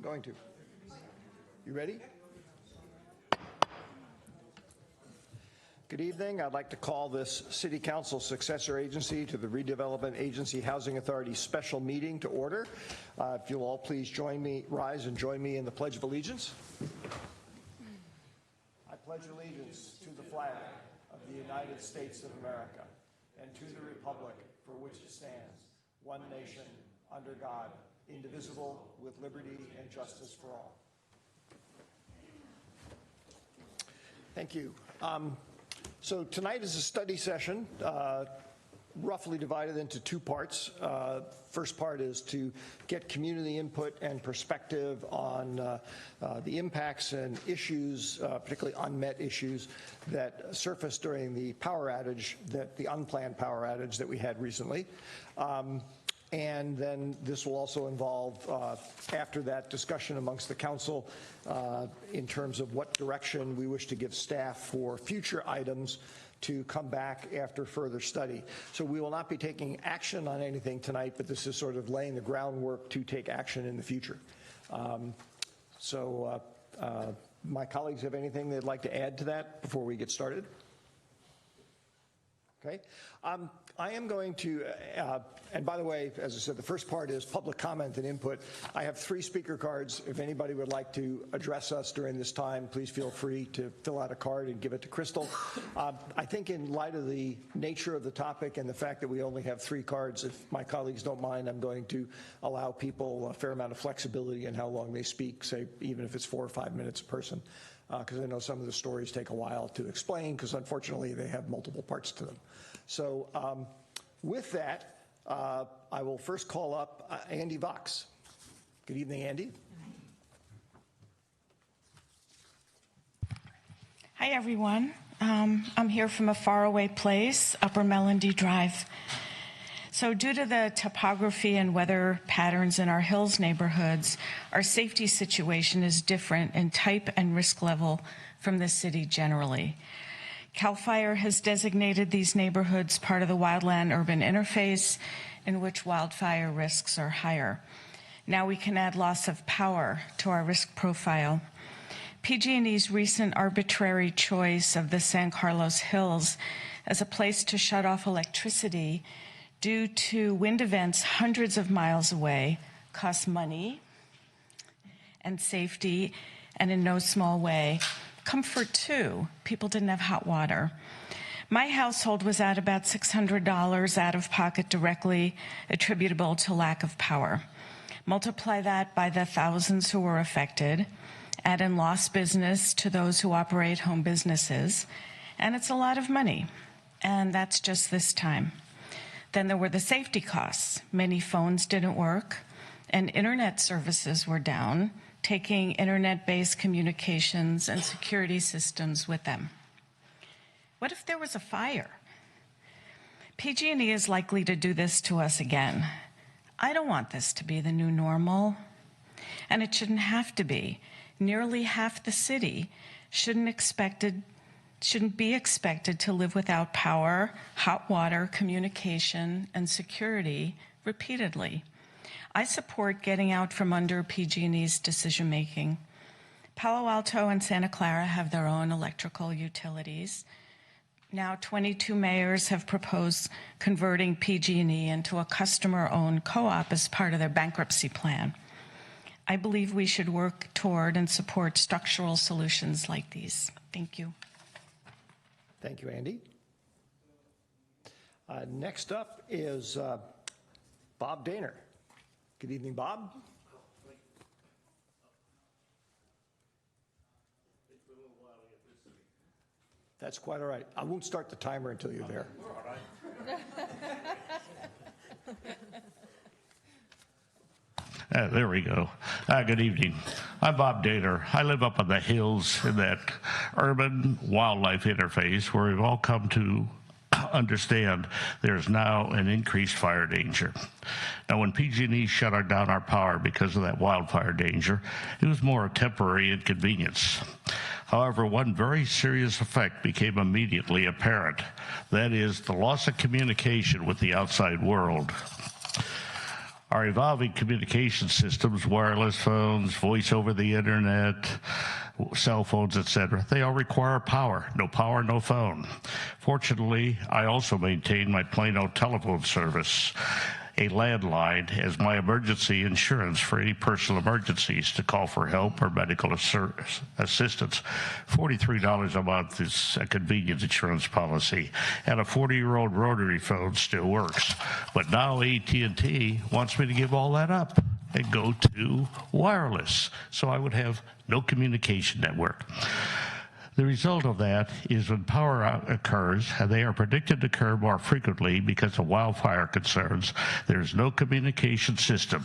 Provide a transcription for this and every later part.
I'm going to. You ready? Good evening. I'd like to call this City Council successor agency to the Redevelopment Agency Housing Authority special meeting to order. If you'll all please rise and join me in the Pledge of Allegiance. I pledge allegiance to the flag of the United States of America and to the republic for which it stands, one nation, under God, indivisible, with liberty and justice for all. Thank you. So tonight is a study session, roughly divided into two parts. First part is to get community input and perspective on the impacts and issues, particularly unmet issues, that surfaced during the power outage, the unplanned power outage that we had recently. And then this will also involve, after that, discussion amongst the council in terms of what direction we wish to give staff for future items to come back after further study. So we will not be taking action on anything tonight, but this is sort of laying the groundwork to take action in the future. My colleagues have anything they'd like to add to that before we get started? Okay. I am going to, and by the way, as I said, the first part is public comment and input. I have 3 speaker cards. If anybody would like to address us during this time, please feel free to fill out a card and give it to Crystal. I think in light of the nature of the topic and the fact that we only have 3 cards, if my colleagues don't mind, I'm going to allow people a fair amount of flexibility in how long they speak, say even if it's 4 or 5 minutes a person. Because I know some of the stories take a while to explain, because unfortunately they have multiple parts to them. So with that, I will first call up Andy Vox. Good evening, Andy. Hi, everyone. I'm here from a faraway place, Upper Melody Drive. So due to the topography and weather patterns in our Hills neighborhoods, our safety situation is different in type and risk level from the city generally. CAL FIRE has designated these neighborhoods part of the wildland-urban interface in which wildfire risks are higher. Now we can add loss of power to our risk profile. PG&E's recent arbitrary choice of the San Carlos Hills as a place to shut off electricity due to wind events hundreds of miles away costs money and safety, and in no small way, comfort too. People didn't have hot water. My household was at about $600 out of pocket directly attributable to lack of power. Multiply that by the thousands who were affected, add in lost business to those who operate home businesses, and it's a lot of money. And that's just this time. Then there were the safety costs. Many phones didn't work, and internet services were down, taking internet-based communications and security systems with them. What if there was a fire? PG&E is likely to do this to us again. I don't want this to be the new normal, and it shouldn't have to be. Nearly half the city shouldn't be expected to live without power, hot water, communication, and security repeatedly. I support getting out from under PG&E's decision-making. Palo Alto and Santa Clara have their own electrical utilities. Now 22 mayors have proposed converting PG&E into a customer-owned co-op as part of their bankruptcy plan. I believe we should work toward and support structural solutions like these. Thank you. Thank you, Andy. Next up is Bob Daner. Good evening, Bob. That's quite all right. I won't start the timer until you're there. There we go. Good evening. I'm Bob Daner. I live up on the hills in that urban wildlife interface where we've all come to understand there's now an increased fire danger. Now, when PG&E shut down our power because of that wildfire danger, it was more a temporary inconvenience. However, one very serious effect became immediately apparent. That is the loss of communication with the outside world. Our evolving communication systems, wireless phones, voice over the internet, cell phones, etc., they all require power. No power, no phone. Fortunately, I also maintain my Plano telephone service, a landline, as my emergency insurance for any personal emergencies to call for help or medical assistance. $43 a month is a convenient insurance policy, and a 40-year-old rotary phone still works. But now AT&T wants me to give all that up and go to wireless, so I would have no communication network. The result of that is when power out occurs, and they are predicted to occur more frequently because of wildfire concerns, there's no communication system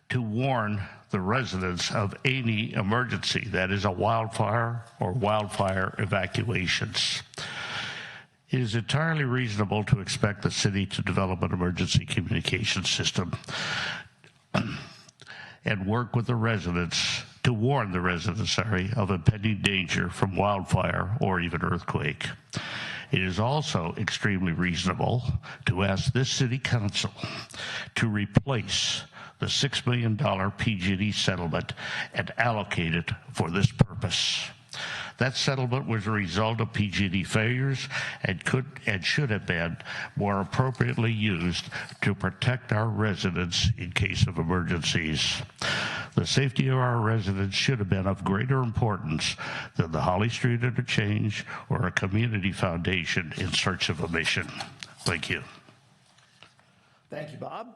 to warn the residents of any emergency, that is a wildfire or wildfire evacuations. It is entirely reasonable to expect the city to develop an emergency communication system and work with the residents to warn the residents, of impending danger from wildfire or even earthquake. It is also extremely reasonable to ask this city council to replace the $6 million PG&E settlement and allocate it for this purpose. That settlement was a result of PG&E failures and should have been more appropriately used to protect our residents in case of emergencies. The safety of our residents should have been of greater importance than the Holly Street interchange or a community foundation in search of a mission. Thank you. Thank you, Bob.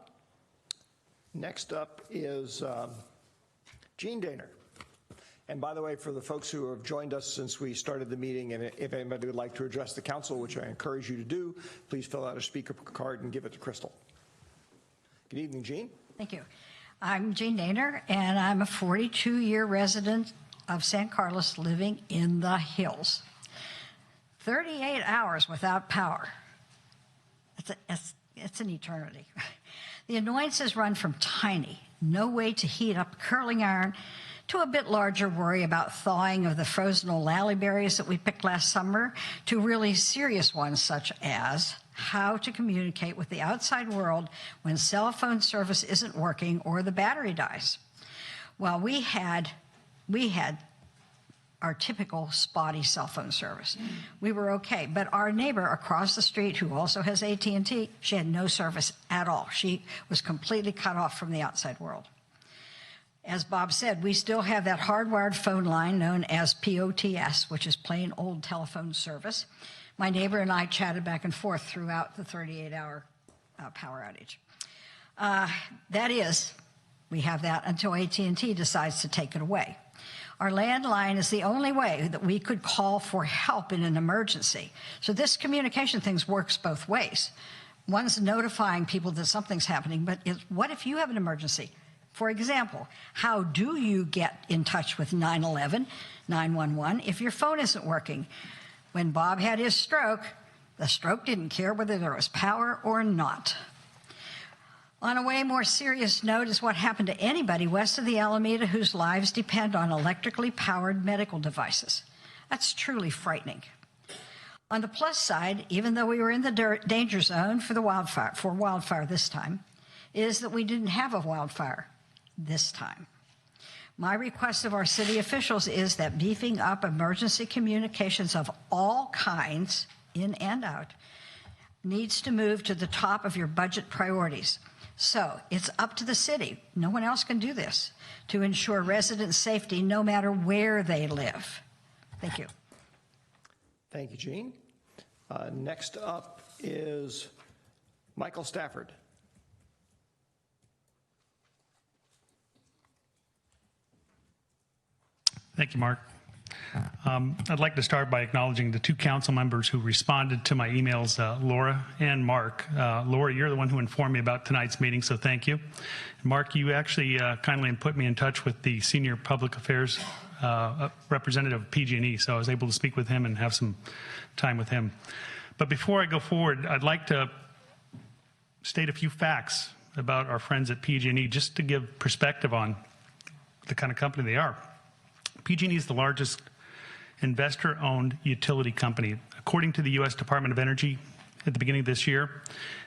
Next up is Gene Daner. And by the way, for the folks who have joined us since we started the meeting, and if anybody would like to address the council, which I encourage you to do, please fill out a speaker card and give it to Crystal. Good evening, Jean. Thank you. I'm Jean Daner, and I'm a 42-year resident of San Carlos living in the hills. 38 hours without power. It's an eternity. The annoyances run from tiny, no way to heat up curling iron, to a bit larger worry about thawing of the frozen O'Lally berries that we picked last summer, to really serious ones such as how to communicate with the outside world when cell phone service isn't working or the battery dies. Well, we had our typical spotty cell phone service. We were okay, but our neighbor across the street, who also has AT&T, she had no service at all. She was completely cut off from the outside world. As Bob said, we still have that hardwired phone line known as POTS, which is plain old telephone service. My neighbor and I chatted back and forth throughout the 38-hour power outage. That is, we have that until AT&T decides to take it away. Our landline is the only way that we could call for help in an emergency. So this communication thing works both ways. One's notifying people that something's happening, but what if you have an emergency? For example, how do you get in touch with 911, 911 if your phone isn't working? When Bob had his stroke, the stroke didn't care whether there was power or not. On a way more serious note is what happened to anybody west of the Alameda whose lives depend on electrically powered medical devices. That's truly frightening. On the plus side, even though we were in the danger zone for wildfire this time, is that we didn't have a wildfire this time. My request of our city officials is that beefing up emergency communications of all kinds, in and out, needs to move to the top of your budget priorities. So it's up to the city, no one else can do this, to ensure resident safety no matter where they live. Thank you. Thank you, Jean. Next up is Michael Stafford. Thank you, Mark. I'd like to start by acknowledging the two council members who responded to my emails, Laura and Mark. Laura, you're the one who informed me about tonight's meeting, so thank you. Mark, you actually kindly put me in touch with the senior public affairs representative of PG&E, so I was able to speak with him and have some time with him. But before I go forward, I'd like to state a few facts about our friends at PG&E, just to give perspective on the kind of company they are. PG&E is the largest investor-owned utility company. According to the U.S. Department of Energy, at the beginning of this year,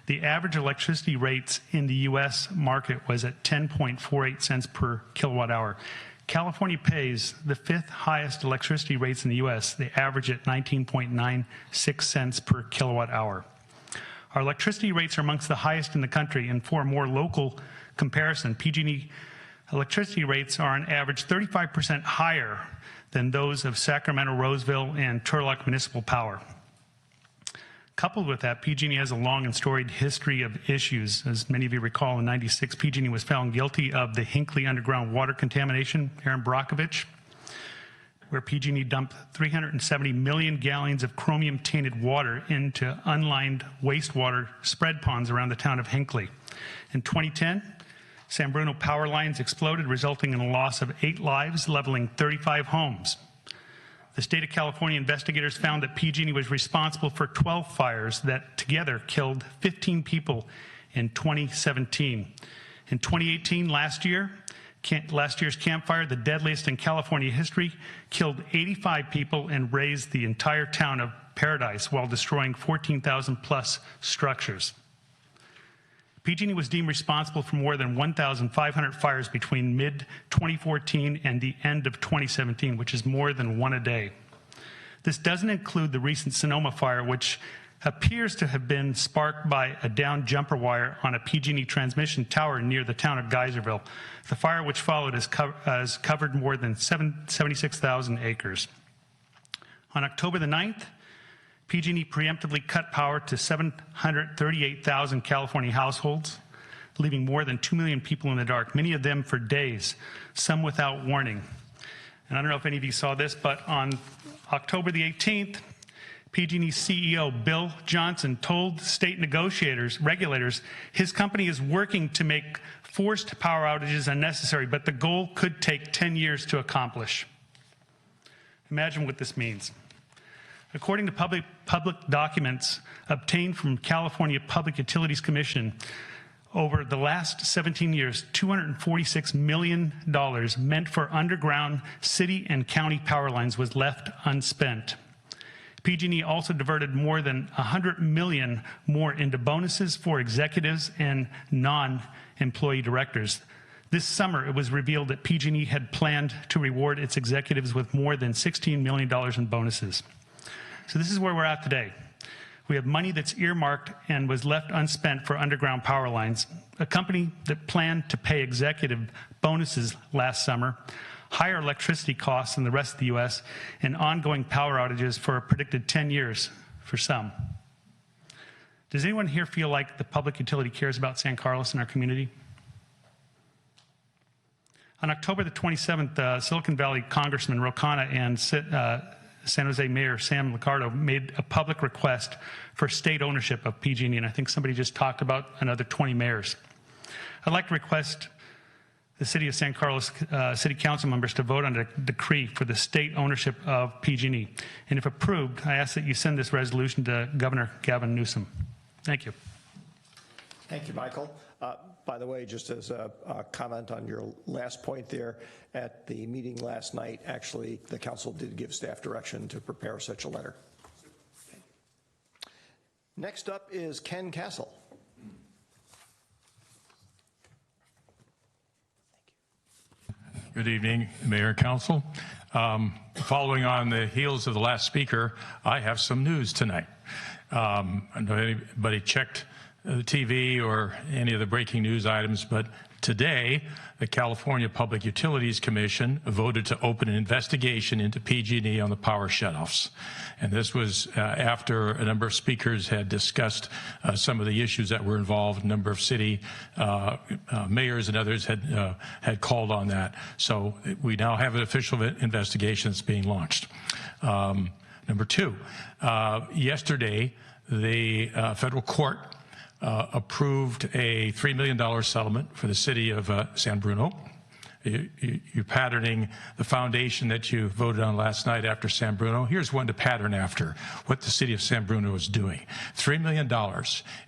the average electricity rates in the U.S. market was at 10.48 cents per kilowatt hour. California pays the 5th highest electricity rates in the U.S. They average at 19.96 cents per kilowatt hour. Our electricity rates are amongst the highest in the country, and for a more local comparison, PG&E electricity rates are on average 35% higher than those of Sacramento, Roseville, and Turlock Municipal Power. Coupled with that, PG&E has a long and storied history of issues. As many of you recall, in '96, PG&E was found guilty of the Hinkley underground water contamination, Aaron Brockovich, where PG&E dumped 370 million gallons of chromium-tainted water into unlined wastewater spread ponds around the town of Hinkley. In 2010, San Bruno power lines exploded, resulting in a loss of 8 lives, leveling 35 homes. The state of California investigators found that PG&E was responsible for 12 fires that together killed 15 people in 2017. In 2018, last year's Camp Fire, the deadliest in California history, killed 85 people and razed the entire town of Paradise while destroying 14,000 plus structures. PG&E was deemed responsible for more than 1,500 fires between mid-2014 and the end of 2017, which is more than one a day. This doesn't include the recent Sonoma fire, which appears to have been sparked by a downed jumper wire on a PG&E transmission tower near the town of Geyserville. The fire which followed has covered more than 76,000 acres. On October the 9th, PG&E preemptively cut power to 738,000 California households, leaving more than 2 million people in the dark, many of them for days, some without warning. And I don't know if any of you saw this, but on October the 18th, PG&E CEO Bill Johnson told state regulators, his company is working to make forced power outages unnecessary, but the goal could take 10 years to accomplish. Imagine what this means. According to public documents obtained from California Public Utilities Commission, over the last 17 years, $246 million meant for underground city and county power lines was left unspent. PG&E also diverted more than $100 million more into bonuses for executives and non-employee directors. This summer, it was revealed that PG&E had planned to reward its executives with more than $16 million in bonuses. So this is where we're at today. We have money that's earmarked and was left unspent for underground power lines, a company that planned to pay executive bonuses last summer, higher electricity costs than the rest of the U.S., and ongoing power outages for a predicted 10 years for some. Does anyone here feel like the public utility cares about San Carlos and our community? On October the 27th, Silicon Valley Congressman Ro Khanna and San Jose Mayor Sam Liccardo made a public request for state ownership of PG&E, and I think somebody just talked about another 20 mayors. I'd like to request the City of San Carlos City Council members to vote on a decree for the state ownership of PG&E. And if approved, I ask that you send this resolution to Governor Gavin Newsom. Thank you. Thank you, Michael. By the way, just as a comment on your last point there, at the meeting last night, actually, the council did give staff direction to prepare such a letter. Okay. Next up is Ken Castle. Good evening, Mayor and Council. Following on the heels of the last speaker, I have some news tonight. I don't know if anybody checked the TV or any of the breaking news items, but today the California Public Utilities Commission voted to open an investigation into PG&E on the power shutoffs. And this was after a number of speakers had discussed some of the issues that were involved. A number of city mayors and others had called on that. So we now have an official investigation that's being launched. Number two, yesterday the federal court approved a $3 million settlement for the city of San Bruno. You're patterning the foundation that you voted on last night after San Bruno. Here's one to pattern after, what the city of San Bruno is doing. $3 million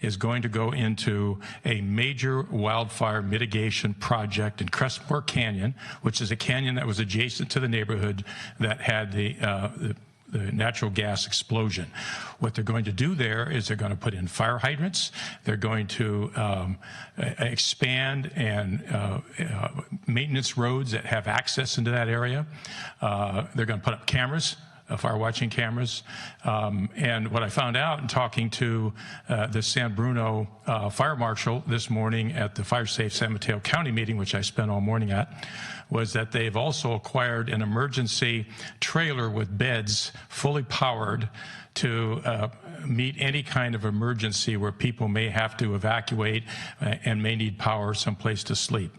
is going to go into a major wildfire mitigation project in Crestmore Canyon, which is a canyon that was adjacent to the neighborhood that had the the natural gas explosion. What they're going to do there is they're going to put in fire hydrants. They're going to expand and maintenance roads that have access into that area. They're going to put up cameras, fire watching cameras. And what I found out in talking to the San Bruno fire marshal this morning at the Fire Safe San Mateo County meeting, which I spent all morning at, was that they've also acquired an emergency trailer with beds fully powered to meet any kind of emergency where people may have to evacuate and may need power someplace to sleep.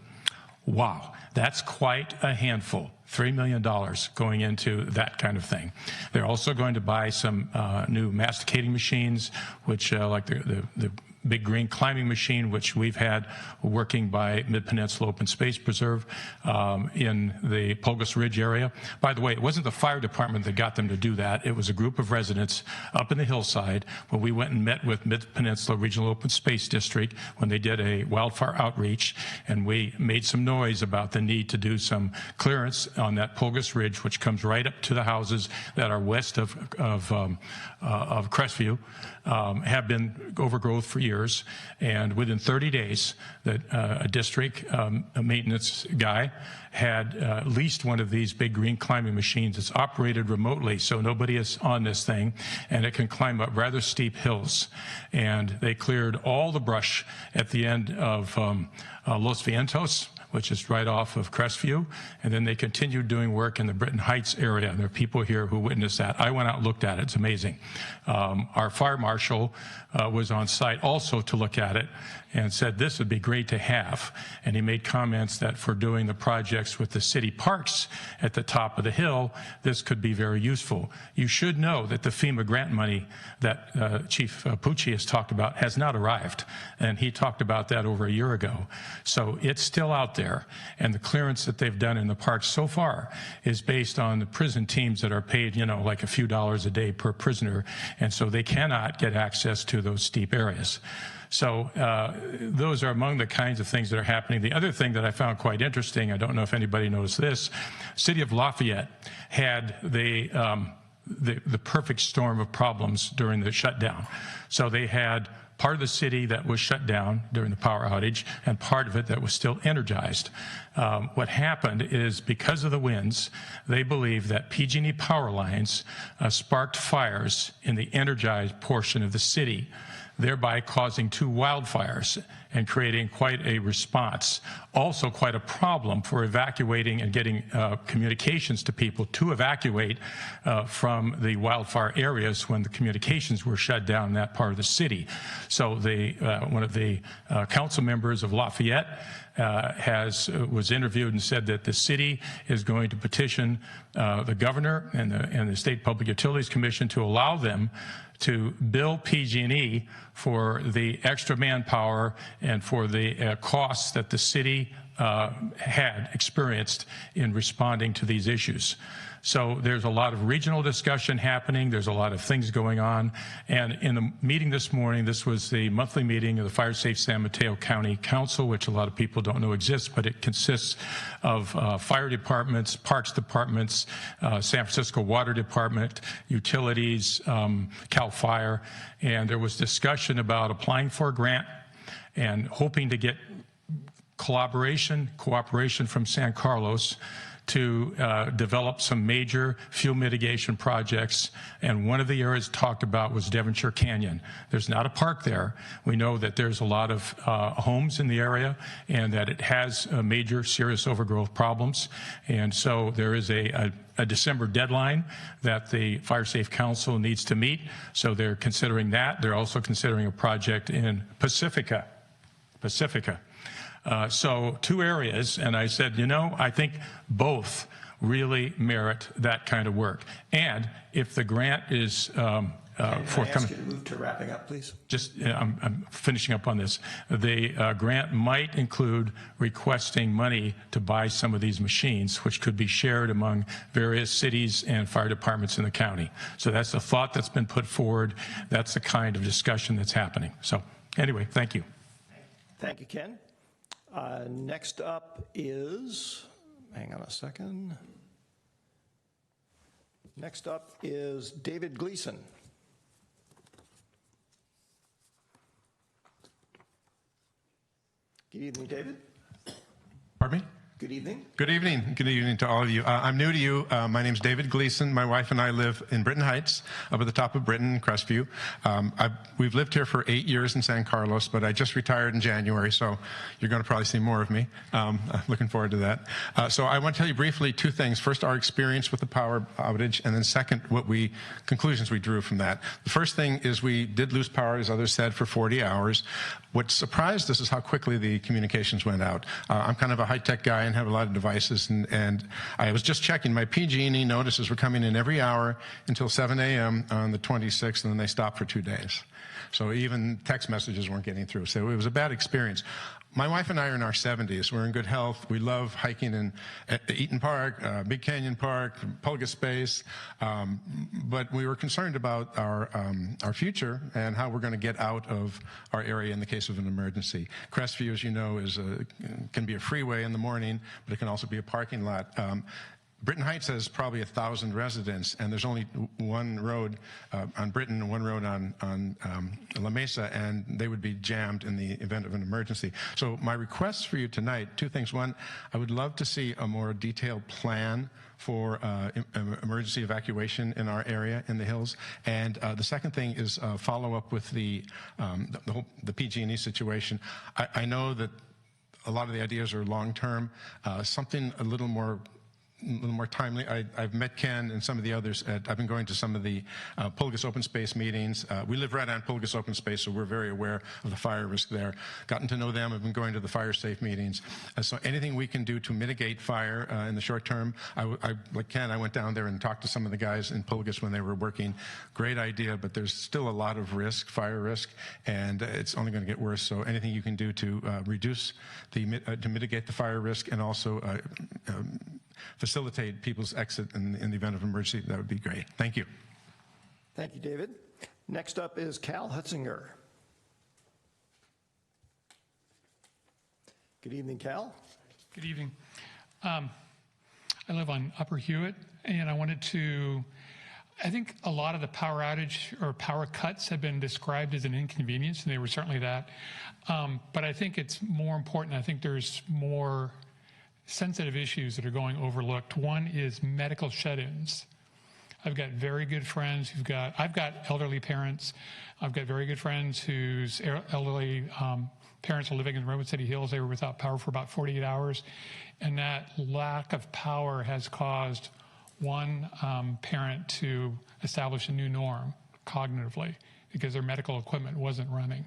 Wow, that's quite a handful. $3 million going into that kind of thing. They're also going to buy some new masticating machines, which like the big green climbing machine, which we've had working by Mid-Peninsula Open Space Preserve in the Pulgus Ridge area. By the way, it wasn't the fire department that got them to do that. It was a group of residents up in the hillside when we went and met with Mid-Peninsula Regional Open Space District when they did a wildfire outreach, and we made some noise about the need to do some clearance on that Pulgus Ridge, which comes right up to the houses that are west of Crestview, have been overgrowth for years. And within 30 days, that a district a maintenance guy had leased one of these big green climbing machines. It's operated remotely, so nobody is on this thing, and it can climb up rather steep hills. And they cleared all the brush at the end of Los Vientos, which is right off of Crestview, and then they continued doing work in the Britton Heights area. There are people here who witnessed that. I went out and looked at it. It's amazing. Our fire marshal was on site also to look at it and said this would be great to have. And he made comments that for doing the projects with the city parks at the top of the hill, this could be very useful. You should know that the FEMA grant money that Chief Pucci has talked about has not arrived. And he talked about that over a year ago. So it's still out there. And the clearance that they've done in the parks so far is based on the prison teams that are paid, you know, like a few dollars a day per prisoner. And so they cannot get access to those steep areas. So those are among the kinds of things that are happening. The other thing that I found quite interesting, I don't know if anybody noticed this, City of Lafayette had the perfect storm of problems during the shutdown. So they had part of the city that was shut down during the power outage and part of it that was still energized. What happened is because of the winds, they believe that PG&E power lines sparked fires in the energized portion of the city, thereby causing 2 wildfires and creating quite a response. Also quite a problem for evacuating and getting communications to people to evacuate from the wildfire areas when the communications were shut down in that part of the city. So one of the council members of Lafayette was interviewed and said that the city is going to petition the governor and the State Public Utilities Commission to allow them to bill PG&E for the extra manpower and for the costs that the city had experienced in responding to these issues. So there's a lot of regional discussion happening. There's a lot of things going on. And in the meeting this morning, this was the monthly meeting of the Fire Safe San Mateo County Council, which a lot of people don't know exists, but it consists of fire departments, parks departments, San Francisco Water Department, utilities, CAL FIRE. And there was discussion about applying for a grant and hoping to get cooperation from San Carlos to develop some major fuel mitigation projects. And one of the areas talked about was Devonshire Canyon. There's not a park there. We know that there's a lot of homes in the area and that it has major serious overgrowth problems. And so there is a December deadline that the Fire Safe Council needs to meet. So they're considering that. They're also considering a project in Pacifica. So 2 areas, and I said, you know, I think both really merit that kind of work. And if the grant is Can I forthcoming, ask you to move to wrapping up, please? just I'm finishing up on this. The grant might include requesting money to buy some of these machines, which could be shared among various cities and fire departments in the county. So that's a thought that's been put forward. That's the kind of discussion that's happening. So anyway, thank you. Thank you, Ken. Next up is, hang on a second. Next up is David Gleason. Good evening, David. Pardon me? Good evening. Good evening. Good evening to all of you. I'm new to you. My name's David Gleason. My wife and I live in Britton Heights, up at the top of Britton, Crestview. We've lived here for 8 years in San Carlos, but I just retired in January, so you're going to probably see more of me. Looking forward to that. So I want to tell you briefly two things. First, our experience with the power outage, and then second, conclusions we drew from that. The first thing is we did lose power, as others said, for 40 hours. What surprised us is how quickly the communications went out. I'm kind of a high-tech guy and have a lot of devices, and I was just checking. My PG&E notices were coming in every hour until 7 a.m. on the 26th, and then they stopped for 2 days. So even text messages weren't getting through. So it was a bad experience. My wife and I are in our 70s. We're in good health. We love hiking in Eaton Park, Big Canyon Park, Pulgas Space. But we were concerned about our future and how we're going to get out of our area in the case of an emergency. Crestview, as you know, can be a freeway in the morning, but it can also be a parking lot. Britton Heights has probably 1,000 residents, and there's only one road on Britton and one road on La Mesa, and they would be jammed in the event of an emergency. So my request for you tonight, two things. One, I would love to see a more detailed plan for emergency evacuation in our area in the hills. And the second thing is follow up with the PG&E situation. I know that a lot of the ideas are long-term, something a little more timely. I've met Ken and some of the others. I've been going to some of the Pulgas Open Space meetings. We live right on Pulgas Open Space, so we're very aware of the fire risk there. Gotten to know them. I've been going to the fire safe meetings. So anything we can do to mitigate fire in the short term. Like Ken, I went down there and talked to some of the guys in Pulgas when they were working. Great idea, but there's still a lot of risk, fire risk, and it's only going to get worse. So anything you can do to to mitigate the fire risk and also facilitate people's exit in the event of emergency, that would be great. Thank you. Thank you, David. Next up is Cal Hutzinger. Good evening, Cal. Good evening. I live on Upper Hewitt, and I think a lot of the power outage or power cuts have been described as an inconvenience, and they were certainly that. But I think it's more important. I think there's more sensitive issues that are going overlooked. One is medical shut-ins. I've got very good friends I've got elderly parents. I've got very good friends whose elderly parents are living in Redwood City Hills. They were without power for about 48 hours. And that lack of power has caused one parent to establish a new norm cognitively because their medical equipment wasn't running.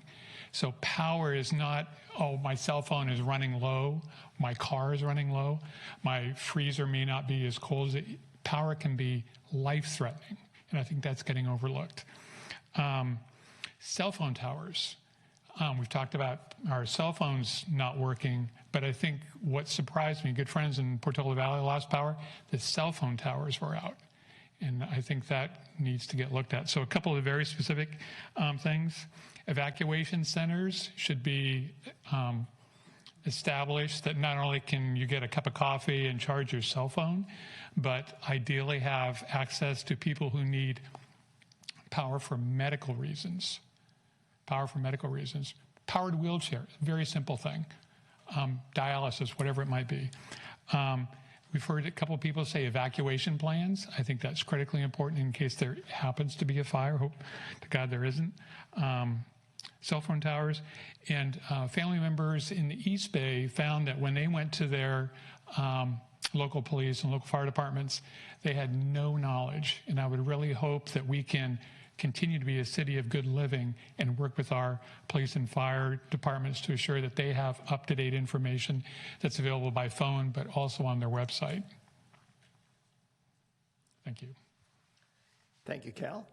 So power is not, oh, my cell phone is running low, my car is running low, my freezer may not be as cold as it. Power can be life-threatening, and I think that's getting overlooked. Cell phone towers. We've talked about our cell phones not working, but I think what surprised me, good friends in Portola Valley lost power, the cell phone towers were out. And I think that needs to get looked at. So a couple of very specific things. Evacuation centers should be established that not only can you get a cup of coffee and charge your cell phone, but ideally have access to people who need power for medical reasons. Power for medical reasons. Powered wheelchair, very simple thing. Dialysis, whatever it might be. We've heard a couple of people say evacuation plans. I think that's critically important in case there happens to be a fire. Hope to God there isn't. Cell phone towers. And family members in the East Bay found that when they went to their local police and local fire departments, they had no knowledge. And I would really hope that we can continue to be a city of good living and work with our police and fire departments to assure that they have up-to-date information that's available by phone, but also on their website. Thank you. Thank you, Cal.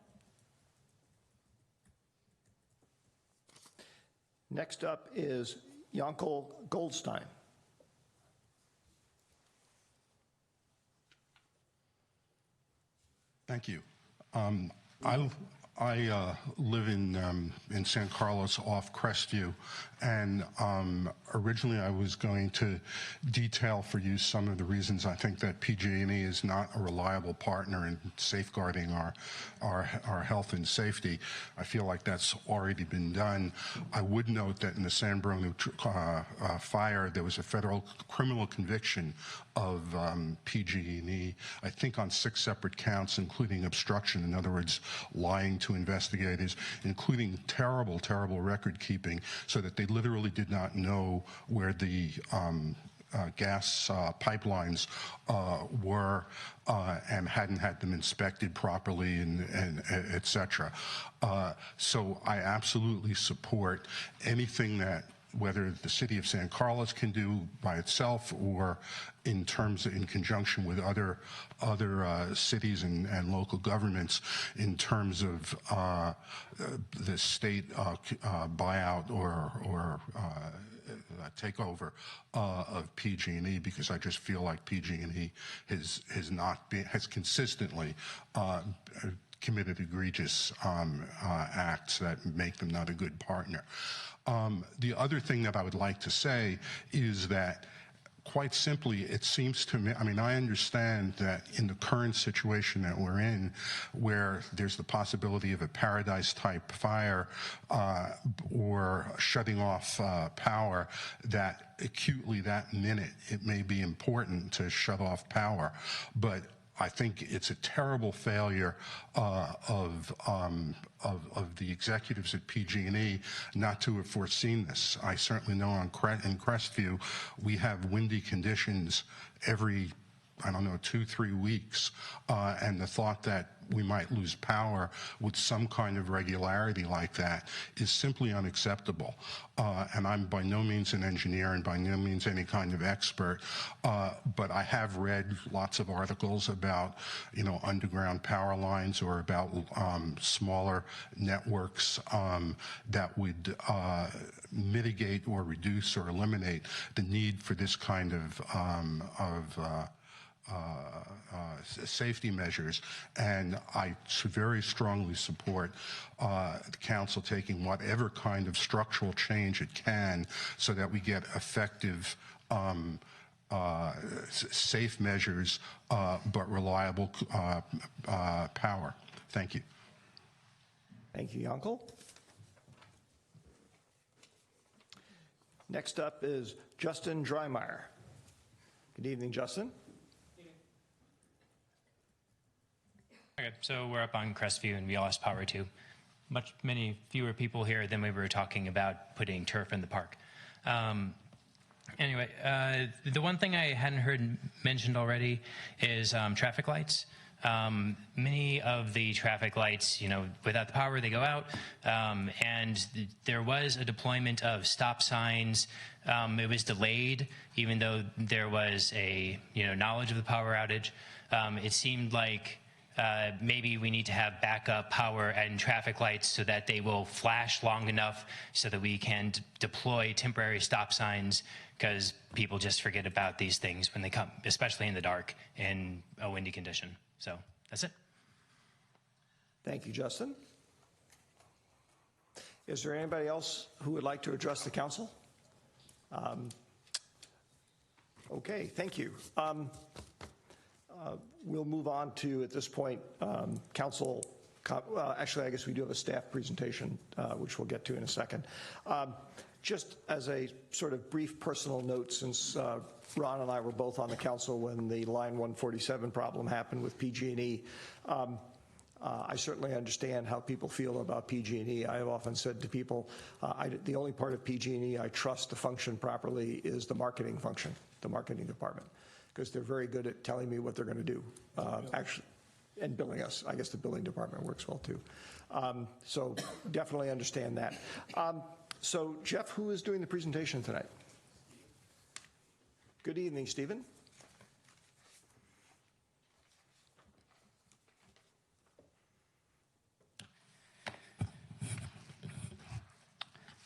Next up is Yankel Goldstein. Thank you. I live in San Carlos off Crestview, and originally I was going to detail for you some of the reasons I think that PG&E is not a reliable partner in safeguarding our health and safety. I feel like that's already been done. I would note that in the San Bruno fire, there was a federal criminal conviction of PG&E, I think on 6 separate counts, including obstruction, in other words, lying to investigators, including terrible, terrible record keeping, so that they literally did not know where the gas pipelines were and hadn't had them inspected properly, and et cetera. So I absolutely support anything that, whether the city of San Carlos can do by itself or in conjunction with other cities and local governments, in terms of the state buyout or takeover of PG&E, because I just feel like PG&E has consistently committed egregious acts that make them not a good partner. The other thing that I would like to say is that, quite simply, it seems to me, I mean, I understand that in the current situation that we're in, where there's the possibility of a Paradise-type fire or shutting off power, that acutely that minute it may be important to shut off power. But I think it's a terrible failure of the executives at PG&E not to have foreseen this. I certainly know in Crestview we have windy conditions every, I don't know, 2-3 weeks, and the thought that we might lose power with some kind of regularity like that is simply unacceptable. And I'm by no means an engineer and by no means any kind of expert, but I have read lots of articles about, underground power lines, or about smaller networks that would mitigate or reduce or eliminate the need for this kind of safety measures, and I very strongly support the council taking whatever kind of structural change it can so that we get effective safe measures but reliable power. Thank you. Thank you, Yankel. Next up is Justin Dreimeyer. Good evening, Justin. Okay, so we're up on Crestview and we lost power too. Many fewer people here than we were talking about putting turf in the park. Anyway, the one thing I hadn't heard mentioned already is traffic lights. Many of the traffic lights, without the power, they go out. And there was a deployment of stop signs. It was delayed, even though there was a, knowledge of the power outage. It seemed like maybe we need to have backup power and traffic lights so that they will flash long enough so that we can deploy temporary stop signs, because people just forget about these things when they come, especially in the dark in a windy condition. So that's it. Thank you, Justin. Is there anybody else who would like to address the council? Okay, thank you. We'll move on to, at this point, council. Actually, I guess we do have a staff presentation, which we'll get to in a second. Just as a sort of brief personal note, since Ron and I were both on the council when the Line 147 problem happened with PG&E, I certainly understand how people feel about PG&E. I have often said to people, the only part of PG&E I trust to function properly is the marketing function, the marketing department, because they're very good at telling me what they're going to do, actually, and billing us. I guess the billing department works well too. So definitely understand that. So Jeff, who is doing the presentation tonight? Good evening, Stephen.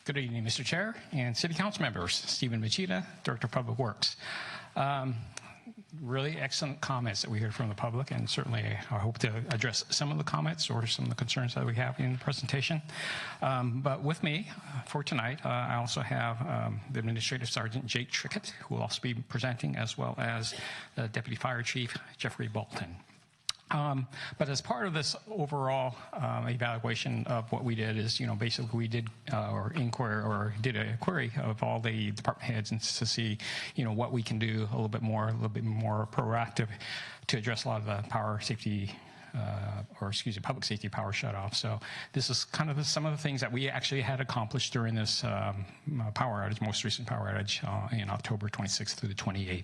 Good evening, Mr. Chair and City Council members. Stephen Machida, Director of Public Works. really excellent comments that we heard from the public, and certainly I hope to address some of the comments or some of the concerns that we have in the presentation. But with me for tonight, I also have the Administrative Sergeant Jake Trickett, who will also be presenting, as well as the Deputy Fire Chief Jeffrey Bolton. But as part of this overall evaluation of what we did is, basically we did did a query of all the department heads and to see, what we can do a little bit more proactive to address a lot of the public safety power shutoff. So this is kind of some of the things that we actually had accomplished during this power outage, most recent power outage in October 26th through the 28th.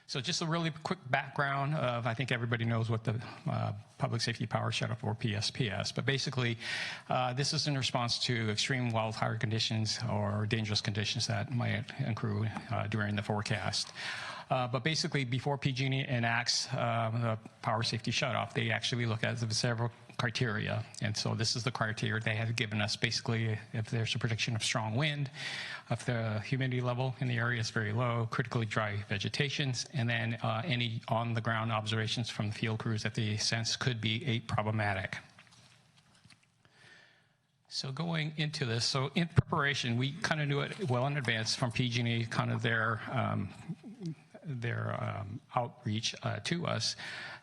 So just a really quick background of, I think everybody knows what the Public Safety Power Shutoff, or PSPS, but basically this is in response to extreme wildfire conditions or dangerous conditions that might accrue during the forecast. But basically, before PG&E enacts the power safety shutoff, they actually look at several criteria. And so this is the criteria they have given us. Basically, if there's a prediction of strong wind, if the humidity level in the area is very low, critically dry vegetation, and then any on-the-ground observations from the field crews that they sense could be problematic. So going into this, so in preparation, we kind of knew it well in advance from PG&E, kind of their outreach to us,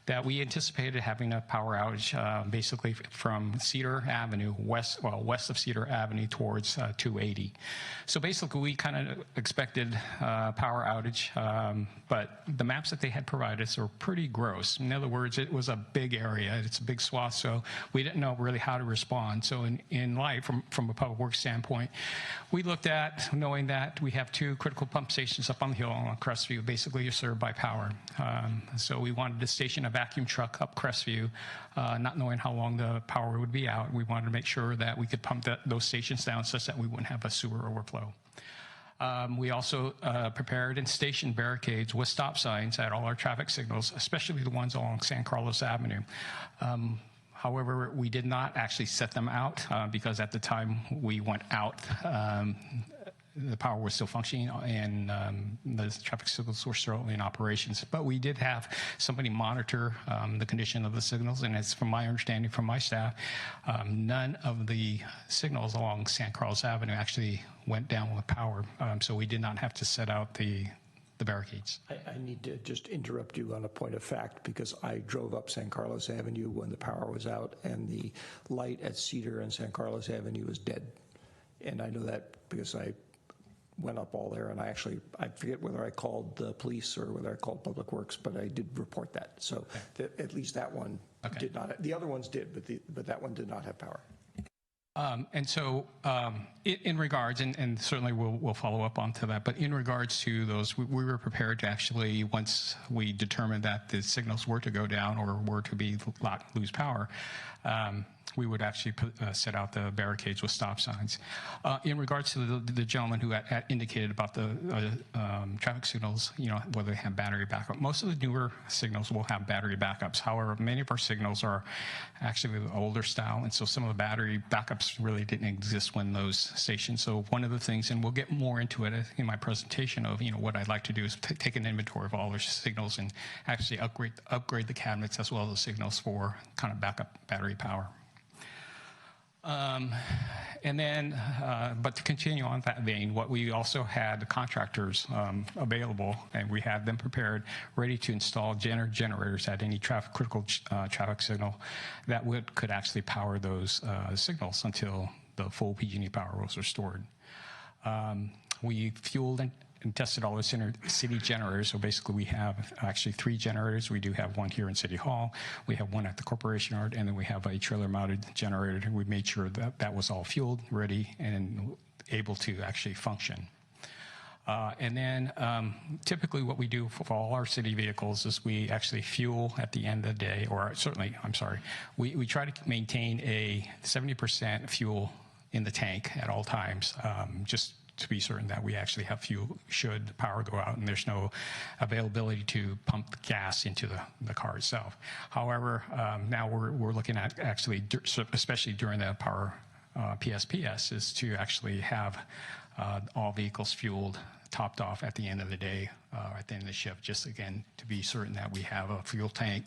that we anticipated having a power outage basically from Cedar Avenue, west of Cedar Avenue towards 280. So basically we kind of expected power outage, but the maps that they had provided us were pretty gross. In other words, it was a big area, it's a big swath, so we didn't know really how to respond. So in light, from a public works standpoint, we looked at knowing that we have 2 critical pump stations up on the hill on Crestview, basically served by power. So we wanted to station a vacuum truck up Crestview, not knowing how long the power would be out. We wanted to make sure that we could pump those stations down such that we wouldn't have a sewer overflow. We also prepared and stationed barricades with stop signs at all our traffic signals, especially the ones along San Carlos Avenue. However, we did not actually set them out because at the time we went out, the power was still functioning and the traffic signals were still in operations. But we did have somebody monitor the condition of the signals, and it's from my understanding from my staff, none of the signals along San Carlos Avenue actually went down with power, so we did not have to set out the barricades. I need to just interrupt you on a point of fact, because I drove up San Carlos Avenue when the power was out, and the light at Cedar and San Carlos Avenue was dead. And I know that because I went up all there, and I forget whether I called the police or whether I called Public Works, but I did report that. So at least that one did not. The other ones did, but that one did not have power. And so in regards, and certainly we'll follow up onto that, but in regards to those, we were prepared to actually, once we determined that the signals were to go down or were to lose power, we would actually set out the barricades with stop signs. In regards to the gentleman who had indicated about the traffic signals, whether they have battery backup, most of the newer signals will have battery backups. However, many of our signals are actually the older style, and so some of the battery backups really didn't exist when those stations. So one of the things, and we'll get more into it in my presentation of, what I'd like to do is take an inventory of all our signals and actually upgrade the cabinets as well as the signals for kind of backup battery power. And then, but to continue on that vein, what we also had the contractors available, and we had them prepared, ready to install generators at any critical traffic signal that could actually power those signals until the full PG&E power was restored. We fueled and tested all the city generators. So basically we have actually 3 generators. We do have one here in City Hall. We have one at the Corporation Yard, and then we have a trailer mounted generator. We made sure that that was all fueled, ready, and able to actually function. And then typically what we do for all our city vehicles is we actually fuel at the end of the day, or certainly, I'm sorry, we try to maintain a 70% fuel in the tank at all times, just to be certain that we actually have fuel should the power go out and there's no availability to pump the gas into the car itself. However, now we're looking at actually, especially during the power PSPS, is to actually have all vehicles fueled topped off at the end of the day, at the end of the shift, just again to be certain that we have a full tank,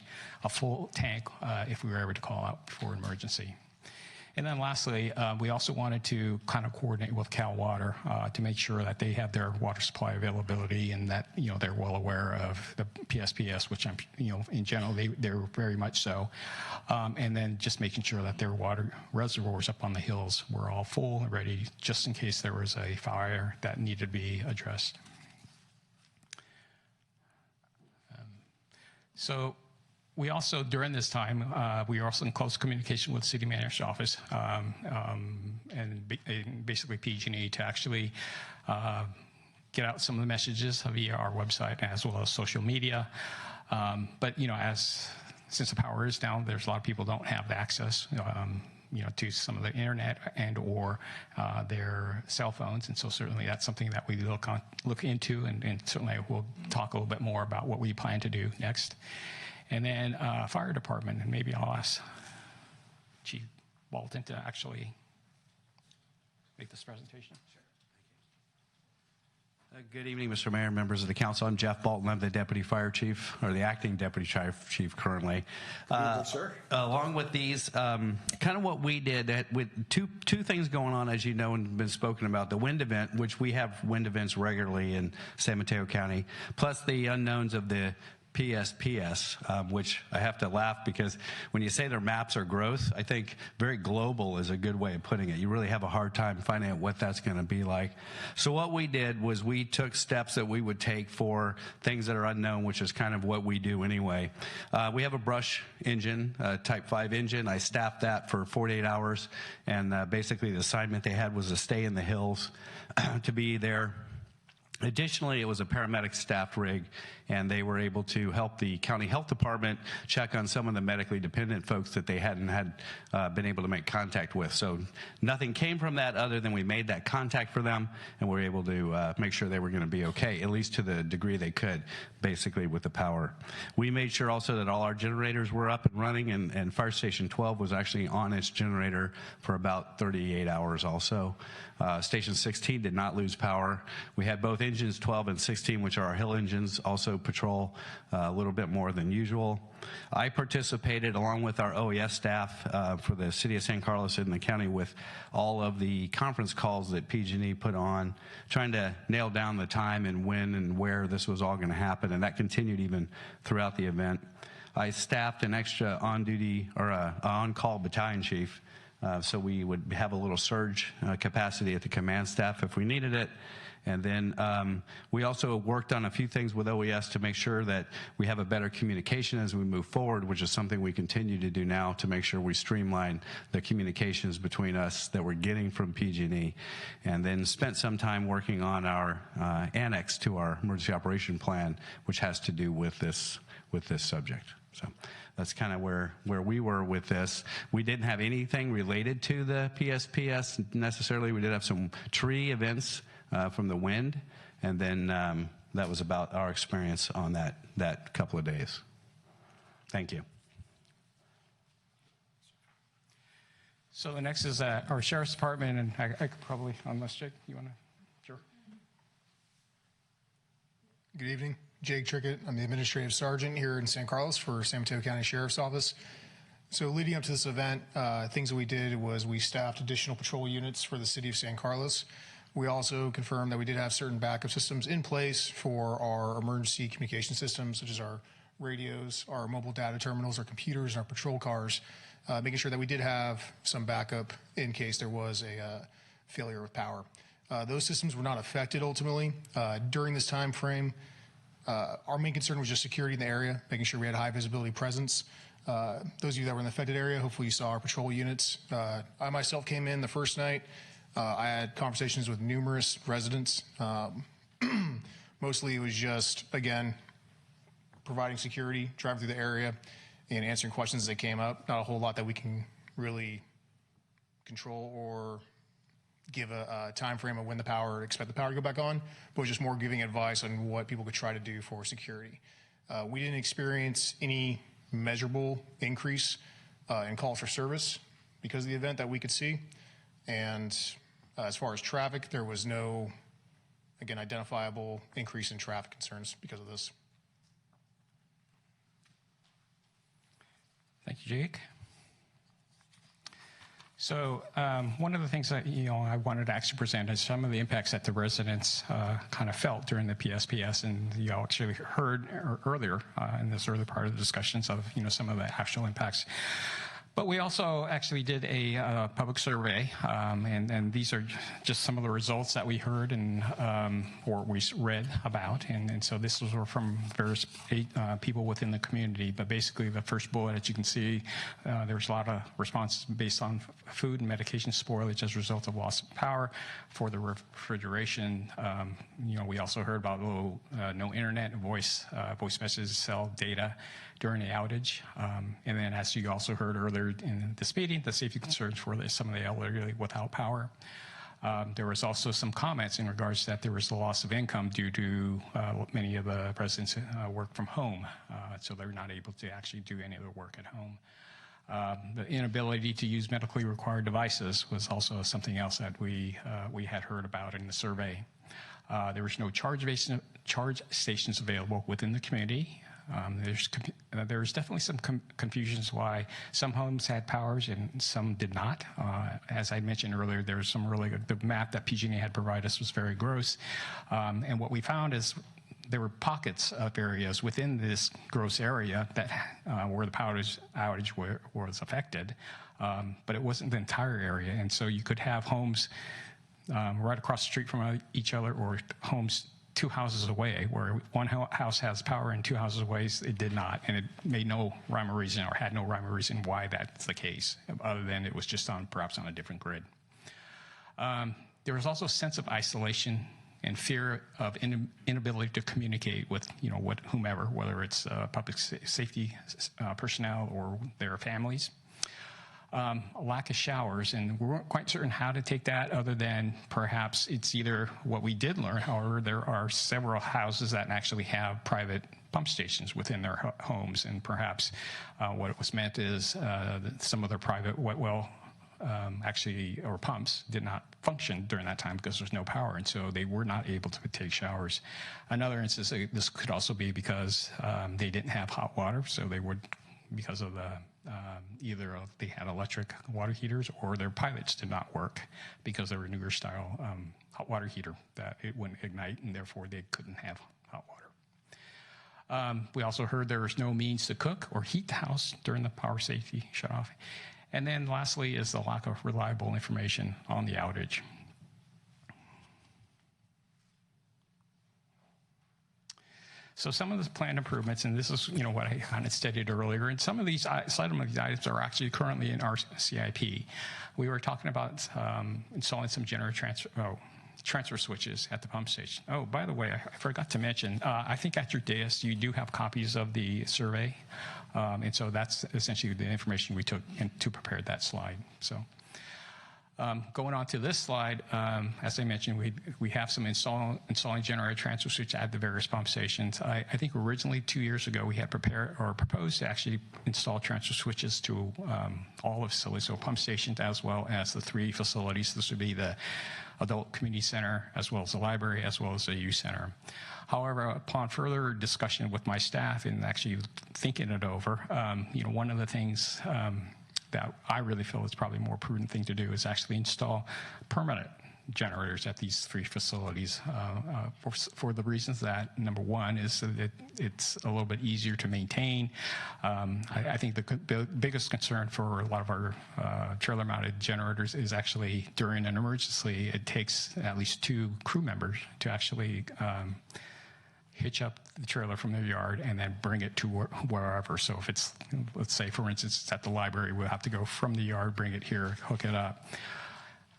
if we were ever to call out for an emergency. And then lastly, we also wanted to kind of coordinate with Cal Water to make sure that they have their water supply availability and that, they're well aware of the PSPS, which I'm, in general, they're very much so. And then just making sure that their water reservoirs up on the hills were all full and ready just in case there was a fire that needed to be addressed. So we also, during this time, we are also in close communication with the city manager's office and basically PG&E to actually get out some of the messages via our website as well as social media. But, since the power is down, there's a lot of people don't have the access, to some of the internet and or their cell phones. And so certainly that's something that we look into, and certainly we'll talk a little bit more about what we plan to do next. And then fire department, and maybe I'll ask Chief Walton to actually make this presentation. Sure. Good evening, Mr. Mayor, members of the council. I'm Jeff Bolton. I'm the deputy fire chief, or the acting deputy fire chief currently. Good evening, sir. Along with these, kind of what we did with two things going on, as you know, and been spoken about: the wind event, which we have wind events regularly in San Mateo County, plus the unknowns of the PSPS, which I have to laugh because when you say their maps are growth, I think very global is a good way of putting it. You really have a hard time finding out what that's going to be like. So what we did was we took steps that we would take for things that are unknown, which is kind of what we do anyway. We have a brush engine, Type 5 engine. I staffed that for 48 hours, and basically the assignment they had was to stay in the hills, to be there. Additionally, it was a paramedic staffed rig, and they were able to help the county health department check on some of the medically dependent folks that they hadn't been able to make contact with. So nothing came from that other than we made that contact for them, and we were able to make sure they were going to be okay, at least to the degree they could, basically with the power. We made sure also that all our generators were up and running, and Fire Station 12 was actually on its generator for about 38 hours also. Station 16 did not lose power. We had both engines 12 and 16, which are our hill engines, also patrol a little bit more than usual. I participated along with our OES staff for the city of San Carlos and the county with all of the conference calls that PG&E put on, trying to nail down the time and when and where this was all going to happen, and that continued even throughout the event. I staffed an extra on-duty or on-call battalion chief, so we would have a little surge capacity at the command staff if we needed it. And then we also worked on a few things with OES to make sure that we have a better communication as we move forward, which is something we continue to do now to make sure we streamline the communications between us that we're getting from PG&E. And then spent some time working on our annex to our emergency operation plan, which has to do with this subject. So that's kind of where we were with this. We didn't have anything related to the PSPS necessarily. We did have some tree events from the wind, and then that was about our experience on that couple of days. Thank you. So the next is our sheriff's department, and I could probably, unless Jake, you want to? Sure. Good evening. Jake Trickett. I'm the administrative sergeant here in San Carlos for San Mateo County Sheriff's Office. So leading up to this event, things that we did was we staffed additional patrol units for the city of San Carlos. We also confirmed that we did have certain backup systems in place for our emergency communication systems, such as our radios, our mobile data terminals, our computers, and our patrol cars, making sure that we did have some backup in case there was a failure with power. Those systems were not affected ultimately. During this time frame, our main concern was just security in the area, making sure we had high visibility presence. Those of you that were in the affected area, hopefully you saw our patrol units. I myself came in the first night. I had conversations with numerous residents. Mostly it was just, again, providing security, driving through the area, and answering questions as they came up. Not a whole lot that we can really control or give a time frame of when expect the power to go back on, but it was just more giving advice on what people could try to do for security. We didn't experience any measurable increase in calls for service because of the event that we could see. And as far as traffic, there was no again, identifiable increase in traffic concerns because of this. Thank you, Jake. So one of the things that I wanted to actually present is some of the impacts that the residents kind of felt during the PSPS, and you all actually heard earlier in this early part of the discussions of some of the actual impacts. But we also actually did a public survey, and these are just some of the results that we heard and or we read about. And so this was from various people within the community. But basically, the first bullet, as you can see, there was a lot of responses based on food and medication spoilage as a result of loss of power for the refrigeration. We also heard about no internet and voice messages, cell data during the outage. And then, as you also heard earlier in this meeting, the safety concerns for some of the elderly without power. There was also some comments in regards to that there was a loss of income due to many of the residents work from home, so they're not able to actually do any of their work at home. The inability to use medically required devices was also something else that we had heard about in the survey. There was no charge stations available within the community. There's definitely some confusions why some homes had powers and some did not. As I mentioned earlier, there was some the map that PG&E had provided us was very gross. And what we found is there were pockets of areas within this gross area that where the power outage was affected, but it wasn't the entire area. And so you could have homes right across the street from each other, or homes 2 houses away, where one house has power and 2 houses away it did not, and it made no rhyme or reason, or had no rhyme or reason why that's the case, other than it was just perhaps on a different grid. There was also a sense of isolation and fear of inability to communicate with whomever, whether it's public safety personnel or their families. A lack of showers, and we weren't quite certain how to take that, other than perhaps it's either what we did learn. However, there are several houses that actually have private pump stations within their homes, and perhaps what it was meant is some of their private wet well or pumps did not function during that time because there's no power, and so they were not able to take showers. Another instance, this could also be because they didn't have hot water, so they would, because of the either they had electric water heaters, or their pilots did not work because they were newer style hot water heater that it wouldn't ignite, and therefore they couldn't have hot water. We also heard there was no means to cook or heat the house during the power safety shutoff. And then lastly is the lack of reliable information on the outage. So some of the planned improvements, and this is what I kind of stated earlier, and some of these items are actually currently in our CIP. We were talking about installing some transfer switches at the pump station. Oh, by the way, I forgot to mention, I think at your dais you do have copies of the survey, and so that's essentially the information we took to prepare that slide. So. Going on to this slide, as I mentioned, we have some installing generator transfer switches at the various pump stations. I think originally 2 years ago we had prepared or proposed to actually install transfer switches to all of facilities, so pump stations as well as the 3 facilities. This would be the adult community center, as well as the library, as well as the youth center. However, upon further discussion with my staff and actually thinking it over, one of the things that I really feel is probably a more prudent thing to do is actually install permanent generators at these 3 facilities for the reasons that, number one, is that it's a little bit easier to maintain. I think the biggest concern for a lot of our trailer-mounted generators is actually during an emergency, it takes at least 2 crew members to actually hitch up the trailer from their yard and then bring it to wherever. So if it's, let's say, for instance, it's at the library, we'll have to go from the yard, bring it here, hook it up.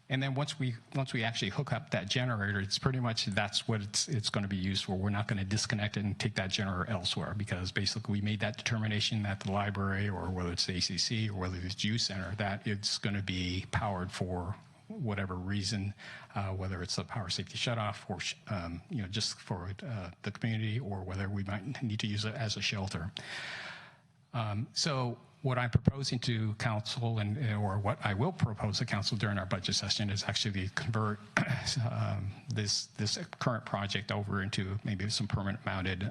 And then once we actually hook up that generator, it's pretty much that's what it's going to be used for. We're not going to disconnect it and take that generator elsewhere, because basically we made that determination at the library, or whether it's the ACC or whether it's youth center, that it's going to be powered for whatever reason, whether it's a power safety shutoff or just for the community, or whether we might need to use it as a shelter. So what I'm proposing to council, or what I will propose to council during our budget session, is actually convert this current project over into maybe some permanent mounted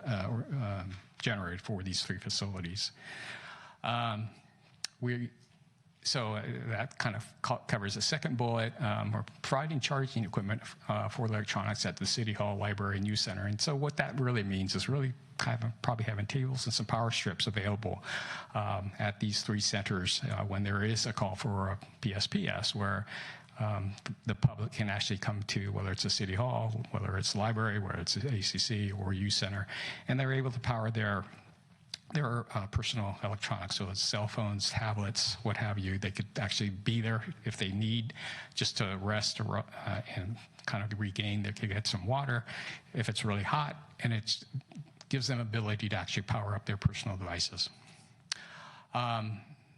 generator for these 3 facilities. So that kind of covers the second bullet. We're providing charging equipment for electronics at the City Hall, Library, and Youth Center. And so what that really means is really probably having tables and some power strips available at these 3 centers when there is a call for a PSPS, where the public can actually come to, whether it's a City Hall, whether it's library, whether it's ACC or Youth Center, and they're able to power their personal electronics, so it's cell phones, tablets, what have you. They could actually be there if they need just to rest and kind of regain. They could get some water if it's really hot, and it gives them ability to actually power up their personal devices.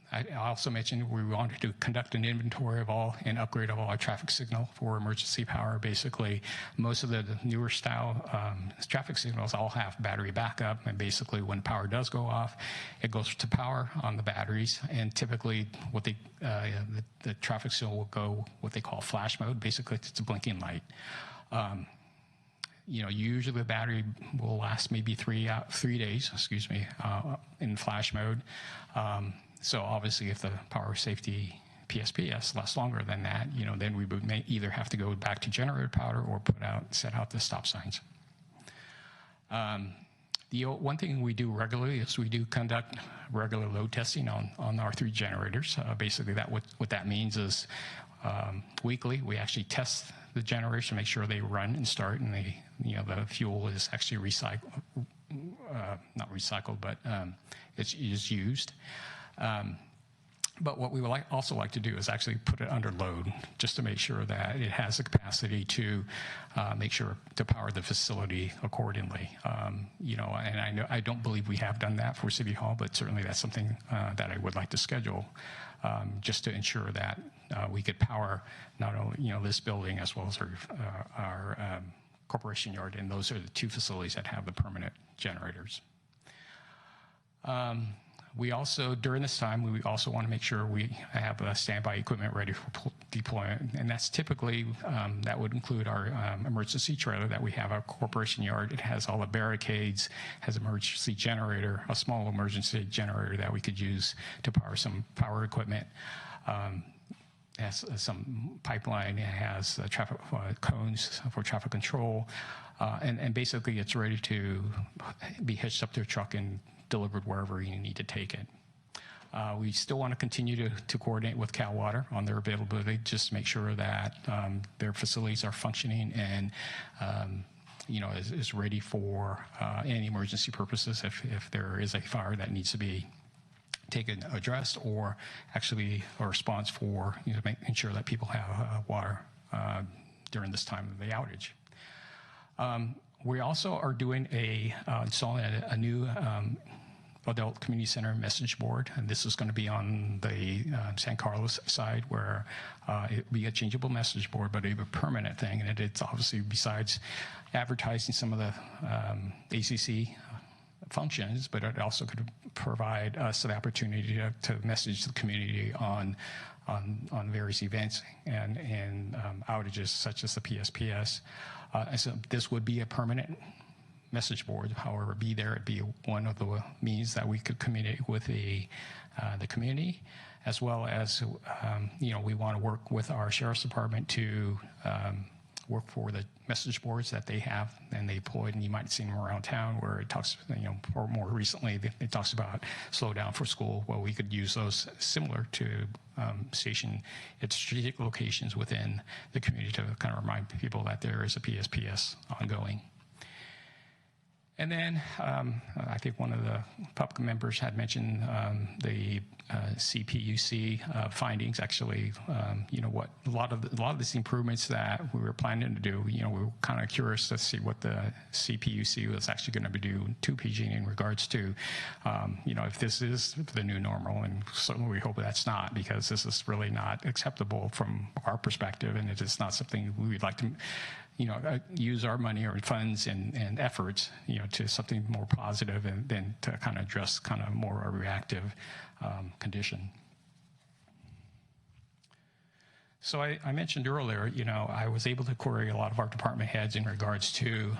I also mentioned we wanted to conduct an inventory of all and upgrade of all our traffic signal for emergency power. Basically, most of the newer style traffic signals all have battery backup, and basically when power does go off, it goes to power on the batteries, and typically what the traffic signal will go what they call flash mode. Basically, it's a blinking light. Usually the battery will last maybe 3 days, in flash mode. So obviously, if the power safety PSPS lasts longer than that, then we may either have to go back to generator power or set out the stop signs. The one thing we do regularly is we do conduct regular load testing on our 3 generators. Basically, what that means is weekly we actually test the generators to make sure they run and start, and the fuel is actually not recycled, but it's used. But what we would also like to do is actually put it under load, just to make sure that it has the capacity to make sure to power the facility accordingly. And I don't believe we have done that for City Hall, but certainly that's something that I would like to schedule, just to ensure that we could power not only this building as well as our corporation yard, and those are the 2 facilities that have the permanent generators. We also, during this time, we also want to make sure we have standby equipment ready for deployment, and that's typically, that would include our emergency trailer that we have, our corporation yard. It has all the barricades, has emergency generator, a small emergency generator that we could use to power some power equipment. It has some pipeline, it has traffic cones for traffic control, and basically it's ready to be hitched up to a truck and delivered wherever you need to take it. We still want to continue to coordinate with Cal Water on their availability, just to make sure that their facilities are functioning and is ready for any emergency purposes if there is a fire that needs to be addressed, or actually a response for making sure that people have water during this time of the outage. We also are doing installing a new adult community center message board, and this is going to be on the San Carlos side, where it will be a changeable message board, but it'll be a permanent thing. And it's obviously, besides advertising some of the ACC functions, but it also could provide us the opportunity to message the community on various events and outages such as the PSPS. So this would be a permanent message board. However, it'd be one of the means that we could communicate with the community, as well as we want to work with our sheriff's department to work for the message boards that they have and they deployed, and you might see them around town, where it talks, or more recently it talks about slow down for school. Well, we could use those similar to station at strategic locations within the community to kind of remind people that there is a PSPS ongoing. And then I think one of the public members had mentioned the CPUC findings. Actually, what a lot of these improvements that we were planning to do, we were kind of curious to see what the CPUC was actually going to be doing to PG&E in regards to, if this is the new normal, and certainly we hope that's not, because this is really not acceptable from our perspective, and it is not something we would like to use our money or funds and efforts, to something more positive and than to kind of address kind of more a reactive condition. So I mentioned earlier, I was able to query a lot of our department heads in regards to,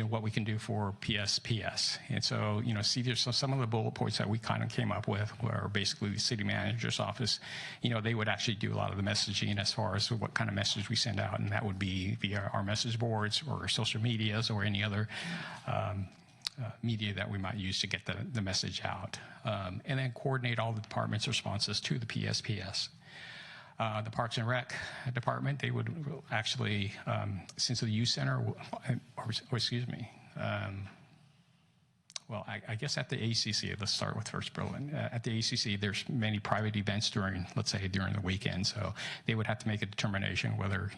what we can do for PSPS. And so, see, there's some of the bullet points that we kind of came up with were basically the city manager's office, they would actually do a lot of the messaging as far as what kind of message we send out, and that would be via our message boards or social medias or any other media that we might use to get the message out. And then coordinate all the department's responses to the PSPS. The Parks and Rec department, they would actually, since the youth center, I guess at the ACC, let's start with First Berlin. At the ACC, there's many private events during the weekend, so they would have to make a determination whether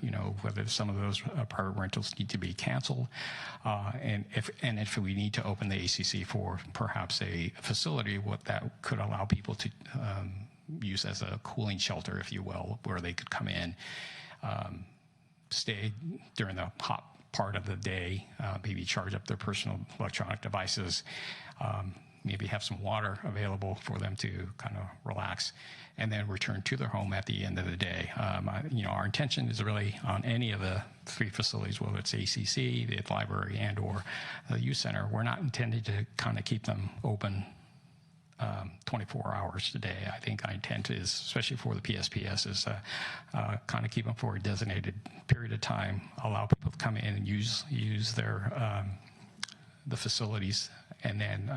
some of those private rentals need to be canceled, and if we need to open the ACC for perhaps a facility, what that could allow people to use as a cooling shelter, if you will, where they could come in, stay during the hot part of the day, maybe charge up their personal electronic devices, maybe have some water available for them to kind of relax, and then return to their home at the end of the day. Our intention is really on any of the three facilities, whether it's ACC, the library, and or the youth center, we're not intending to kind of keep them open 24 hours a day. I think our intent is, especially for the PSPS, is kind of keep them for a designated period of time, allow people to come in and use their the facilities, and then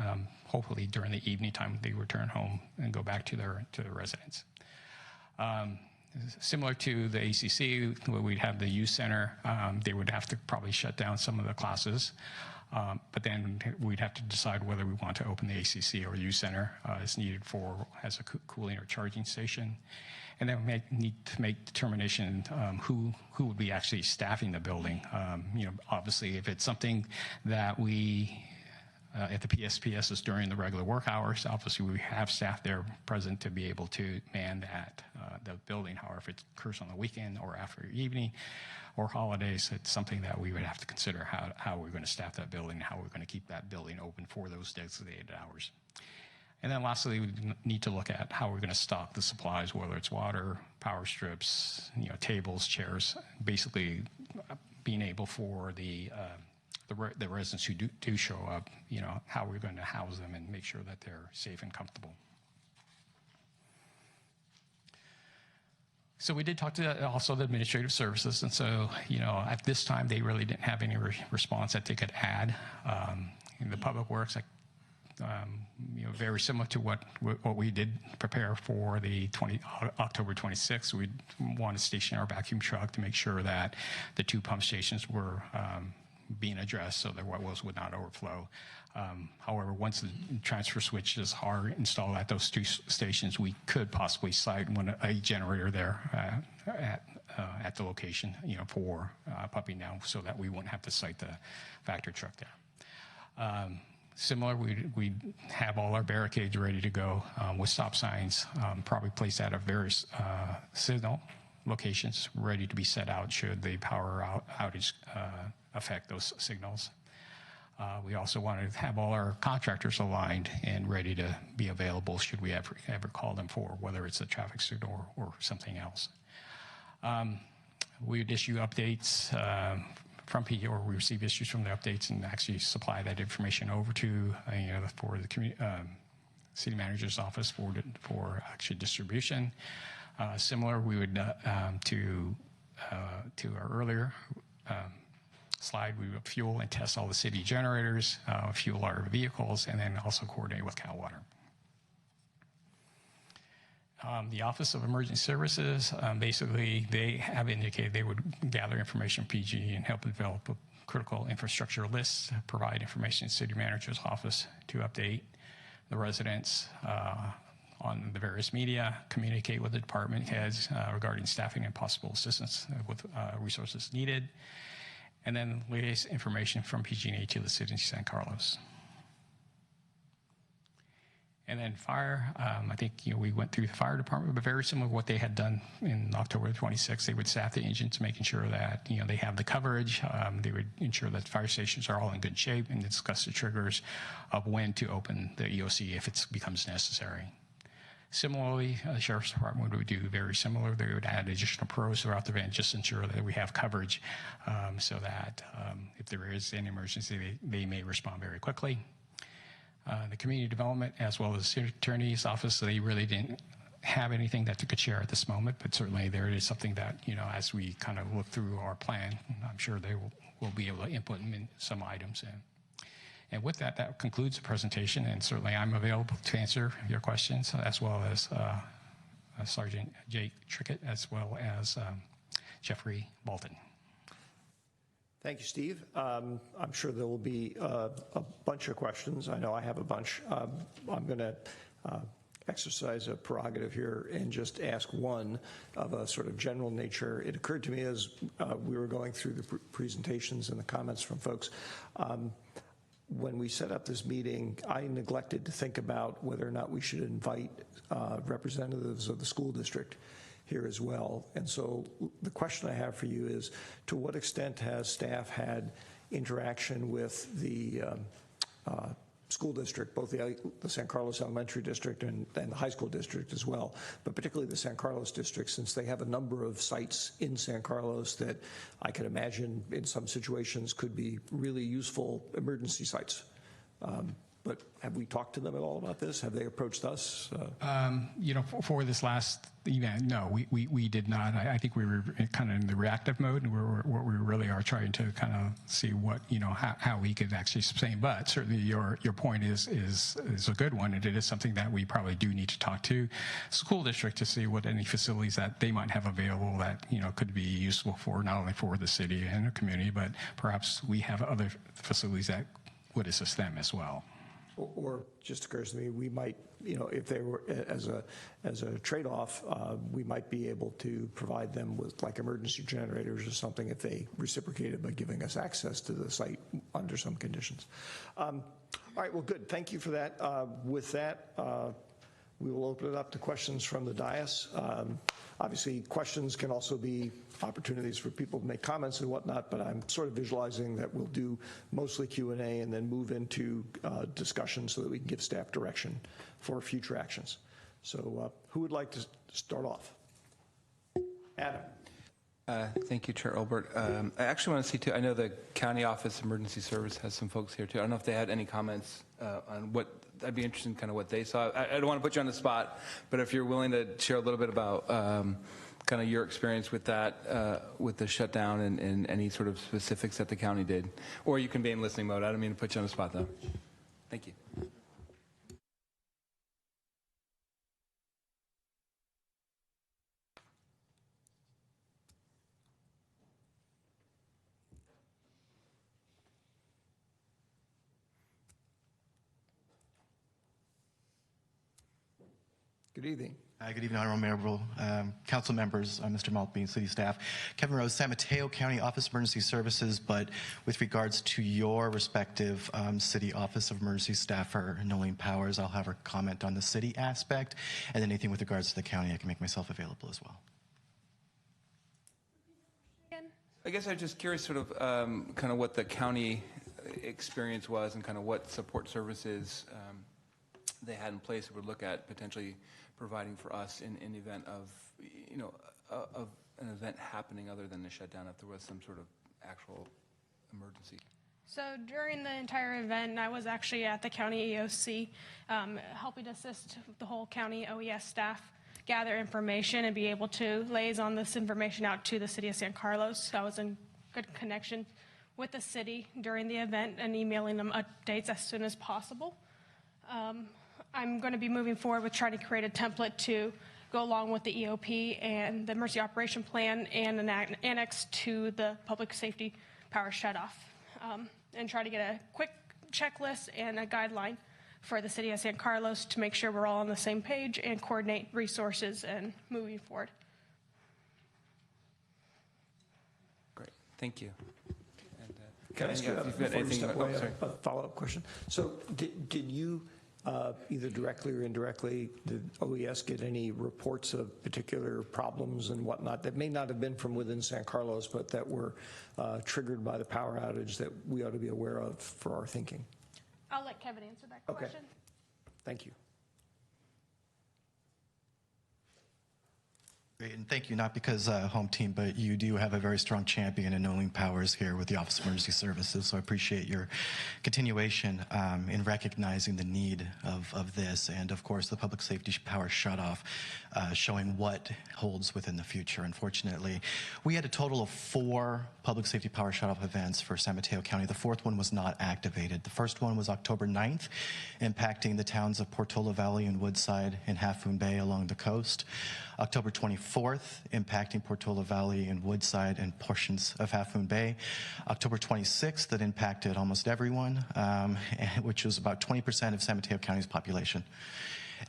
hopefully during the evening time they return home and go back to their residence. Similar to the ACC, where we'd have the youth center, they would have to probably shut down some of the classes. But then we'd have to decide whether we want to open the ACC or youth center as needed as a cooling or charging station. And then we need to make determination who would be actually staffing the building. Obviously, if it's something that we, at the PSPS is during the regular work hours, obviously we have staff there present to be able to man the building. However, if it occurs on the weekend or after evening, or holidays, it's something that we would have to consider how we're going to staff that building, how we're going to keep that building open for those designated hours. And then lastly, we need to look at how we're going to stock the supplies, whether it's water, power strips, tables, chairs, basically being able for the residents who do show up, how we're going to house them and make sure that they're safe and comfortable. So we did talk to also the administrative services, and so at this time they really didn't have any response that they could add. In the public works, very similar to what we did prepare for the October 26th. We wanted to station our vacuum truck to make sure that the two pump stations were being addressed so that wells would not overflow. However, once the transfer switches are installed at those two stations, we could possibly site a generator there at the location, for pumping down, so that we wouldn't have to site the factory truck there. Similar, we have all our barricades ready to go with stop signs, probably placed at various signal locations, ready to be set out should the power outage affect those signals. We also wanted to have all our contractors aligned and ready to be available should we ever call them for, whether it's a traffic signal or something else. We would issue updates from PG, or we receive issues from the updates and actually supply that information over to for the city manager's office for actually distribution. Similar, we would to our earlier slide, we would fuel and test all the city generators, fuel our vehicles, and then also coordinate with Cal Water. The Office of Emergency Services, basically, they have indicated they would gather information from PG and help develop a critical infrastructure list, provide information to the city manager's office to update the residents on the various media, communicate with the department heads regarding staffing and possible assistance with resources needed, and then liaise information from PG&E to the city of San Carlos. And then fire, I think, we went through the fire department, but very similar to what they had done in October 26th. They would staff the engines, making sure that, they have the coverage. They would ensure that fire stations are all in good shape and discuss the triggers of when to open the EOC if it becomes necessary. Similarly, the Sheriff's Department would do very similar. They would add additional pros throughout the event, just ensure that we have coverage so that if there is an emergency, they may respond very quickly. The community development, as well as the attorney's office, they really didn't have anything that they could share at this moment, but certainly there is something that, as we kind of look through our plan, I'm sure they will be able to input some items in. And with that, that concludes the presentation, and certainly I'm available to answer your questions, as well as Sergeant Jake Trickett, as well as Jeffrey Bolton. Thank you, Steve. I'm sure there will be a bunch of questions. I know I have a bunch. I'm going to exercise a prerogative here and just ask one of a sort of general nature. It occurred to me as we were going through the presentations and the comments from folks. When we set up this meeting, I neglected to think about whether or not we should invite representatives of the school district here as well. And so the question I have for you is, to what extent has staff had interaction with the school district, both the San Carlos Elementary District and the high school district as well, but particularly the San Carlos district, since they have a number of sites in San Carlos that I can imagine in some situations could be really useful emergency sites. But have we talked to them at all about this? Have they approached us? For this last event, no, we did not. I think we were kind of in the reactive mode, and what we really are trying to kind of see what, how we could actually sustain. But certainly your point is a good one, and it is something that we probably do need to talk to school district to see what any facilities that they might have available that, could be useful for not only for the city and the community, but perhaps we have other facilities that would assist them as well. Or just occurs to me, we might, if they were as a trade-off, we might be able to provide them with like emergency generators or something if they reciprocated by giving us access to the site under some conditions. All right, well, good. Thank you for that. With that, we will open it up to questions from the dais. Obviously, questions can also be opportunities for people to make comments and whatnot, but I'm sort of visualizing that we'll do mostly Q&A and then move into discussion so that we can give staff direction for future actions. So who would like to start off? Adam. Thank you, Chair Olbert. I actually want to see, too, I know the County Office of Emergency Service has some folks here, too. I don't know if they had any comments on what, I'd be interested in kind of what they saw. I don't want to put you on the spot, but if you're willing to share a little bit about kind of your experience with that, with the shutdown and any sort of specifics that the county did. Or you can be in listening mode. I don't mean to put you on the spot, though. Thank you. Good evening. Good evening, Honorable Mayor, council members, Mr. Maltby, city staff. Kevin Rose, San Mateo County Office of Emergency Services, but with regards to your respective City Office of Emergency Staffer, Nolene Powers, I'll have her comment on the city aspect, and then anything with regards to the county, I can make myself available as well. I guess I'm just curious sort of kind of what the county experience was and kind of what support services they had in place that would look at potentially providing for us in the event of, of an event happening other than the shutdown, if there was some sort of actual emergency. So during the entire event, I was actually at the county EOC, helping assist the whole county OES staff gather information and be able to liaison this information out to the city of San Carlos. So I was in good connection with the city during the event and emailing them updates as soon as possible. I'm going to be moving forward with trying to create a template to go along with the EOP and the emergency operation plan and an annex to the public safety power shutoff, and try to get a quick checklist and a guideline for the city of San Carlos to make sure we're all on the same page and coordinate resources and moving forward. Great, thank you. And, Can I ask you, before you step away, a follow-up question? So did you either directly or indirectly? Did OES get any reports of particular problems and whatnot that may not have been from within San Carlos, but that were triggered by the power outage that we ought to be aware of for our thinking? I'll let Kevin answer that Okay. question. Thank you. Great, and thank you, not because home team, but you do have a very strong champion in Nolan Powers here with the Office of Emergency Services, so I appreciate your continuation in recognizing the need of this, and of course the public safety power shutoff, showing what holds within the future. Unfortunately, we had a total of 4 public safety power shutoff events for San Mateo County. The 4th one was not activated. The first one was October 9th, impacting the towns of Portola Valley and Woodside and Half Moon Bay along the coast. October 24th, impacting Portola Valley and Woodside and portions of Half Moon Bay. October 26th, that impacted almost everyone, which was about 20% of San Mateo County's population.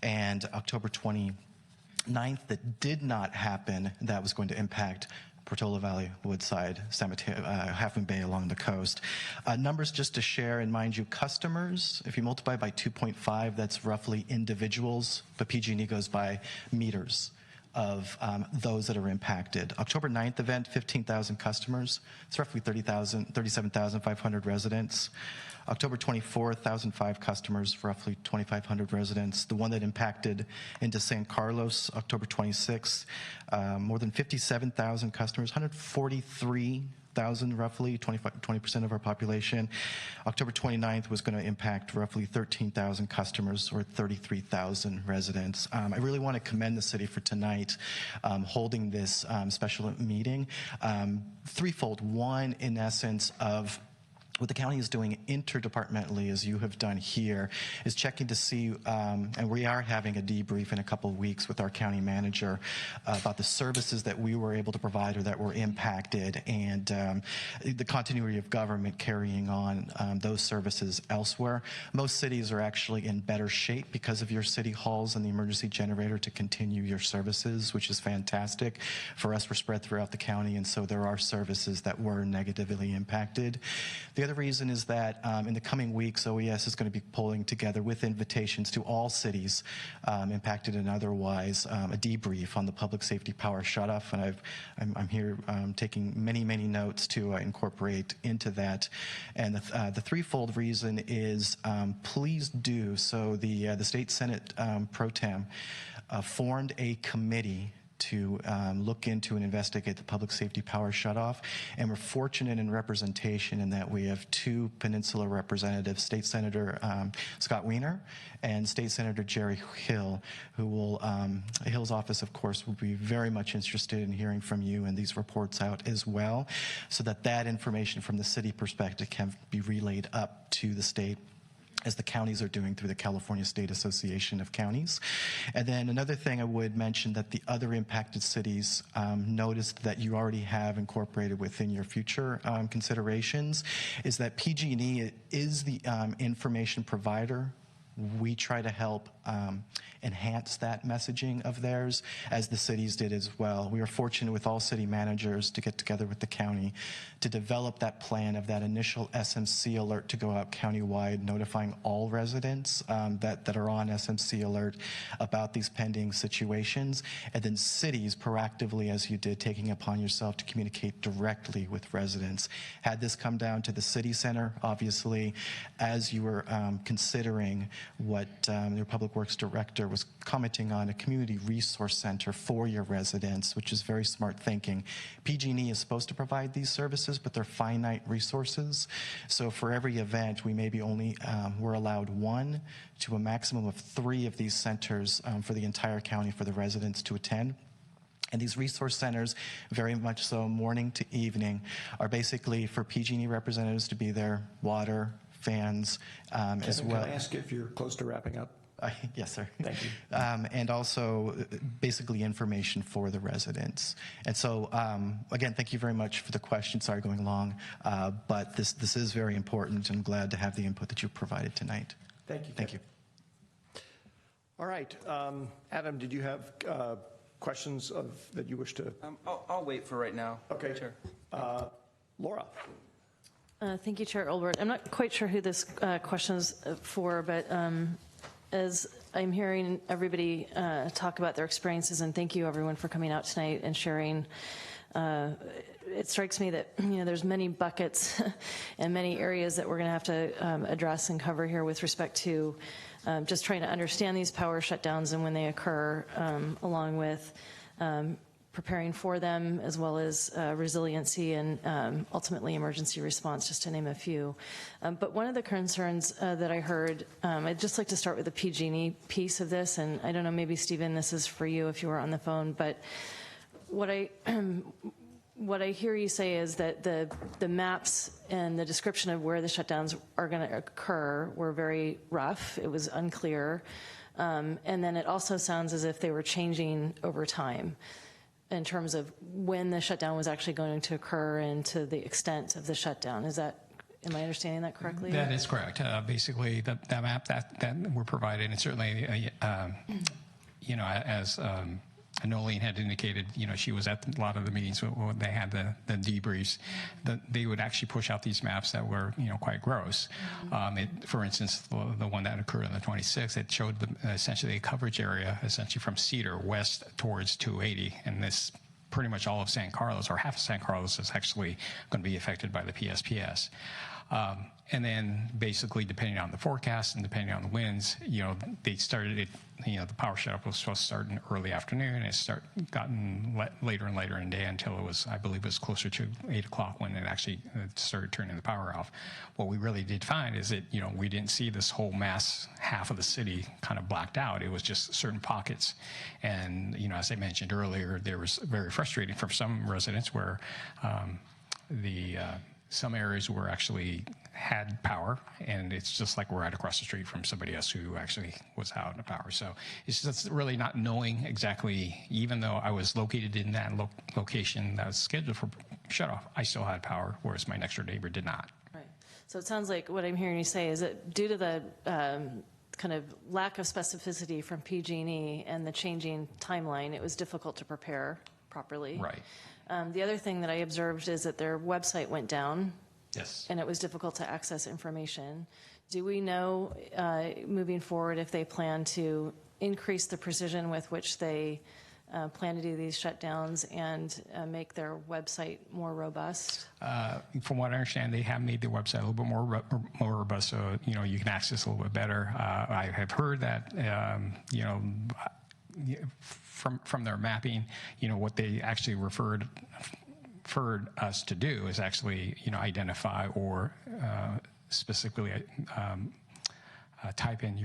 And October 29th, that did not happen, that was going to impact Portola Valley, Woodside, San Mateo, Half Moon Bay along the coast. Numbers just to share, and mind you, customers, if you multiply by 2.5, that's roughly individuals, but PG&E goes by meters of those that are impacted. October 9th event, 15,000 customers. It's roughly 37,500 residents. October 24th, 1,005 customers, roughly 2,500 residents. The one that impacted into San Carlos, October 26th, more than 57,000 customers, 143,000 roughly, 20% of our population. October 29th was going to impact roughly 13,000 customers or 33,000 residents. I really want to commend the city for tonight holding this special meeting. Threefold. One, in essence, of what the county is doing interdepartmentally, as you have done here, is checking to see, and we are having a debrief in a couple of weeks with our county manager about the services that we were able to provide or that were impacted, and the continuity of government carrying on those services elsewhere. Most cities are actually in better shape because of your city halls and the emergency generator to continue your services, which is fantastic. For us, we're spread throughout the county, and so there are services that were negatively impacted. The other reason is that in the coming weeks, OES is going to be pulling together with invitations to all cities impacted and otherwise a debrief on the public safety power shutoff, and I'm here taking many notes to incorporate into that. And the threefold reason is please do so. The State Senate Pro Tem formed a committee to look into and investigate the public safety power shutoff. And we're fortunate in representation in that we have 2 Peninsula representatives, State Senator Scott Wiener and State Senator Jerry Hill, who will, Hill's office, of course, will be very much interested in hearing from you and these reports out as well, so that that information from the city perspective can be relayed up to the state, as the counties are doing through the California State Association of Counties. And then another thing I would mention that the other impacted cities noticed that you already have incorporated within your future considerations is that PG&E is the information provider. We try to help enhance that messaging of theirs, as the cities did as well. We are fortunate with all city managers to get together with the county to develop that plan of that initial SMC alert to go out countywide, notifying all residents that are on SMC alert about these pending situations, and then cities proactively, as you did, taking upon yourself to communicate directly with residents. Had this come down to the city center, obviously, as you were considering what your Public Works Director was commenting on, a community resource center for your residents, which is very smart thinking. PG&E is supposed to provide these services, but they're finite resources. So for every event, we maybe only, we're allowed 1 to a maximum of 3 of these centers for the entire county for the residents to attend. And these resource centers, very much so morning to evening, are basically for PG&E representatives to be there, water, fans, as Kevin, well. Can I ask if you're close to wrapping up? Yes, sir. Thank you. And also basically information for the residents. And so, again, thank you very much for the question. Sorry going long, but this is very important. I'm glad to have the input that you provided tonight. Thank you. Thank you. All right. Adam, did you have questions that you wish to? I'll wait for right now. Okay. Chair. Laura. Thank you, Chair Olbert. I'm not quite sure who this question is for, but as I'm hearing everybody talk about their experiences, and thank you everyone for coming out tonight and sharing, it strikes me that there's many buckets and many areas that we're going to have to address and cover here with respect to just trying to understand these power shutdowns and when they occur, along with preparing for them, as well as resiliency and ultimately emergency response, just to name a few. But one of the concerns that I heard, I'd just like to start with the PG&E piece of this, and I don't know, maybe Stephen, this is for you if you were on the phone, but what I hear you say is that the maps and the description of where the shutdowns are going to occur were very rough. It was unclear. And then it also sounds as if they were changing over time in terms of when the shutdown was actually going to occur and to the extent of the shutdown. Am I understanding that correctly? That is correct. Basically, the map that we're providing, and certainly, as Nolene had indicated, she was at a lot of the meetings when they had the debriefs, that they would actually push out these maps that were, quite gross. For instance, the one that occurred on the 26th, it showed essentially a coverage area, essentially from Cedar west towards 280, and this pretty much all of San Carlos, or half of San Carlos, is actually going to be affected by the PSPS. And then basically, depending on the forecast and depending on the winds, they started it, the power shutoff was supposed to start in early afternoon, and it gotten later and later in the day until it was, I believe it was closer to 8 o'clock when it actually started turning the power off. What we really did find is that, we didn't see this whole mass, half of the city kind of blacked out. It was just certain pockets. And, as I mentioned earlier, there was very frustrating for some residents where some areas were actually had power, and it's just like we're right across the street from somebody else who actually was out of power. So it's just really not knowing exactly, even though I was located in that location that was scheduled for shutoff, I still had power, whereas my next door neighbor did not. Right. So it sounds like what I'm hearing you say is that due to the kind of lack of specificity from PG&E and the changing timeline, it was difficult to prepare properly. Right. The other thing that I observed is that their website went down. Yes. And it was difficult to access information. Do we know, moving forward, if they plan to increase the precision with which they plan to do these shutdowns and make their website more robust? From what I understand, they have made their website a little bit more robust, so you can access a little bit better. I have heard that from their mapping, what they actually referred us to do is actually, identify or specifically type in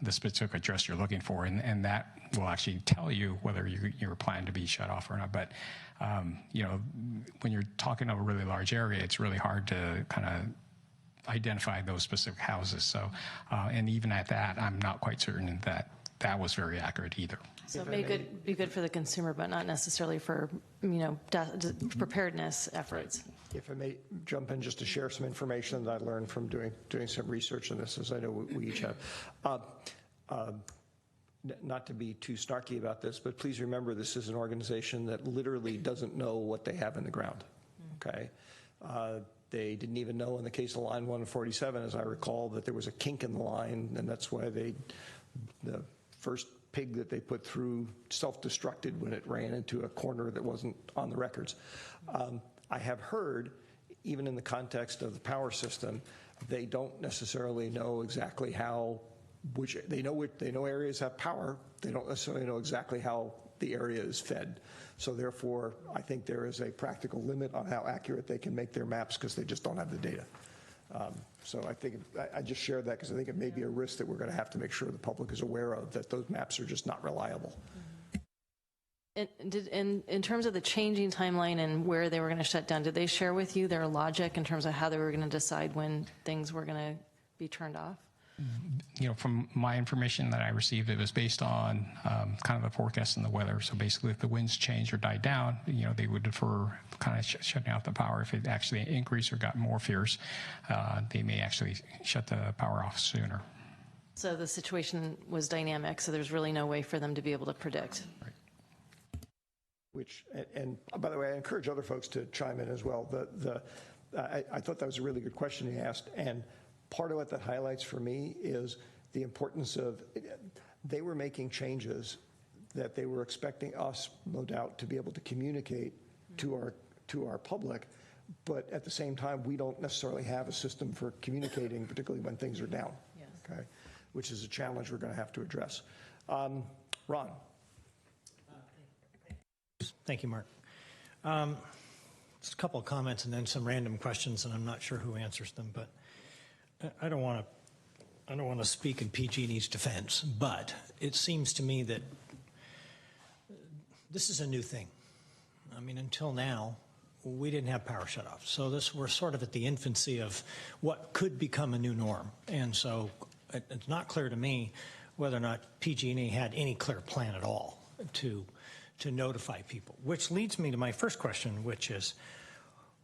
the specific address you're looking for, and that will actually tell you whether you're planning to be shut off or not. But, when you're talking of a really large area, it's really hard to kind of identify those specific houses. So, and even at that, I'm not quite certain that was very accurate either. So it may be good for the consumer, but not necessarily for, preparedness efforts. If I may jump in just to share some information that I learned from doing some research on this, as I know we each have. Not to be too snarky about this, but please remember this is an organization that literally doesn't know what they have in the ground, okay? They didn't even know in the case of line 147, as I recall, that there was a kink in the line, and that's why the first pig that they put through self-destructed when it ran into a corner that wasn't on the records. I have heard, even in the context of the power system, they don't necessarily know exactly how, they know areas have power, they don't necessarily know exactly how the area is fed. So therefore, I think there is a practical limit on how accurate they can make their maps because they just don't have the data. So I think I just shared that because I think it may be a risk that we're going to have to make sure the public is aware of, that those maps are just not reliable. In terms of the changing timeline and where they were going to shut down, did they share with you their logic in terms of how they were going to decide when things were going to be turned off? From my information that I received, it was based on kind of the forecast and the weather. So basically, if the winds changed or died down, they would defer kind of shutting out the power. If it actually increased or got more fierce, they may actually shut the power off sooner. So the situation was dynamic, so there's really no way for them to be able to predict. Right. Which, and by the way, I encourage other folks to chime in as well. I thought that was a really good question he asked, and part of what that highlights for me is the importance of, they were making changes that they were expecting us, no doubt, to be able to communicate to our public, but at the same time, we don't necessarily have a system for communicating, particularly when things are down. Yes. Okay, which is a challenge we're going to have to address. Ron. Thank you, Mark. Just a couple of comments and then some random questions, and I'm not sure who answers them, but I don't want to speak in PG&E's defense, but it seems to me that this is a new thing. I mean, until now, we didn't have power shutoffs. So we're sort of at the infancy of what could become a new norm. And so it's not clear to me whether or not PG&E had any clear plan at all to notify people, which leads me to my first question, which is,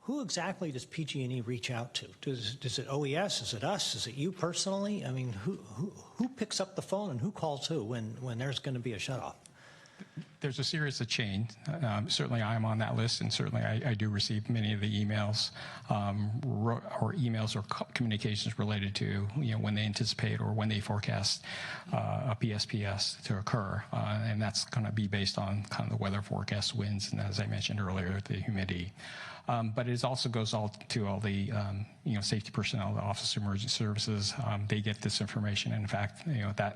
who exactly does PG&E reach out to? Does it OES? Is it us? Is it you personally? I mean, who picks up the phone and who calls who when there's going to be a shutoff? There's a series of chain. Certainly I am on that list, and certainly I do receive many of the emails or emails or communications related to when they anticipate or when they forecast a PSPS to occur. And that's going to be based on kind of the weather forecast, winds, and as I mentioned earlier, the humidity. But it also goes to all the safety personnel, the Office of Emergency Services. They get this information. And in fact,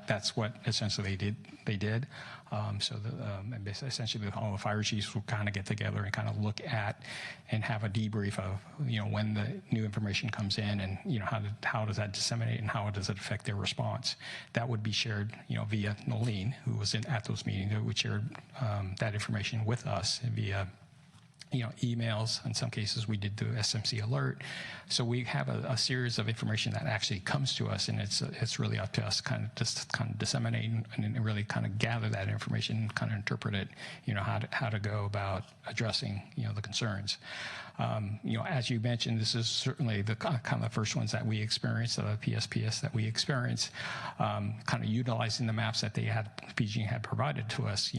that's what essentially they did. Essentially all the fire chiefs will kind of get together and kind of look at and have a debrief of when the new information comes in and how does that disseminate and how does it affect their response. That would be shared via Nolene, who was at those meetings, who shared that information with us via emails. In some cases, we did the SMC alert. So we have a series of information that actually comes to us, and it's really up to us kind of disseminate and really kind of gather that information and kind of interpret it, how to go about addressing, the concerns. As you mentioned, this is certainly the kind of the first ones that we experienced, the PSPS that we experienced, kind of utilizing the maps that PG had provided to us.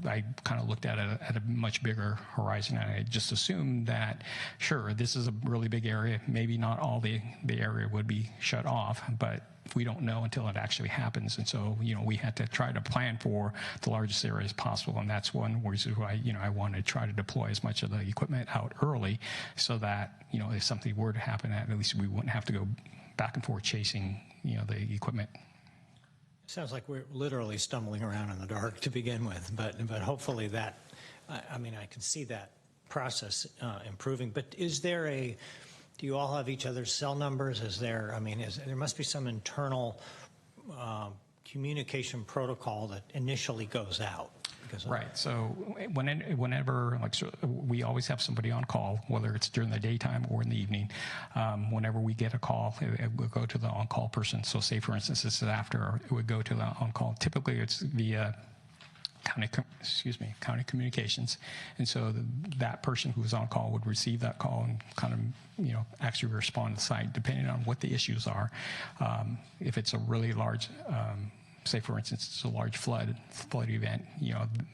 I kind of looked at it at a much bigger horizon, and I just assumed that, sure, this is a really big area. Maybe not all the area would be shut off, but we don't know until it actually happens. And so, we had to try to plan for the largest areas possible. And that's one reason why, I wanted to try to deploy as much of the equipment out early so that, if something were to happen, at least we wouldn't have to go back and forth chasing, the equipment. Sounds like we're literally stumbling around in the dark to begin with, but hopefully that, I can see that process improving. But do you all have each other's cell numbers? There must be some internal communication protocol that initially goes out. Right. So whenever, we always have somebody on call, whether it's during the daytime or in the evening. Whenever we get a call, it will go to the on-call person. So say, for instance, this is after, it would go to the on-call. Typically, it's via county communications. And so that person who was on call would receive that call and kind of, actually respond to the site, depending on what the issues are. If it's a really large, say for instance, it's a large flood event,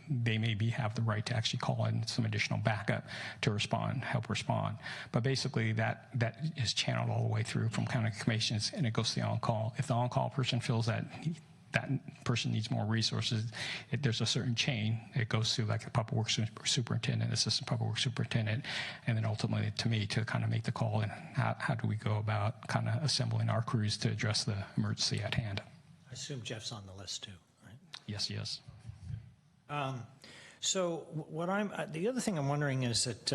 they maybe have the right to actually call in some additional backup to help respond. But basically that is channeled all the way through from county communications, and it goes to the on-call. If the on-call person feels that that person needs more resources, there's a certain chain. It goes through like the public works superintendent, assistant public works superintendent, and then ultimately to me to kind of make the call and how do we go about kind of assembling our crews to address the emergency at hand. I assume Jeff's on the list too, right? Yes. So the other thing I'm wondering is that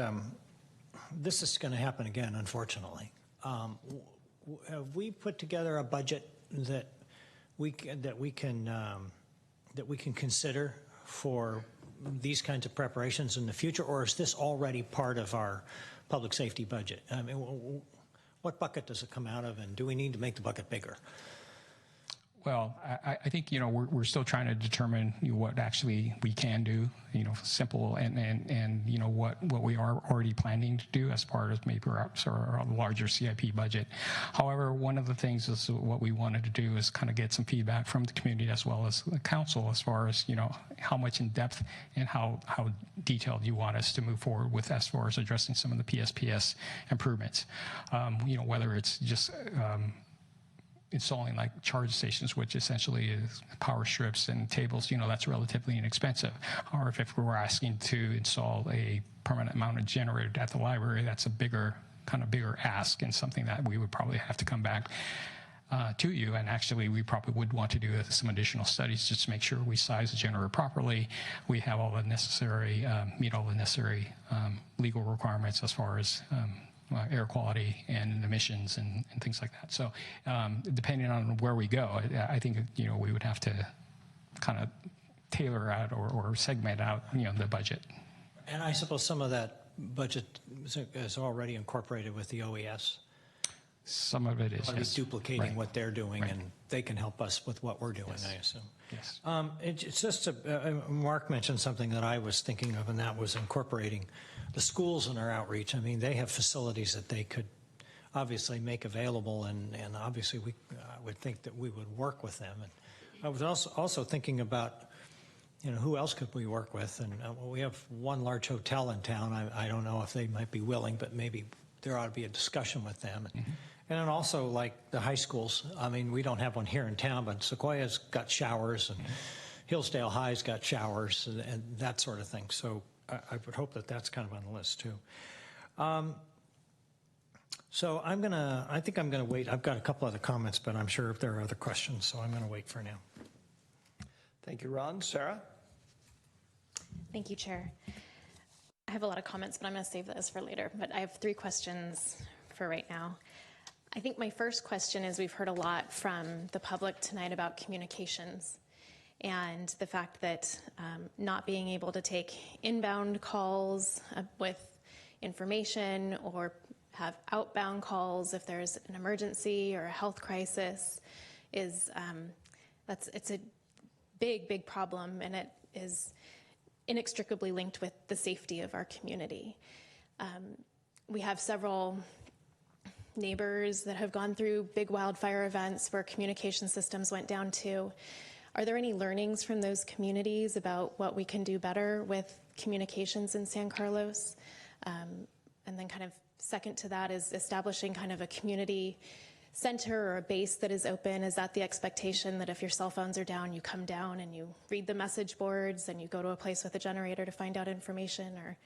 this is going to happen again, unfortunately. Have we put together a budget that we can consider for these kinds of preparations in the future, or is this already part of our public safety budget? What bucket does it come out of, and do we need to make the bucket bigger? Well, I think, we're still trying to determine what actually we can do, simple and what we are already planning to do as part of maybe perhaps our larger CIP budget. However, one of the things is what we wanted to do is kind of get some feedback from the community as well as the council as far as, how much in depth and how detailed you want us to move forward with as far as addressing some of the PSPS improvements. Whether it's just installing like charge stations, which essentially is power strips and tables, that's relatively inexpensive. However, if we're asking to install a permanent mounted generator at the library, that's a bigger ask, and something that we would probably have to come back to you. And actually, we probably would want to do some additional studies just to make sure we size the generator properly. We have all the necessary, meet all the necessary legal requirements as far as air quality and emissions and things like that. So depending on where we go, I think, we would have to kind of tailor out or segment out, the budget. And I suppose some of that budget is already incorporated with the OES. Some of it is, Already yes. duplicating Right. what they're doing, Right. and they can help us with what we're doing, Yes. I assume. Yes. It's just, Mark mentioned something that I was thinking of, and that was incorporating the schools in our outreach. I mean, they have facilities that they could obviously make available, and obviously I would think that we would work with them. And I was also thinking about, who else could we work with? And we have one large hotel in town. I don't know if they might be willing, but maybe there ought to be a discussion with them. And then also, like the high schools, I mean, we don't have one here in town, but Sequoia's got showers, and Hillsdale High's got showers, and that sort of thing. So I would hope that that's kind of on the list too. So I think I'm gonna wait. I've got a couple other comments, but I'm sure if there are other questions, so I'm gonna wait for now. Thank you, Ron. Sarah? Thank you, Chair. I have a lot of comments, but I'm going to save those for later. But I have 3 questions for right now. I think my first question is, we've heard a lot from the public tonight about communications and the fact that not being able to take inbound calls with information or have outbound calls if there's an emergency or a health crisis is it's a big problem, and it is inextricably linked with the safety of our community. We have several neighbors that have gone through big wildfire events where communication systems went down too. Are there any learnings from those communities about what we can do better with communications in San Carlos? And then kind of second to that is establishing kind of a community center or a base that is open. Is that the expectation that if your cell phones are down, you come down and you read the message boards and you go to a place with a generator to find out information, or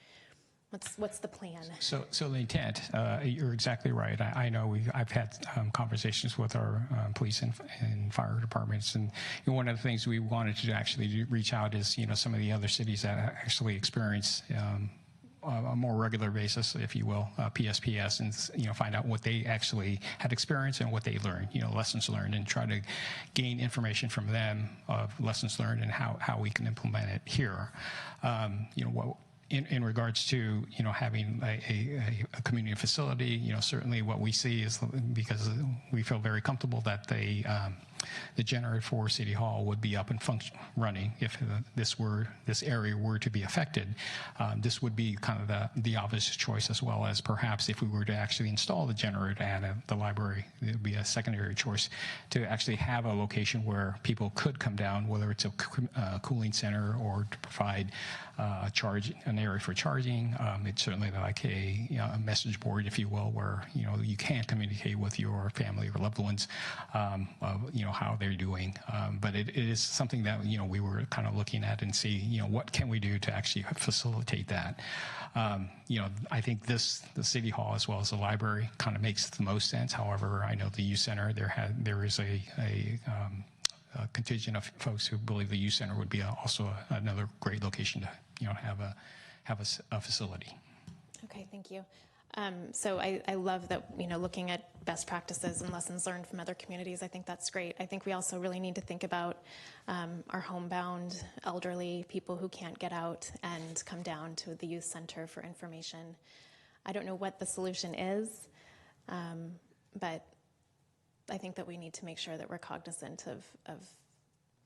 what's the plan? So the intent, you're exactly right. I know I've had conversations with our police and fire departments, and one of the things we wanted to actually reach out is, some of the other cities that actually experience a more regular basis, if you will, PSPS, and find out what they actually had experienced and what they learned, lessons learned, and try to gain information from them of lessons learned and how we can implement it here. In regards to having a community facility, certainly what we see is, because we feel very comfortable that the generator for City Hall would be up and running if this area were to be affected. This would be kind of the obvious choice, as well as perhaps if we were to actually install the generator at the library, it would be a secondary choice to actually have a location where people could come down, whether it's a cooling center or to provide an area for charging. It's certainly like a message board, if you will, where you can communicate with your family or loved ones how they're doing. But it is something that we were kind of looking at and see what can we do to actually facilitate that. I think the City Hall as well as the library kind of makes the most sense. However, I know the youth center, there is a contingent of folks who believe the youth center would be also another great location to have a facility. Okay, thank you. So I love that, looking at best practices and lessons learned from other communities. I think that's great. I think we also really need to think about our homebound elderly, people who can't get out and come down to the youth center for information. I don't know what the solution is, but I think that we need to make sure that we're cognizant of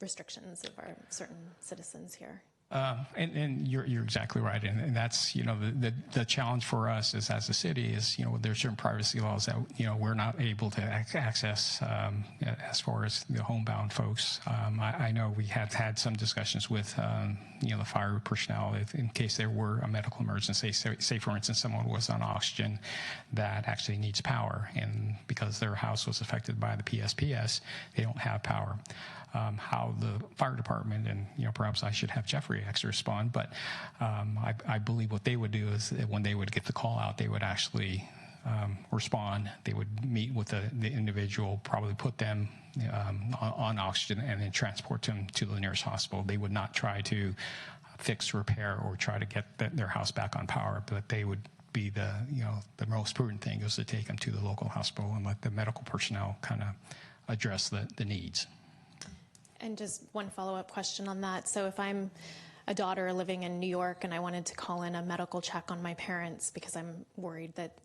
restrictions of our certain citizens here. And you're exactly right, and that's the challenge for us is as a city is there's certain privacy laws that we're not able to access as far as the homebound folks. I know we have had some discussions with the fire personnel in case there were a medical emergency. Say for instance someone was on oxygen that actually needs power, and because their house was affected by the PSPS, they don't have power. How the fire department, and perhaps I should have Jeffrey actually respond, but I believe what they would do is that when they would get the call out, they would actually respond. They would meet with the individual, probably put them on oxygen, and then transport them to the nearest hospital. They would not try to fix, repair, or try to get their house back on power, but they would be the most prudent thing is to take them to the local hospital and let the medical personnel kind of address the needs. And just one follow-up question on that. So if I'm a daughter living in New York and I wanted to call in a medical check on my parents because I'm worried that,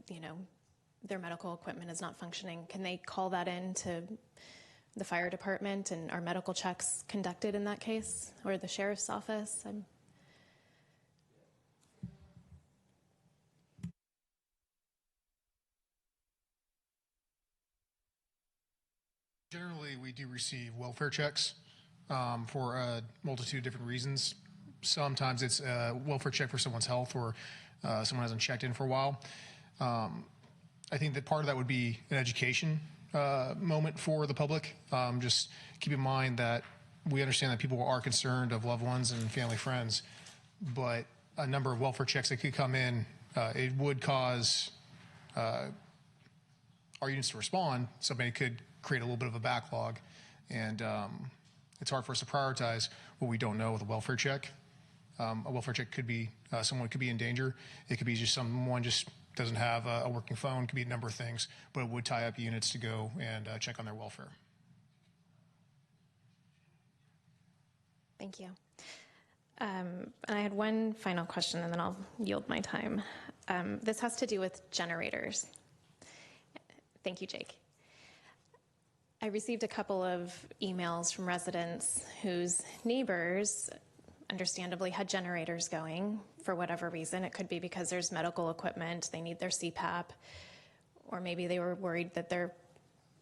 their medical equipment is not functioning, can they call that in to the fire department, and are medical checks conducted in that case, or the sheriff's office? Generally, we do receive welfare checks for a multitude of different reasons. Sometimes it's a welfare check for someone's health, or someone hasn't checked in for a while. I think that part of that would be an education moment for the public. Just keep in mind that we understand that people are concerned of loved ones and family friends, but a number of welfare checks that could come in, it would cause our units to respond. Somebody could create a little bit of a backlog, and it's hard for us to prioritize what we don't know with a welfare check. A welfare check could be someone could be in danger. It could be just someone just doesn't have a working phone. It could be a number of things, but it would tie up units to go and check on their welfare. Thank you. And I had one final question, and then I'll yield my time. This has to do with generators. Thank you, Jake. I received a couple of emails from residents whose neighbors understandably had generators going for whatever reason. It could be because there's medical equipment, they need their CPAP, or maybe they were worried that their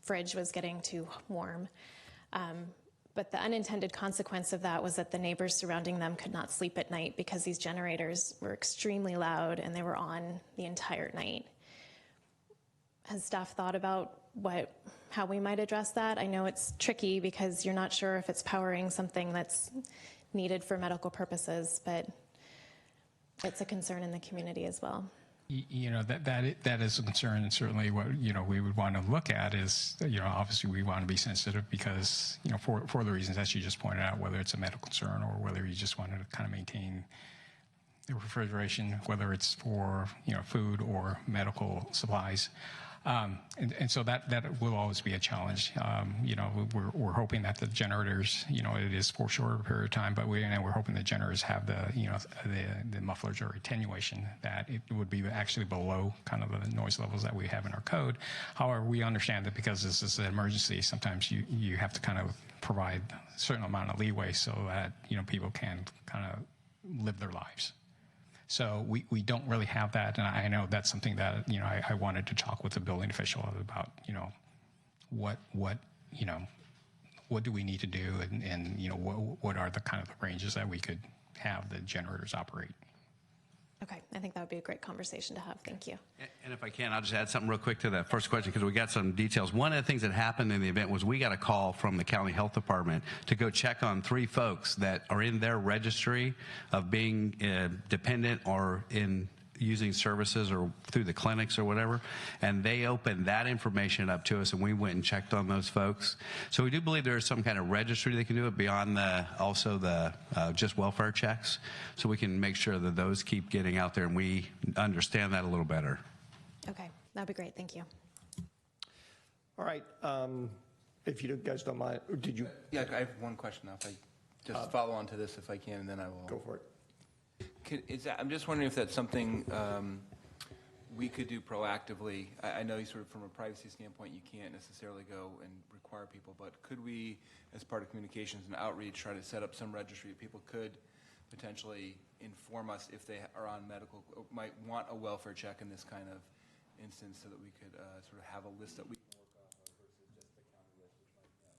fridge was getting too warm. But the unintended consequence of that was that the neighbors surrounding them could not sleep at night because these generators were extremely loud and they were on the entire night. Has staff thought about how we might address that? I know it's tricky because you're not sure if it's powering something that's needed for medical purposes, but it's a concern in the community as well. That is a concern, and certainly what we would want to look at is obviously we want to be sensitive because for the reasons that you just pointed out, whether it's a medical concern or whether you just want to kind of maintain the refrigeration, whether it's for food or medical supplies. And so that will always be a challenge. We're hoping that the generators, it is for a shorter period of time, but we're hoping the generators have the mufflers or attenuation that it would be actually below kind of the noise levels that we have in our code. However, we understand that because this is an emergency, sometimes you have to kind of provide a certain amount of leeway so that people can kind of live their lives. So we don't really have that, and I know that's something that I wanted to talk with the building official about. What do we need to do, and what are the kind of the ranges that we could have the generators operate. Okay, I think that would be a great conversation to have. Thank you. And if I can, I'll just add something real quick to that first question because we got some details. One of the things that happened in the event was we got a call from the county health department to go check on 3 folks that are in their registry of being dependent or in using services or through the clinics or whatever, and they opened that information up to us, and we went and checked on those folks. So we do believe there is some kind of registry that can do it beyond the just welfare checks, so we can make sure that those keep getting out there and we understand that a little better. Okay, that'd be great. Thank you. All right. If you guys don't mind, did you? Yeah, I have one question now. If I just follow on to this, if I can, and then I will go for it. I'm just wondering if that's something we could do proactively. I know you sort of from a privacy standpoint, you can't necessarily go and require people, but could we, as part of communications and outreach, try to set up some registry that people could potentially inform us if they are on medical, or might want a welfare check in this kind of instance, so that we could sort of have a list that we can work off of versus just the county list, which might not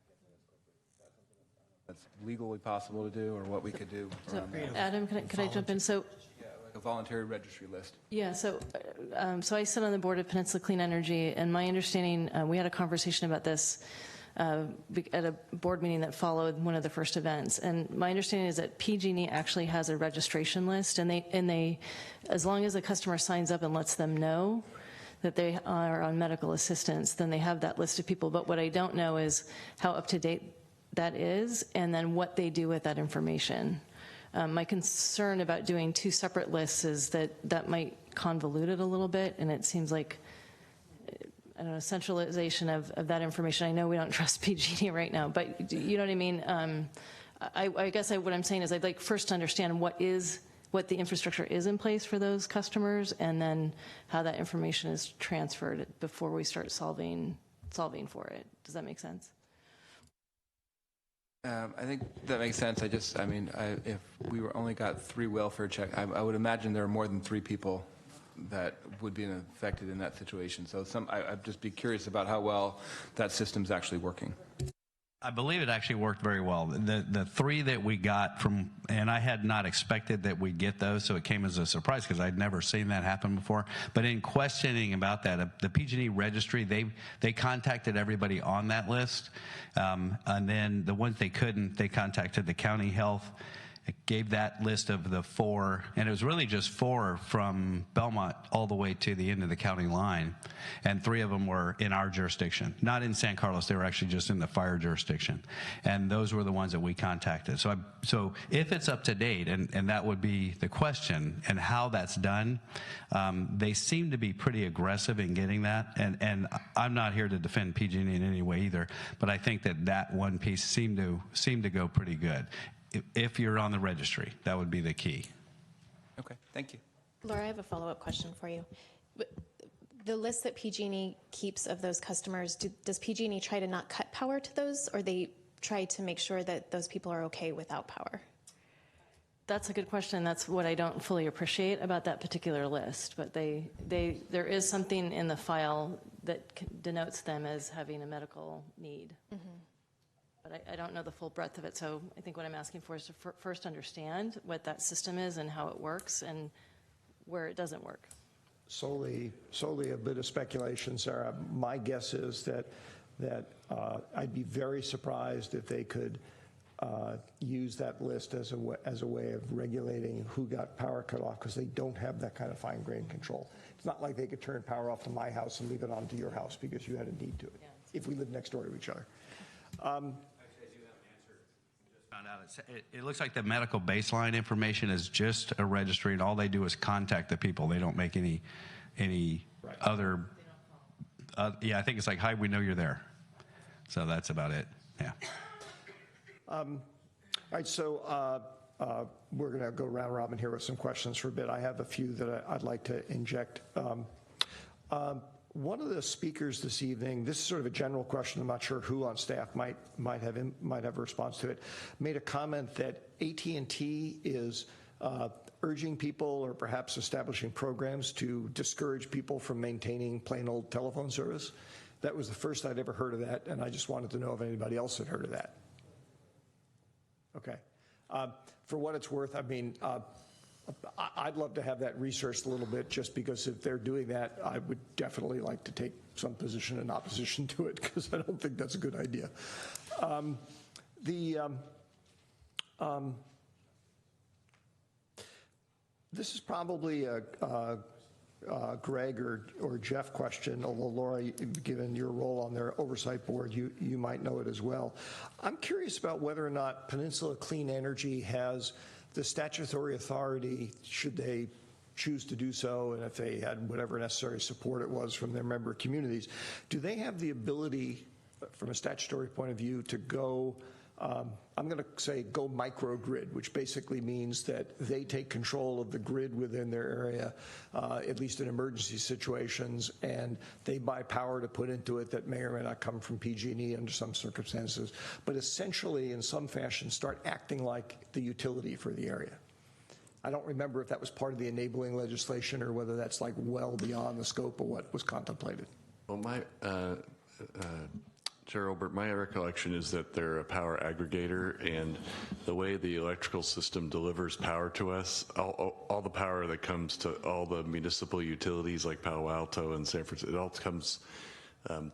get to us quickly. Is that something that's legally possible to do, or what we could do So, around that? Adam, could I jump in? So, A voluntary registry list. yeah, so I sit on the board of Peninsula Clean Energy, and my understanding, we had a conversation about this at a board meeting that followed one of the first events. And my understanding is that PG&E actually has a registration list, and they, as long as a customer signs up and lets them know that they are on medical assistance, then they have that list of people. But what I don't know is how up to date that is, and then what they do with that information. My concern about doing two separate lists is that might convolute it a little bit, and it seems like, I don't know, centralization of that information. I know we don't trust PG&E right now, but you know what I mean? I guess what I'm saying is I'd like first to understand what the infrastructure is in place for those customers, and then how that information is transferred before we start solving for it. Does that make sense? I think that makes sense. If we only got 3 welfare checks, I would imagine there are more than 3 people that would be affected in that situation. So I'd just be curious about how well that system's actually working. I believe it actually worked very well. The 3 that we got from, and I had not expected that we'd get those, so it came as a surprise because I'd never seen that happen before. But in questioning about that, the PG&E registry, they contacted everybody on that list, and then the ones they couldn't, they contacted the county health. It gave that list of the 4, and it was really just 4 from Belmont all the way to the end of the county line, and 3 of them were in our jurisdiction, not in San Carlos. They were actually just in the fire jurisdiction, and those were the ones that we contacted. So if it's up to date, and that would be the question, and how that's done, they seem to be pretty aggressive in getting that, and I'm not here to defend PG&E in any way either, but I think that one piece seemed to go pretty good. If you're on the registry, that would be the key. Okay, thank you. Laura, I have a follow-up question for you. The list that PG&E keeps of those customers, does PG&E try to not cut power to those, or they try to make sure that those people are okay without power? That's a good question. That's what I don't fully appreciate about that particular list. But there is something in the file that denotes them as having a medical need. Mm-hmm. But I don't know the full breadth of it, so I think what I'm asking for is to first understand what that system is and how it works and where it doesn't work. Solely a bit of speculation, Sarah. My guess is that I'd be very surprised if they could use that list as a way of regulating who got power cut off, because they don't have that kind of fine-grained control. It's not like they could turn power off to my house and leave it on to your house because you had a need to it, if we live next door to each other. Found out it looks like the medical baseline information is just a registry, and all they do is contact the people. They don't make any right. Other. Yeah, I think it's like, hi, we know you're there. So that's about it. Yeah. All right, so we're going to go round robin here with some questions for a bit. I have a few that I'd like to inject. One of the speakers this evening, this is sort of a general question, I'm not sure who on staff might have a response to it, made a comment that AT&T is urging people or perhaps establishing programs to discourage people from maintaining plain old telephone service. That was the first I'd ever heard of that, and I just wanted to know if anybody else had heard of that. Okay. For what it's worth, I mean, I'd love to have that researched a little bit, just because if they're doing that, I would definitely like to take some position in opposition to it, because I don't think that's a good idea. This is probably a Greg or Jeff question, although Laura, given your role on their oversight board, you might know it as well. I'm curious about whether or not Peninsula Clean Energy has the statutory authority, should they choose to do so, and if they had whatever necessary support it was from their member communities, do they have the ability, from a statutory point of view, to go I'm going to say go microgrid, which basically means that they take control of the grid within their area, at least in emergency situations, and they buy power to put into it that may or may not come from PG&E under some circumstances, but essentially in some fashion start acting like the utility for the area. I don't remember if that was part of the enabling legislation or whether that's like well beyond the scope of what was contemplated. Well, Chair Olbert, my recollection is that they're a power aggregator, and the way the electrical system delivers power to us, all the power that comes to all the municipal utilities like Palo Alto and San Francisco, it all comes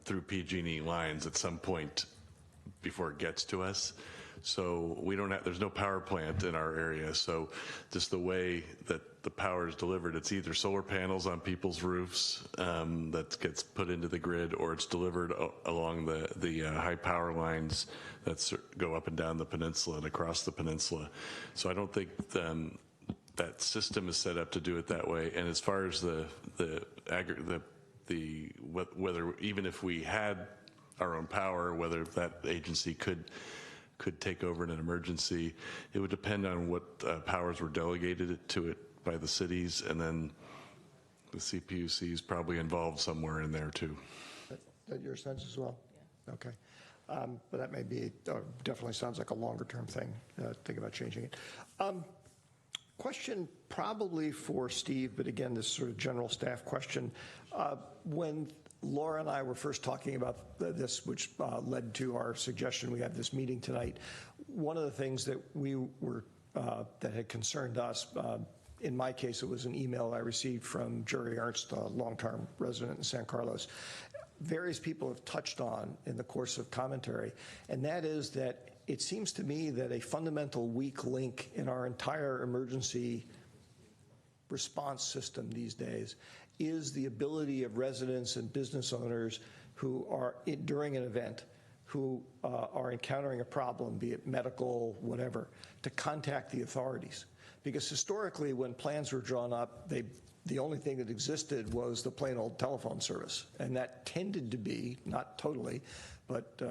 through PG&E lines at some point before it gets to us. So we don't have, there's no power plant in our area. So just the way that the power is delivered, it's either solar panels on people's roofs that gets put into the grid, or it's delivered along the high power lines that go up and down the peninsula and across the peninsula. So I don't think that system is set up to do it that way. And as far as whether even if we had our own power, whether that agency could take over in an emergency, it would depend on what powers were delegated to it by the cities, and then the CPUC is probably involved somewhere in there too. That your sense as well? Yeah. Okay. But that may be, definitely sounds like a longer term thing, think about changing it. Question probably for Steve, but again, this sort of general staff question. When Laura and I were first talking about this, which led to our suggestion we have this meeting tonight, one of the things that we were, that had concerned us, in my case, it was an email I received from Jerry Ernst, a long-term resident in San Carlos. Various people have touched on in the course of commentary, and that is that it seems to me that a fundamental weak link in our entire emergency response system these days is the ability of residents and business owners who are, during an event, who are encountering a problem, be it medical, whatever, to contact the authorities. Because historically, when plans were drawn up, the only thing that existed was the plain old telephone service. And that tended to be, not totally, but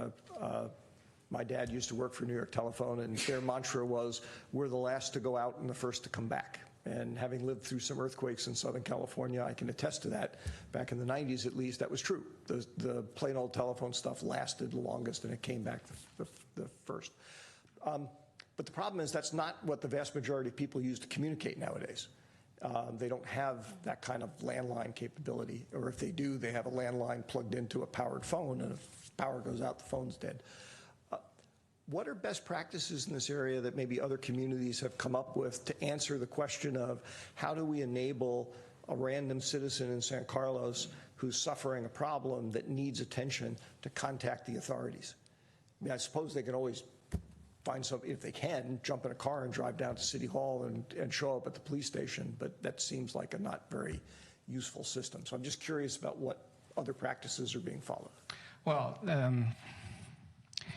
my dad used to work for New York Telephone, and their mantra was, we're the last to go out and the first to come back. And having lived through some earthquakes in Southern California, I can attest to that. Back in the 90s, at least, that was true. The plain old telephone stuff lasted the longest, and it came back the first. But the problem is that's not what the vast majority of people use to communicate nowadays. They don't have that kind of landline capability, or if they do, they have a landline plugged into a powered phone, and if power goes out, the phone's dead. What are best practices in this area that maybe other communities have come up with to answer the question of how do we enable a random citizen in San Carlos who's suffering a problem that needs attention to contact the authorities? I mean, I suppose they can always find some, if they can, jump in a car and drive down to City Hall and show up at the police station, but that seems like a not very useful system. So I'm just curious about what other practices are being followed. Well,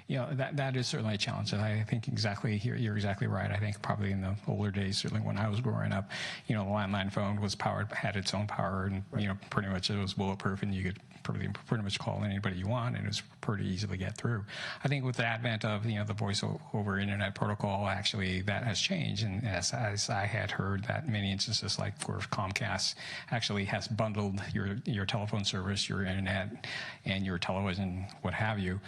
you know, that is certainly a challenge. And I think you're exactly right. I think probably in the older days, certainly when I was growing up, you know, the landline phone was had its own power, and, you know, pretty much it was bulletproof, and you could pretty much call anybody you want, and it was pretty easy to get through. I think with the advent of, you know, the voice over internet protocol, actually that has changed. And as I had heard that many instances, like where Comcast actually has bundled your telephone service, your internet, and your television, what have you,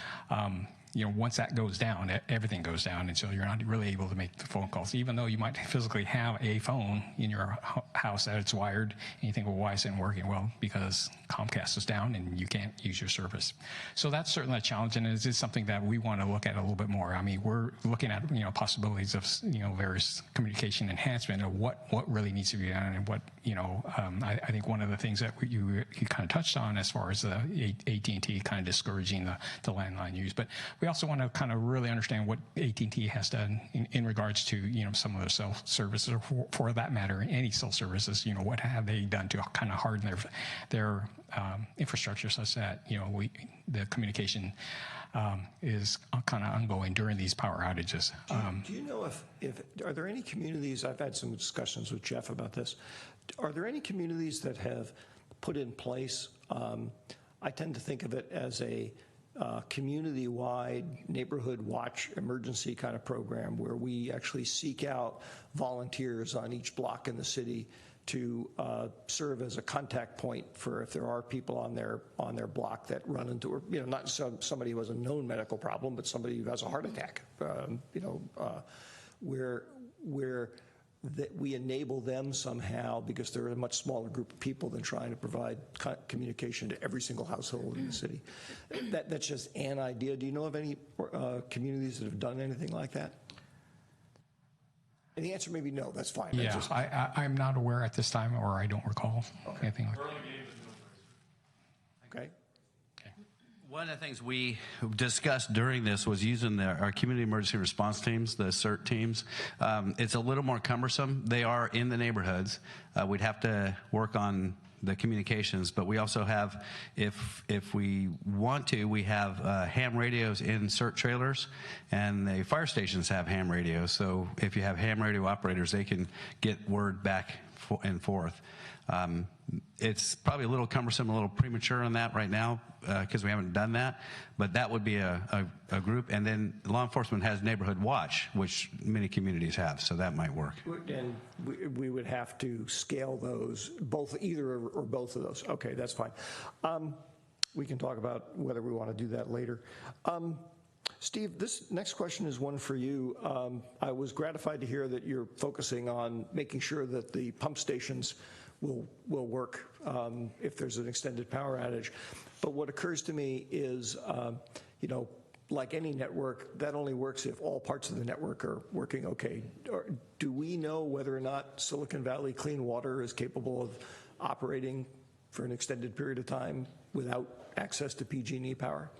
you know, once that goes down, everything goes down, and so you're not really able to make the phone calls, even though you might physically have a phone in your house that it's wired, and you think, well, why isn't it working? Well, because Comcast is down and you can't use your service. So that's certainly a challenge, and it is something that we want to look at a little bit more. I mean, we're looking at, you know, possibilities of, you know, various communication enhancement of what really needs to be done, and what, you know, I think one of the things that you kind of touched on as far as the AT&T kind of discouraging the landline use, but we also want to kind of really understand what AT&T has done in regards to, you know, some of the cell services, or for that matter, any cell services. You know, what have they done to kind of harden their infrastructure such that, you know, the communication is kind of ongoing during these power outages. Do you know if are there any communities? I've had some discussions with Jeff about this. Are there any communities that have put in place? I tend to think of it as a community-wide neighborhood watch emergency kind of program where we actually seek out volunteers on each block in the city to serve as a contact point for if there are people on their block that run into, or not somebody who has a known medical problem, but somebody who has a heart attack, where that we enable them somehow, because they're a much smaller group of people than trying to provide communication to every single household in the city. That's just an idea. Do you know of any communities that have done anything like that? And the answer may be no, that's fine. Yeah, I'm not aware at this time, or I don't recall anything like that. Okay. One of the things we discussed during this was using our community emergency response teams, the CERT teams. It's a little more cumbersome. They are in the neighborhoods. We'd have to work on the communications, but we also have, if we want to, we have ham radios in CERT trailers, and the fire stations have ham radios. So if you have ham radio operators, they can get word back and forth. It's probably a little cumbersome, a little premature on that right now because we haven't done that, but that would be a group. And then law enforcement has neighborhood watch, which many communities have, so that might work. And we would have to scale those, either or both of those. Okay, that's fine. We can talk about whether we want to do that later. Steve, this next question is one for you. I was gratified to hear that you're focusing on making sure that the pump stations will work if there's an extended power outage. But what occurs to me is, like any network, that only works if all parts of the network are working okay. Do we know whether or not Silicon Valley Clean Water is capable of operating for an extended period of time without access to PG&E power?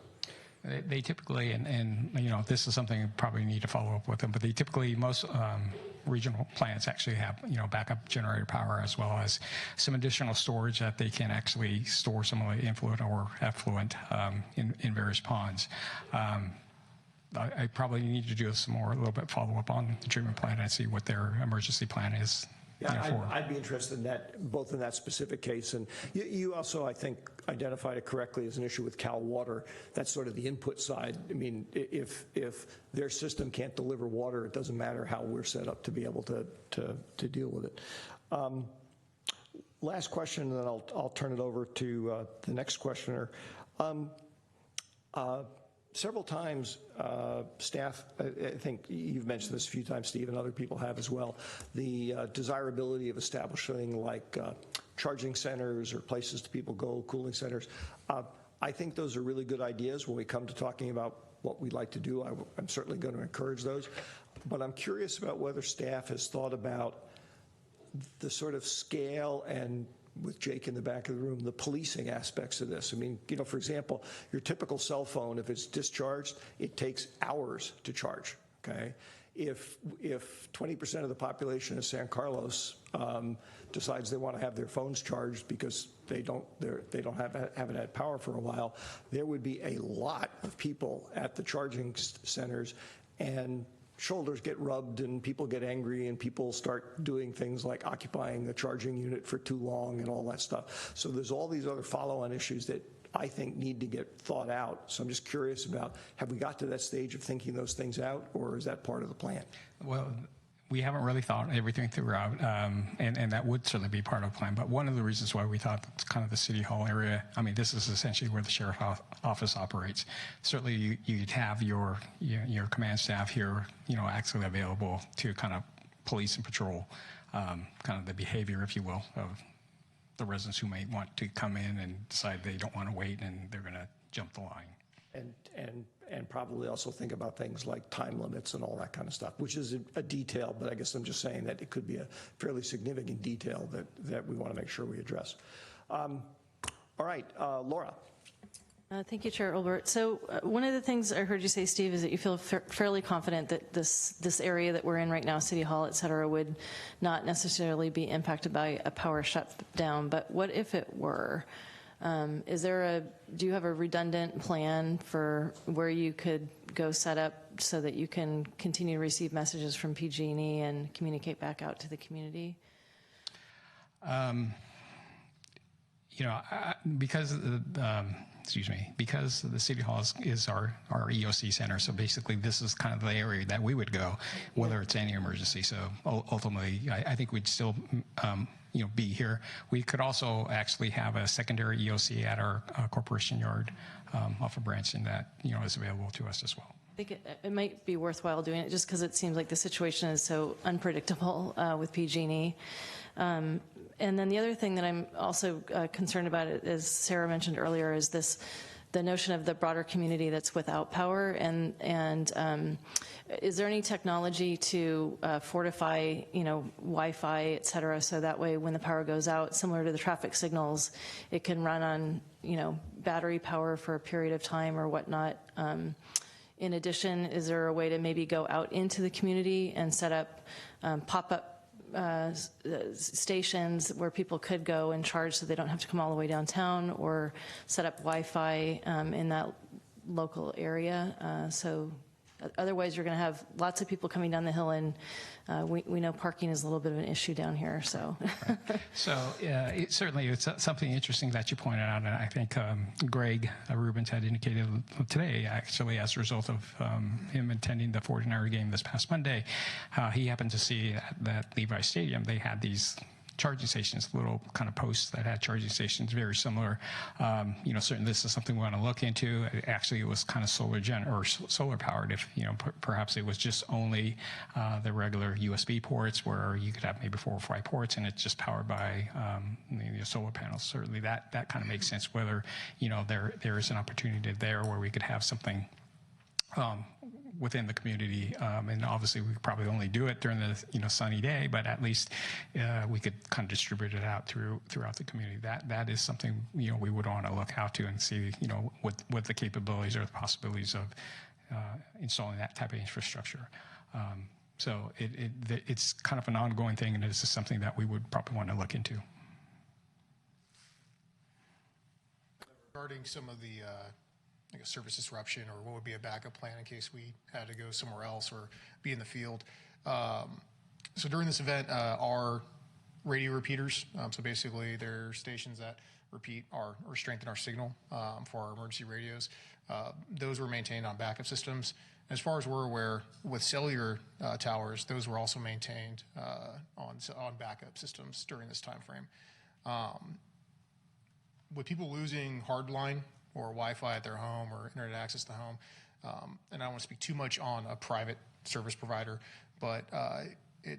They typically, and this is something you probably need to follow up with them, but they typically, most regional plants actually have, backup generator power, as well as some additional storage that they can actually store some of the influent or effluent in various ponds. I probably need to do a little bit follow up on the treatment plant and see what their emergency plan is. Yeah, I'd be interested in that, both in that specific case. And you also, I think, identified it correctly as an issue with Cal Water. That's sort of the input side. I mean, if their system can't deliver water, it doesn't matter how we're set up to be able to deal with it. Last question, and then I'll turn it over to the next questioner. Several times, staff, I think you've mentioned this a few times, Steve, and other people have as well, the desirability of establishing like charging centers or places to people go, cooling centers. I think those are really good ideas when we come to talking about what we'd like to do. I'm certainly going to encourage those. But I'm curious about whether staff has thought about the sort of scale and, with Jake in the back of the room, the policing aspects of this. I mean, for example, your typical cell phone, if it's discharged, it takes hours to charge, okay? If 20% of the population of San Carlos decides they want to have their phones charged because they haven't had power for a while, there would be a lot of people at the charging centers, and shoulders get rubbed and people get angry and people start doing things like occupying the charging unit for too long and all that stuff. So there's all these other follow-on issues that I think need to get thought out. So I'm just curious about, have we got to that stage of thinking those things out, or is that part of the plan? Well, we haven't really thought everything throughout, and that would certainly be part of the plan. But one of the reasons why we thought that's kind of the City Hall area, I mean, this is essentially where the Sheriff's Office operates. Certainly you'd have your command staff here, actually available to kind of police and patrol kind of the behavior, if you will, of the residents who may want to come in and decide they don't want to wait and they're going to jump the line. And probably also think about things like time limits and all that kind of stuff, which is a detail, but I guess I'm just saying that it could be a fairly significant detail that we want to make sure we address. All right, Laura. Thank you, Chair Olbert. So one of the things I heard you say, Steve, is that you feel fairly confident that this area that we're in right now, City Hall, et cetera, would not necessarily be impacted by a power shutdown. But what if it were? Do you have a redundant plan for where you could go set up so that you can continue to receive messages from PG&E and communicate back out to the community? Because because the City Hall is our EOC center. So basically, this is kind of the area that we would go, whether it's any emergency. So ultimately, I think we'd still be here. We could also actually have a secondary EOC at our Corporation Yard off of Branson that is available to us as well. I think it might be worthwhile doing it just because it seems like the situation is so unpredictable with PG&E. And then the other thing that I'm also concerned about, as Sarah mentioned earlier, is the notion of the broader community that's without power. And is there any technology to fortify, Wi-Fi, et cetera, so that way when the power goes out, similar to the traffic signals, it can run on, battery power for a period of time or whatnot? In addition, is there a way to maybe go out into the community and set up pop-up stations where people could go and charge so they don't have to come all the way downtown, or set up Wi-Fi in that local area? So otherwise you're going to have lots of people coming down the hill, and we know parking is a little bit of an issue down here. So, So certainly it's something interesting that you pointed out, and I think Greg Rubens had indicated today, actually, as a result of him attending the 49er game this past Monday, he happened to see that Levi Stadium, they had these charging stations, little kind of posts that had charging stations, very similar. Certainly this is something we want to look into. Actually, it was kind of solar powered. If perhaps it was just only the regular USB ports, where you could have maybe 4 or 5 ports, and it's just powered by the solar panels. Certainly, that kind of makes sense. Whether there is an opportunity there where we could have something within the community, and obviously we could probably only do it during the sunny day, but at least we could kind of distribute it out throughout the community. That is something we would want to look out to and see what the capabilities or the possibilities of installing that type of infrastructure. So it's kind of an ongoing thing, and this is something that we would probably want to look into. Regarding some of the like a service disruption, or what would be a backup plan in case we had to go somewhere else or be in the field. So during this event, our radio repeaters, so basically they're stations that repeat or strengthen our signal for our emergency radios. Those were maintained on backup systems. As far as we're aware, with cellular towers, those were also maintained on backup systems during this time frame. With people losing hardline or Wi-Fi at their home or internet access to home, and I don't want to speak too much on a private service provider, but it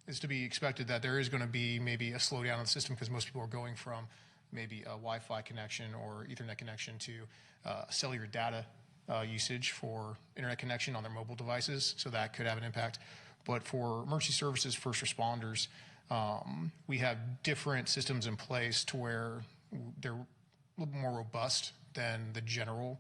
is to be expected that there is going to be maybe a slowdown in the system, because most people are going from maybe a Wi-Fi connection or Ethernet connection to cellular data usage for internet connection on their mobile devices, so that could have an impact. But for emergency services, first responders, we have different systems in place to where they're a little more robust than the general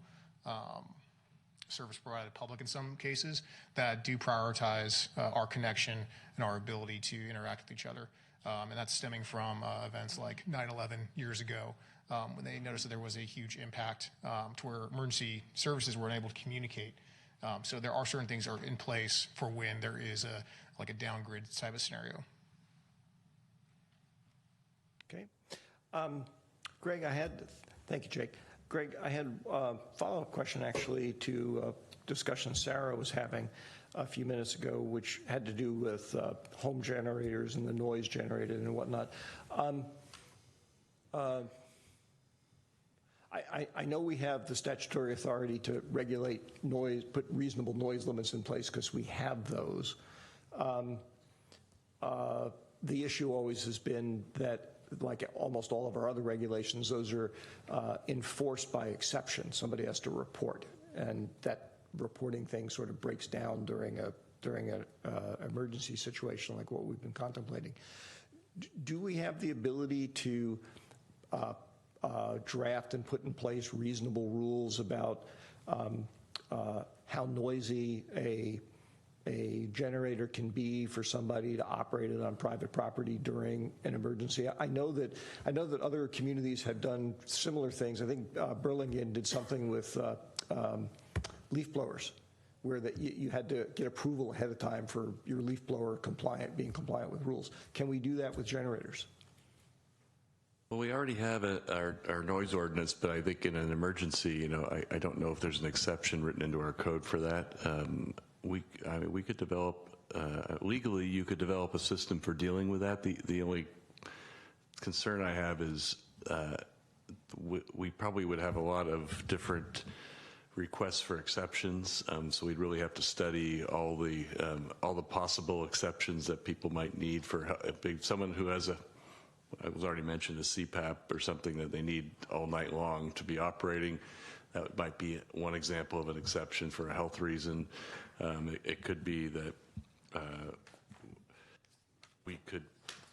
service provided public in some cases, that do prioritize our connection and our ability to interact with each other. And that's stemming from events like 9/11 years ago, when they noticed that there was a huge impact to where emergency services were unable to communicate. So there are certain things that are in place for when there is a downgrade type of scenario. Okay. Greg, thank you, Jake. Greg, I had a follow-up question actually to a discussion Sarah was having a few minutes ago, which had to do with home generators and the noise generated and whatnot. I know we have the statutory authority to regulate noise, put reasonable noise limits in place, because we have those. The issue always has been that, like almost all of our other regulations, those are enforced by exception. Somebody has to report, and that reporting thing sort of breaks down during an emergency situation like what we've been contemplating. Do we have the ability to draft and put in place reasonable rules about how noisy a generator can be for somebody to operate it on private property during an emergency? I know that other communities have done similar things. I think Burlingame did something with leaf blowers, where that you had to get approval ahead of time for your leaf blower being compliant with rules. Can we do that with generators? Well, we already have our noise ordinance, but I think in an emergency, I don't know if there's an exception written into our code for that. We could develop, legally, you could develop a system for dealing with that. The only concern I have is we probably would have a lot of different requests for exceptions, so we'd really have to study all the possible exceptions that people might need for someone who has it was already mentioned, a CPAP or something that they need all night long to be operating. That might be one example of an exception for a health reason. It could be that we could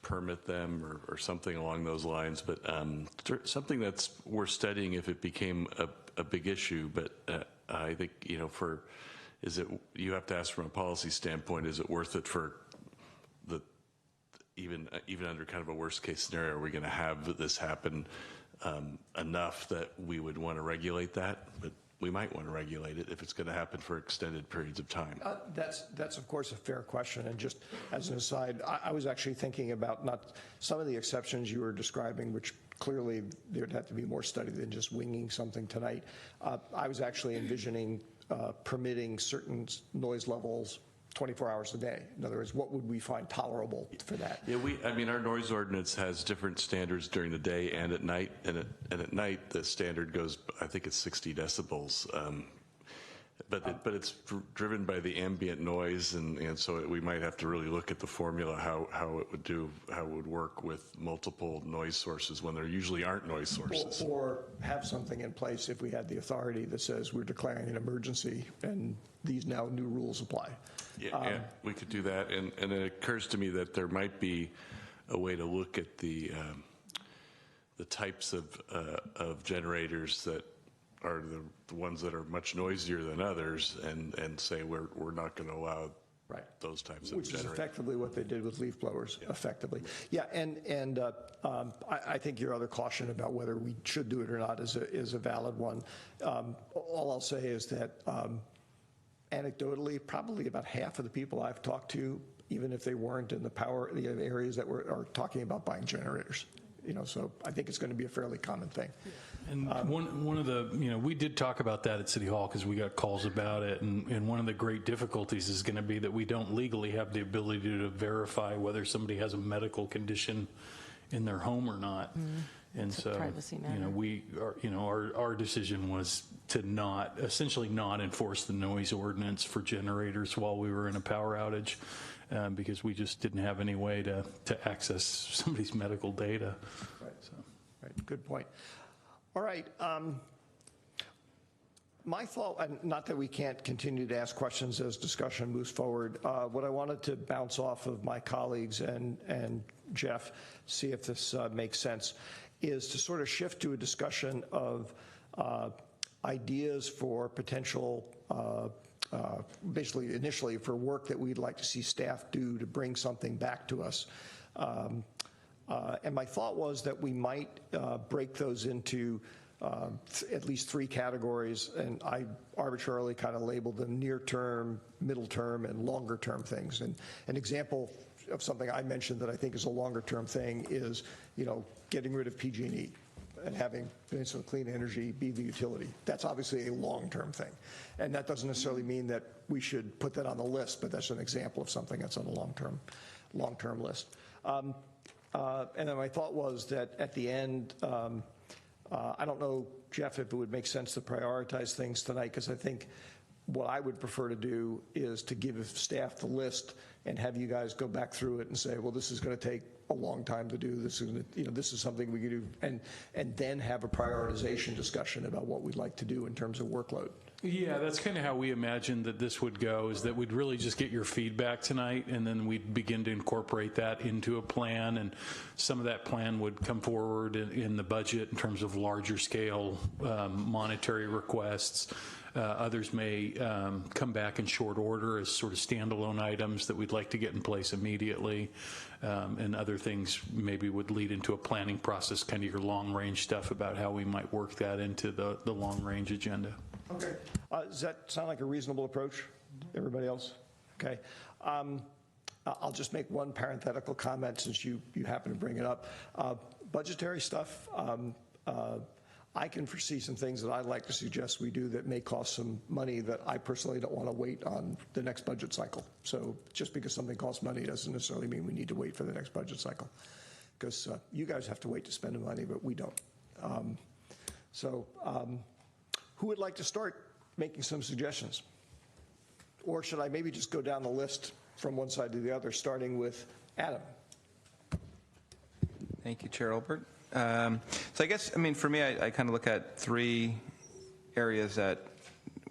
permit them or something along those lines, but something that's worth studying if it became a big issue. But I think, you have to ask from a policy standpoint, is it worth it for even under kind of a worst case scenario, are we going to have this happen enough that we would want to regulate that? But we might want to regulate it if it's going to happen for extended periods of time. That's of course a fair question. And just as an aside, I was actually thinking about not some of the exceptions you were describing, which clearly there'd have to be more study than just winging something tonight. I was actually envisioning permitting certain noise levels 24 hours a day. In other words, what would we find tolerable for that? Yeah, our noise ordinance has different standards during the day and at night. And at night, the standard goes, I think it's 60 decibels. But it's driven by the ambient noise, and so we might have to really look at the formula, how it would work with multiple noise sources when there usually aren't noise sources. Or have something in place if we had the authority that says we're declaring an emergency and these now new rules apply. Yeah, we could do that, and it occurs to me that there might be a way to look at the types of generators that are the ones that are much noisier than others, and say we're not going to allow those types of Which generators. is effectively what they did with leaf blowers, effectively. Yeah, and I think your other caution about whether we should do it or not is a valid one. All I'll say is that anecdotally, probably about half of the people I've talked to, even if they weren't in the areas that are talking about buying generators. So I think it's going to be a fairly common thing. And one of the, we did talk about that at City Hall because we got calls about it, and one of the great difficulties is going to be that we don't legally have the ability to verify whether somebody has a medical condition in their home or not. And so, we are, our decision was to essentially not enforce the noise ordinance for generators while we were in a power outage, because we just didn't have any way to access somebody's medical data. Right. Right. Good point. All right. My thought, and not that we can't continue to ask questions as discussion moves forward, what I wanted to bounce off of my colleagues and Jeff, see if this makes sense, is to sort of shift to a discussion of ideas for potential, basically initially for work that we'd like to see staff do to bring something back to us. And my thought was that we might break those into at least three categories, and I arbitrarily kind of labeled them near term, middle term, and longer term things. And an example of something I mentioned that I think is a longer term thing is, getting rid of PG&E and having Peninsula Clean Energy be the utility. That's obviously a long-term thing. And that doesn't necessarily mean that we should put that on the list, but that's an example of something that's on the long-term list. And then my thought was that at the end, I don't know, Jeff, if it would make sense to prioritize things tonight, because I think what I would prefer to do is to give staff the list and have you guys go back through it and say, well, this is going to take a long time to do. This is, this is something we can do, and then have a prioritization discussion about what we'd like to do in terms of workload. Yeah, that's kind of how we imagined that this would go, is that we'd really just get your feedback tonight, and then we'd begin to incorporate that into a plan, and some of that plan would come forward in the budget in terms of larger scale monetary requests. Others may come back in short order as sort of standalone items that we'd like to get in place immediately, and other things maybe would lead into a planning process, kind of your long-range stuff about how we might work that into the long-range agenda. Okay. Does that sound like a reasonable approach? Everybody else? Okay. I'll just make one parenthetical comment since you happen to bring it up. budgetary stuff, I can foresee some things that I'd like to suggest we do that may cost some money that I personally don't want to wait on the next budget cycle. So just because something costs money doesn't necessarily mean we need to wait for the next budget cycle, because you guys have to wait to spend the money, but we don't. Who would like to start making some suggestions? Or should I maybe just go down the list from one side to the other, starting with Adam? Thank you, Chair Olbert. So I guess, for me, I kind of look at three areas that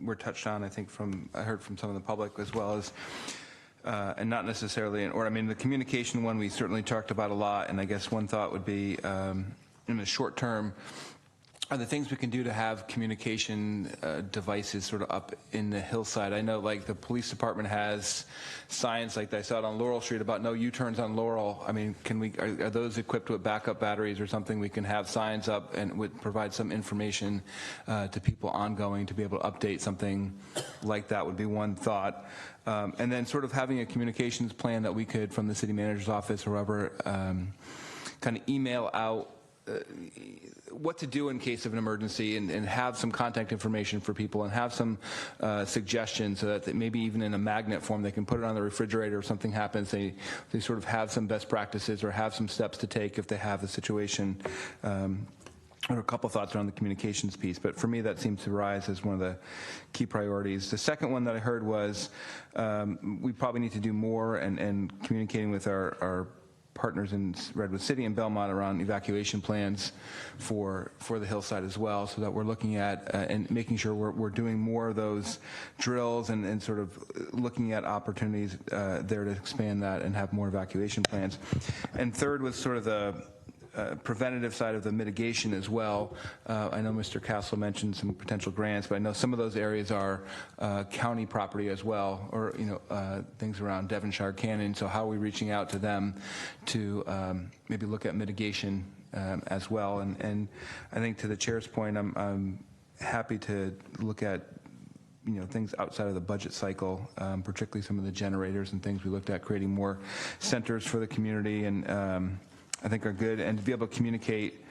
were touched on, I heard from some of the public, as well as, and not necessarily in order. The communication one we certainly talked about a lot, and I guess one thought would be, in the short term, are the things we can do to have communication devices sort of up in the hillside. I know, like, the police department has signs like I saw it on Laurel Street about no U-turns on Laurel. Are those equipped with backup batteries or something? We can have signs up and would provide some information to people ongoing to be able to update something like that would be one thought. And then sort of having a communications plan that we could, from the city manager's office or whoever, kind of email out what to do in case of an emergency, and have some contact information for people, and have some suggestions, so that maybe even in a magnet form they can put it on the refrigerator. If something happens, they sort of have some best practices or have some steps to take if they have a situation. Or a couple thoughts around the communications piece, but for me that seems to rise as one of the key priorities. The second one that I heard was we probably need to do more and communicating with our partners in Redwood City and Belmont around evacuation plans for the hillside as well, so that we're looking at and making sure we're doing more of those drills and sort of looking at opportunities there to expand that and have more evacuation plans. And third was sort of the preventative side of the mitigation as well. I know Mr. Castle mentioned some potential grants, but I know some of those areas are county property as well, or things around Devonshire Canyon. So how are we reaching out to them to maybe look at mitigation as well? And I think, to the chair's point, I'm happy to look at things outside of the budget cycle, particularly some of the generators and things we looked at, creating more centers for the community, and I think are good, and to be able to communicate,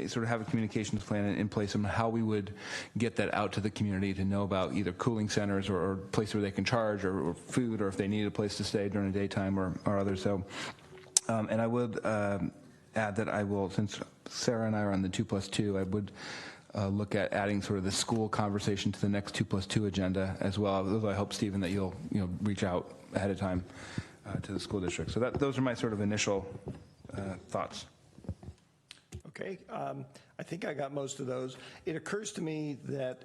sort of have a communications plan in place on how we would get that out to the community, to know about either cooling centers or places where they can charge, or food, or if they need a place to stay during the daytime or others. So, and I would add that I will, since Sarah and I are on the 2+2, I would look at adding sort of the school conversation to the next 2+2 agenda as well. I hope, Stephen, that you'll reach out ahead of time to the school district. So those are my sort of initial thoughts. Okay, I think I got most of those. It occurs to me that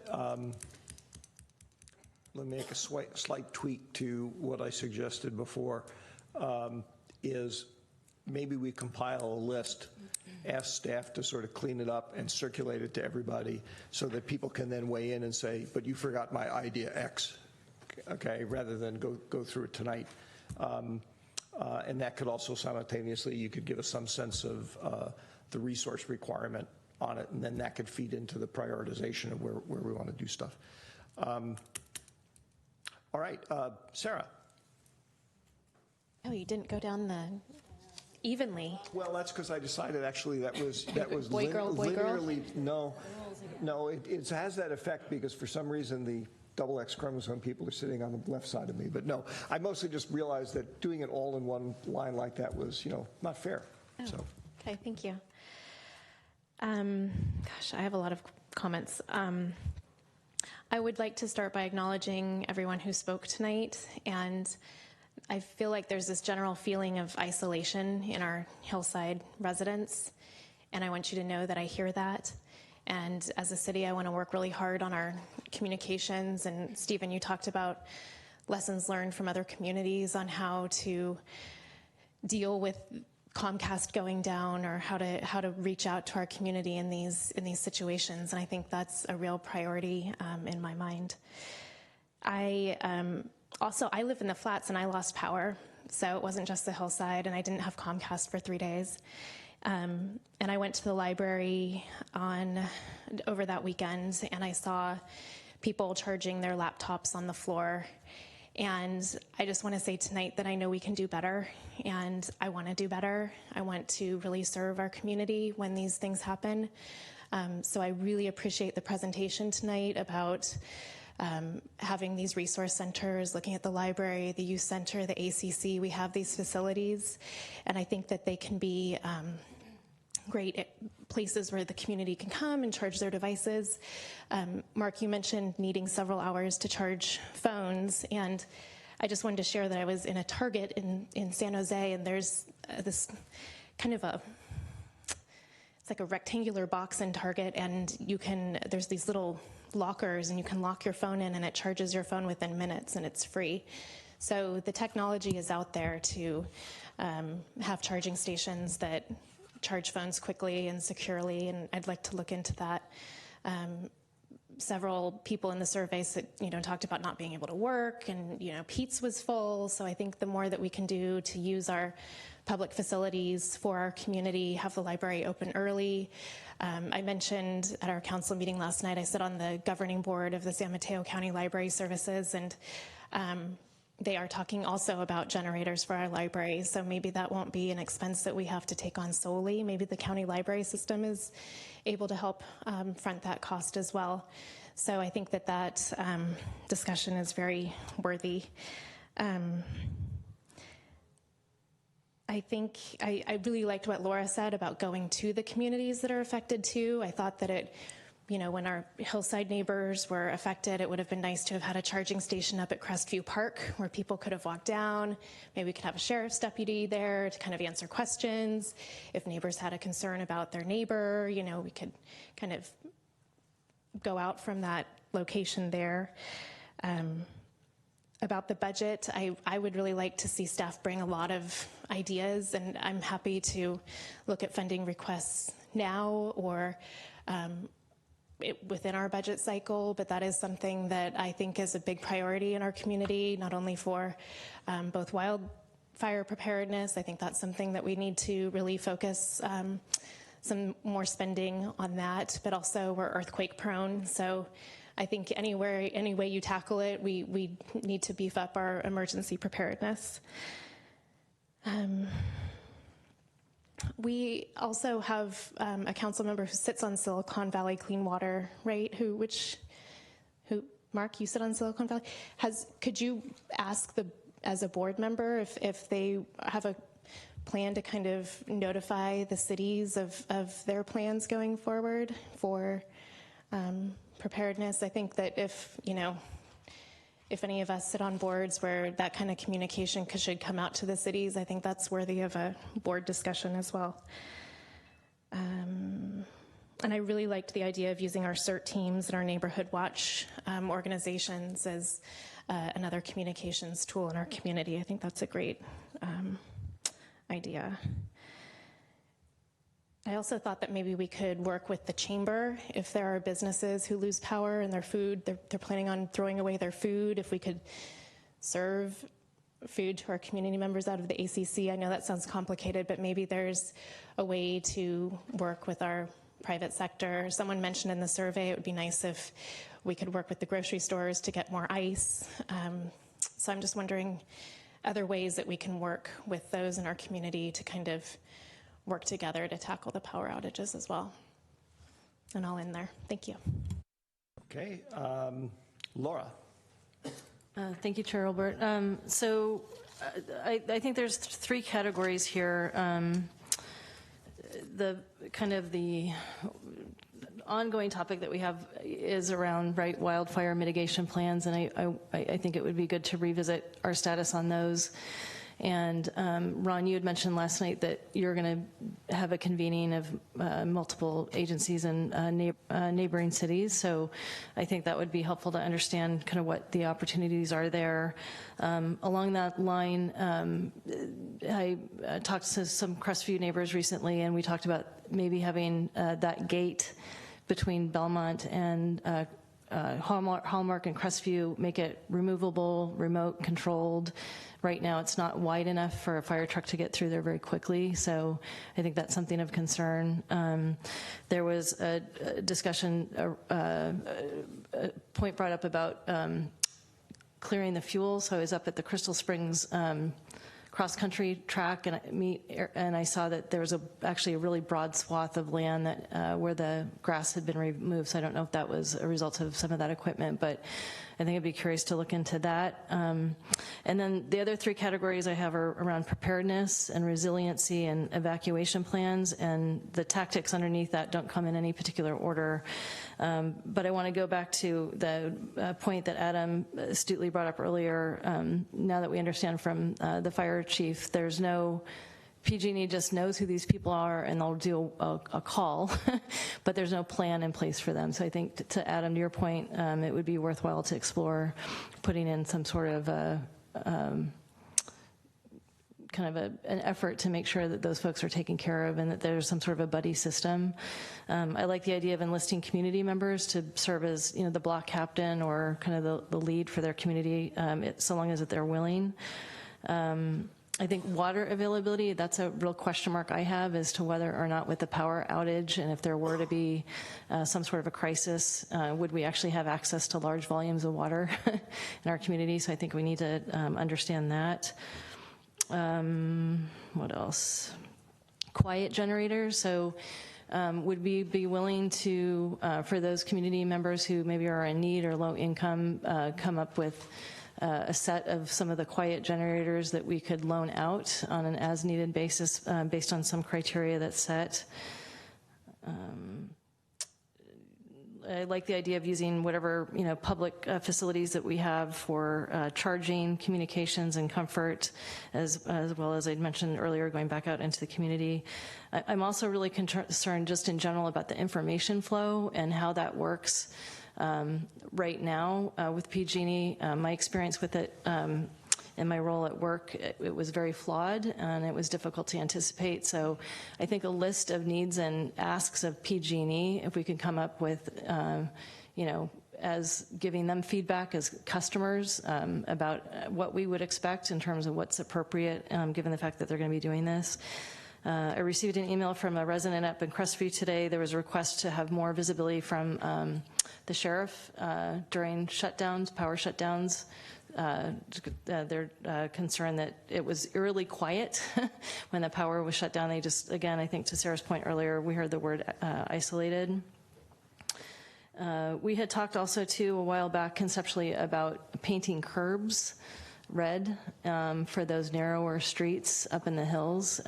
let me make a slight tweak to what I suggested before, is maybe we compile a list, ask staff to sort of clean it up and circulate it to everybody, so that people can then weigh in and say, but you forgot my idea X, okay, rather than go through it tonight. And that could also simultaneously, you could give us some sense of the resource requirement on it, and then that could feed into the prioritization of where we want to do stuff. All right, Sarah. Oh, you didn't go down the evenly. Well, that's because I decided actually that was boy, girl, linearly. No, it has that effect because for some reason the double X chromosome people are sitting on the left side of me. But no, I mostly just realized that doing it all in one line like that was, not fair. Oh, so. Okay, thank you. Gosh, I have a lot of comments. I would like to start by acknowledging everyone who spoke tonight, and I feel like there's this general feeling of isolation in our hillside residents, and I want you to know that I hear that. And as a city, I want to work really hard on our communications. And Stephen, you talked about lessons learned from other communities on how to deal with Comcast going down, or how to reach out to our community in these situations. And I think that's a real priority in my mind. I live in the flats and I lost power, so it wasn't just the hillside, and I didn't have Comcast for 3 days. And I went to the library over that weekend, and I saw people charging their laptops on the floor. And I just want to say tonight that I know we can do better, and I want to do better. I want to really serve our community when these things happen. So I really appreciate the presentation tonight about having these resource centers, looking at the library, the youth center, the ACC. We have these facilities, and I think that they can be great places where the community can come and charge their devices. Mark, you mentioned needing several hours to charge phones, and I just wanted to share that I was in a Target in San Jose, and there's this kind of it's like a rectangular box in Target, and there's these little lockers, and you can lock your phone in, and it charges your phone within minutes, and it's free. So the technology is out there to have charging stations that charge phones quickly and securely, and I'd like to look into that. Several people in the surveys that talked about not being able to work, and Pete's was full. So I think the more that we can do to use our public facilities for our community, have the library open early. I mentioned at our council meeting last night, I sit on the governing board of the San Mateo County Library Services, and they are talking also about generators for our library. So maybe that won't be an expense that we have to take on solely. Maybe the county library system is able to help front that cost as well. So I think that discussion is very worthy. I think I really liked what Laura said about going to the communities that are affected too. I thought that when our hillside neighbors were affected, it would have been nice to have had a charging station up at Crestview Park where people could have walked down. Maybe we could have a sheriff's deputy there to kind of answer questions. If neighbors had a concern about their neighbor, we could kind of go out from that location there. About the budget, I would really like to see staff bring a lot of ideas, and I'm happy to look at funding requests now or within our budget cycle, but that is something that I think is a big priority in our community, not only for both wildfire preparedness. I think that's something that we need to really focus some more spending on that, but also we're earthquake prone. So I think any way you tackle it, we need to beef up our emergency preparedness. We also have a council member who sits on Silicon Valley Clean Water, right? Who, Mark, you sit on Silicon Valley? Could you ask as a board member if they have a plan to kind of notify the cities of their plans going forward for preparedness? I think that if any of us sit on boards where that kind of communication should come out to the cities, I think that's worthy of a board discussion as well. And I really liked the idea of using our CERT teams and our neighborhood watch organizations as another communications tool in our community. I think that's a great idea. I also thought that maybe we could work with the chamber if there are businesses who lose power and their food, they're planning on throwing away their food. If we could serve food to our community members out of the ACC. I know that sounds complicated, but maybe there's a way to work with our private sector. Someone mentioned in the survey it would be nice if we could work with the grocery stores to get more ice. So I'm just wondering other ways that we can work with those in our community to kind of work together to tackle the power outages as well. And I'll end there. Thank you. Okay. Laura. Thank you, Chair Olbert. So I think there's three categories here. The ongoing topic that we have is around wildfire mitigation plans, and I think it would be good to revisit our status on those. And Ron, you had mentioned last night that you're going to have a convening of multiple agencies in neighboring cities. So I think that would be helpful to understand kind of what the opportunities are there. Along that line, I talked to some Crestview neighbors recently, and we talked about maybe having that gate between Belmont and Hallmark and Crestview, make it removable, remote controlled. Right now it's not wide enough for a fire truck to get through there very quickly, so I think that's something of concern. There was a discussion, a point brought up about clearing the fuel. So I was up at the Crystal Springs cross-country track and I saw that there was actually a really broad swath of land that where the grass had been removed. So I don't know if that was a result of some of that equipment, but I think I'd be curious to look into that. And then the other three categories I have are around preparedness and resiliency and evacuation plans, and the tactics underneath that don't come in any particular order. But I want to go back to the point that Adam astutely brought up earlier. Now that we understand from the fire chief, there's no PG&E just knows who these people are and they'll do a call, but there's no plan in place for them. So I think to Adam, to your point, it would be worthwhile to explore putting in some sort of an effort to make sure that those folks are taken care of and that there's some sort of a buddy system. I like the idea of enlisting community members to serve as, the block captain or kind of the lead for their community, so long as that they're willing. I think water availability, that's a real question mark I have as to whether or not with the power outage, and if there were to be some sort of a crisis, would we actually have access to large volumes of water in our community? So I think we need to understand that. What else? Quiet generators. So would we be willing to, for those community members who maybe are in need or low income, come up with a set of some of the quiet generators that we could loan out on an as-needed basis based on some criteria that's set. I like the idea of using whatever public facilities that we have for charging, communications, and comfort, as well as I'd mentioned earlier, going back out into the community. I'm also really concerned just in general about the information flow and how that works. Right now with PG&E, my experience with it in my role at work, it was very flawed and it was difficult to anticipate. So I think a list of needs and asks of PG&E, if we could come up with, as giving them feedback as customers about what we would expect in terms of what's appropriate, given the fact that they're going to be doing this. I received an email from a resident up in Crestview today. There was a request to have more visibility from the sheriff during shutdowns, power shutdowns. They're concerned that it was eerily quiet when the power was shut down. They just, again, I think to Sarah's point earlier, we heard the word isolated. We had talked also too a while back conceptually about painting curbs red for those narrower streets up in the hills.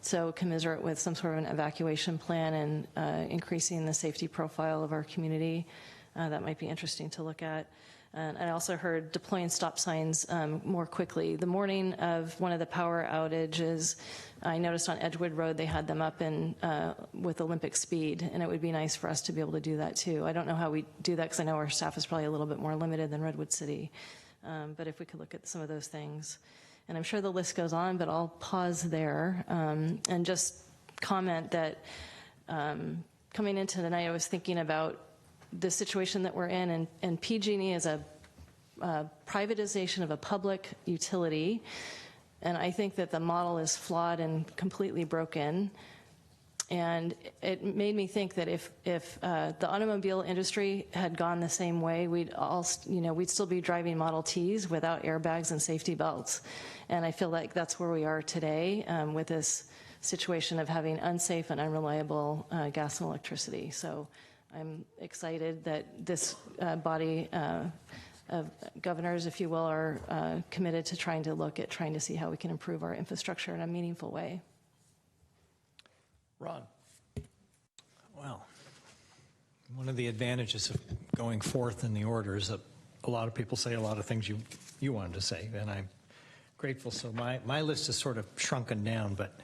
So commiserate with some sort of an evacuation plan and increasing the safety profile of our community. That might be interesting to look at. And I also heard deploying stop signs more quickly. The morning of one of the power outages, I noticed on Edgewood Road they had them up in with Olympic speed, and it would be nice for us to be able to do that too. I don't know how we do that because I know our staff is probably a little bit more limited than Redwood City. But if we could look at some of those things. And I'm sure the list goes on, but I'll pause there and just comment that coming into the night, I was thinking about the situation that we're in, and PG&E is a privatization of a public utility, and I think that the model is flawed and completely broken. And it made me think that if the automobile industry had gone the same way, we'd still be driving Model Ts without airbags and safety belts. And I feel like that's where we are today with this situation of having unsafe and unreliable gas and electricity. So I'm excited that this body of governors, if you will, are committed to trying to see how we can improve our infrastructure in a meaningful way. Ron. Well, one of the advantages of going forth in the order is that a lot of people say a lot of things you wanted to say, and I'm grateful. So my list is sort of shrunken down, but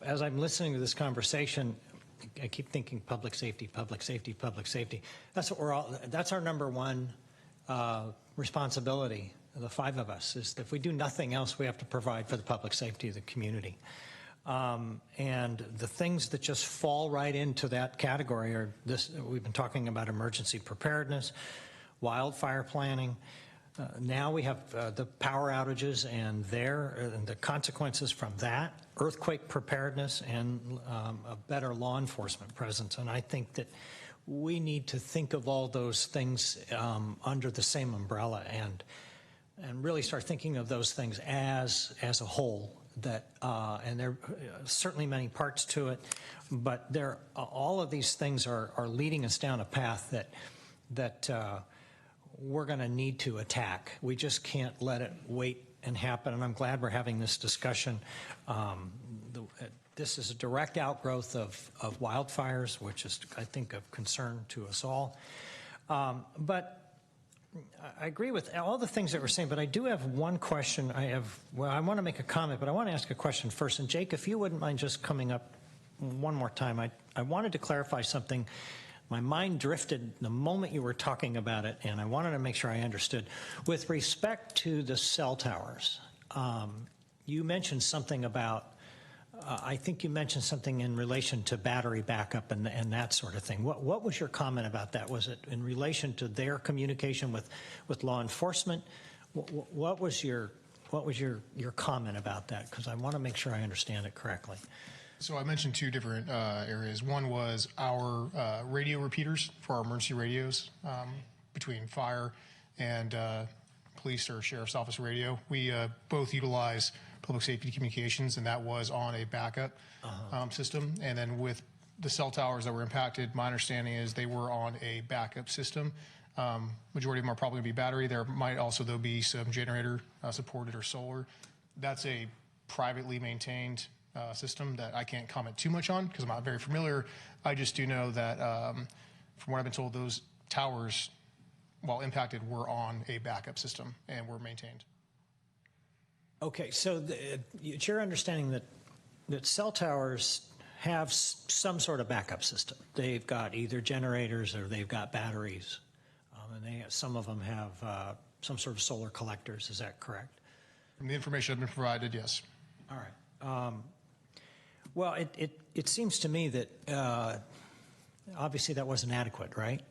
as I'm listening to this conversation, I keep thinking public safety, public safety, public safety. That's what that's our number one responsibility, the five of us, is that if we do nothing else, we have to provide for the public safety of the community. And the things that just fall right into that category are we've been talking about emergency preparedness, wildfire planning. Now we have the power outages and the consequences from that, earthquake preparedness, and a better law enforcement presence. And I think that we need to think of all those things under the same umbrella. And really start thinking of those things as a whole. That and there are certainly many parts to it, but all of these things are leading us down a path that we're going to need to attack. We just can't let it wait and happen. And I'm glad we're having this discussion. This is a direct outgrowth of wildfires, which is, I think, of concern to us all. But I agree with all the things that we're saying, but I do have one question. I want to make a comment, but I want to ask a question first. And Jake, if you wouldn't mind just coming up one more time, I wanted to clarify something. My mind drifted the moment you were talking about it, and I wanted to make sure I understood. With respect to the cell towers, you mentioned something about, I think you mentioned something in relation to battery backup and that sort of thing. What was your comment about that? Was it in relation to their communication with law enforcement? What was your comment about that? Because I want to make sure I understand it correctly. So I mentioned two different areas. One was our radio repeaters for our emergency radios between fire and police or sheriff's office radio. We both utilize public safety communications, and that was on a backup system. And then with the cell towers that were impacted, my understanding is they were on a backup system. Majority of them are probably going to be battery. There might also, though, be some generator supported or solar. That's a privately maintained system that I can't comment too much on because I'm not very familiar. I just do know that from what I've been told, those towers, while impacted, were on a backup system and were maintained. Okay, so it's your understanding that cell towers have some sort of backup system. They've got either generators or they've got batteries, and some of them have some sort of solar collectors. Is that correct? From the information I've been provided, yes. All right. Well, it seems to me that obviously that wasn't adequate, right?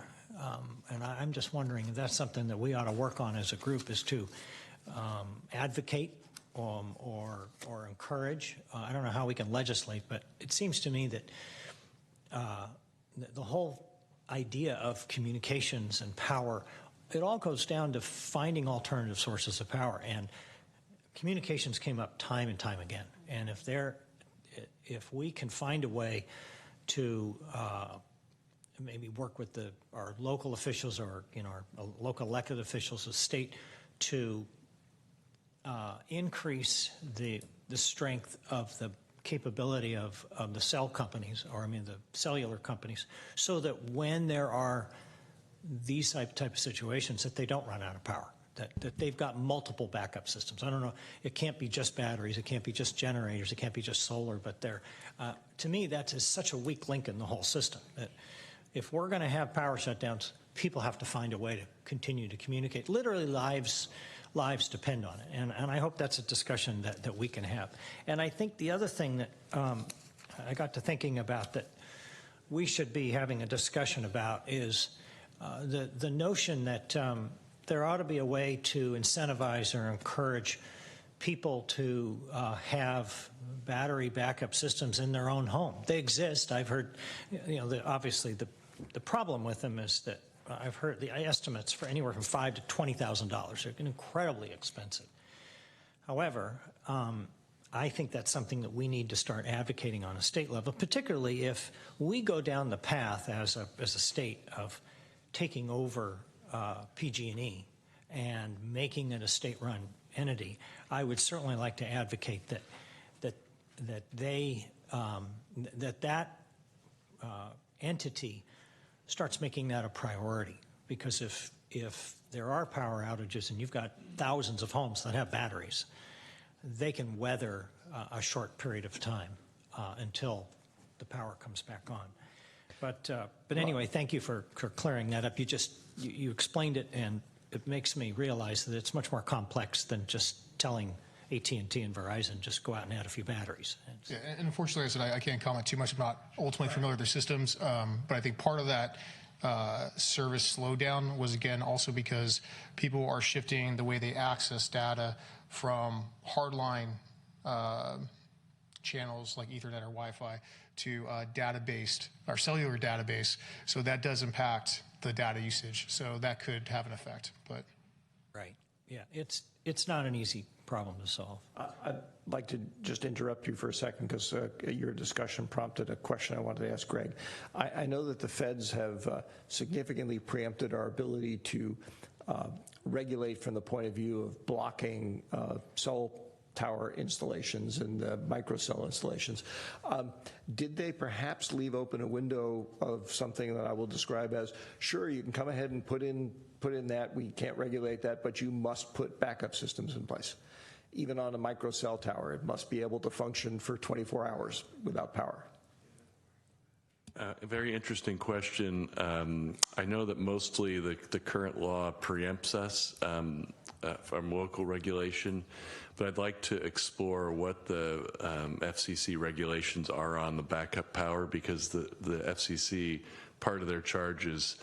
And I'm just wondering if that's something that we ought to work on as a group, is to advocate or encourage. I don't know how we can legislate, but it seems to me that the whole idea of communications and power, it all goes down to finding alternative sources of power. And communications came up time and time again. And if we can find a way to maybe work with our local officials or our local elected officials, the state, to increase the strength of the capability of the cell companies, or the cellular companies, so that when there are these type of situations, that they don't run out of power, that they've got multiple backup systems. I don't know, it can't be just batteries, it can't be just generators, it can't be just solar, but to me, that is such a weak link in the whole system, that if we're going to have power shutdowns, people have to find a way to continue to communicate. Literally, lives depend on it, and I hope that's a discussion that we can have. And I think the other thing that I got to thinking about that we should be having a discussion about is the notion that there ought to be a way to incentivize or encourage people to have battery backup systems in their own home. They exist. I've heard, obviously the problem with them is that I've heard the estimates for anywhere from $5,000 to $20,000. They're incredibly expensive. However, I think that's something that we need to start advocating on a state level, particularly if we go down the path as a state of taking over PG&E and making it a state-run entity. I would certainly like to advocate that entity starts making that a priority, because if there are power outages and you've got thousands of homes that have batteries, they can weather a short period of time until the power comes back on. But anyway, thank you for clearing that up. You explained it, and it makes me realize that it's much more complex than just telling AT&T and Verizon just go out and add a few batteries. Yeah, and unfortunately, I said I can't comment too much. I'm not ultimately familiar with their systems, but I think part of that service slowdown was, again, also because people are shifting the way they access data from hardline channels like Ethernet or Wi-Fi to data-based or cellular database. So that does impact the data usage. So that could have an effect. But right. Yeah, it's not an easy problem to solve. I'd like to just interrupt you for a second because your discussion prompted a question I wanted to ask Greg. I know that the feds have significantly preempted our ability to regulate from the point of view of blocking cell tower installations and microcell installations. Did they perhaps leave open a window of something that I will describe as, sure, you can come ahead and put in that, we can't regulate that, but you must put backup systems in place? Even on a microcell tower, it must be able to function for 24 hours without power. A very interesting question. I know that mostly the current law preempts us from local regulation, but I'd like to explore what the FCC regulations are on the backup power, because the FCC, part of their charge is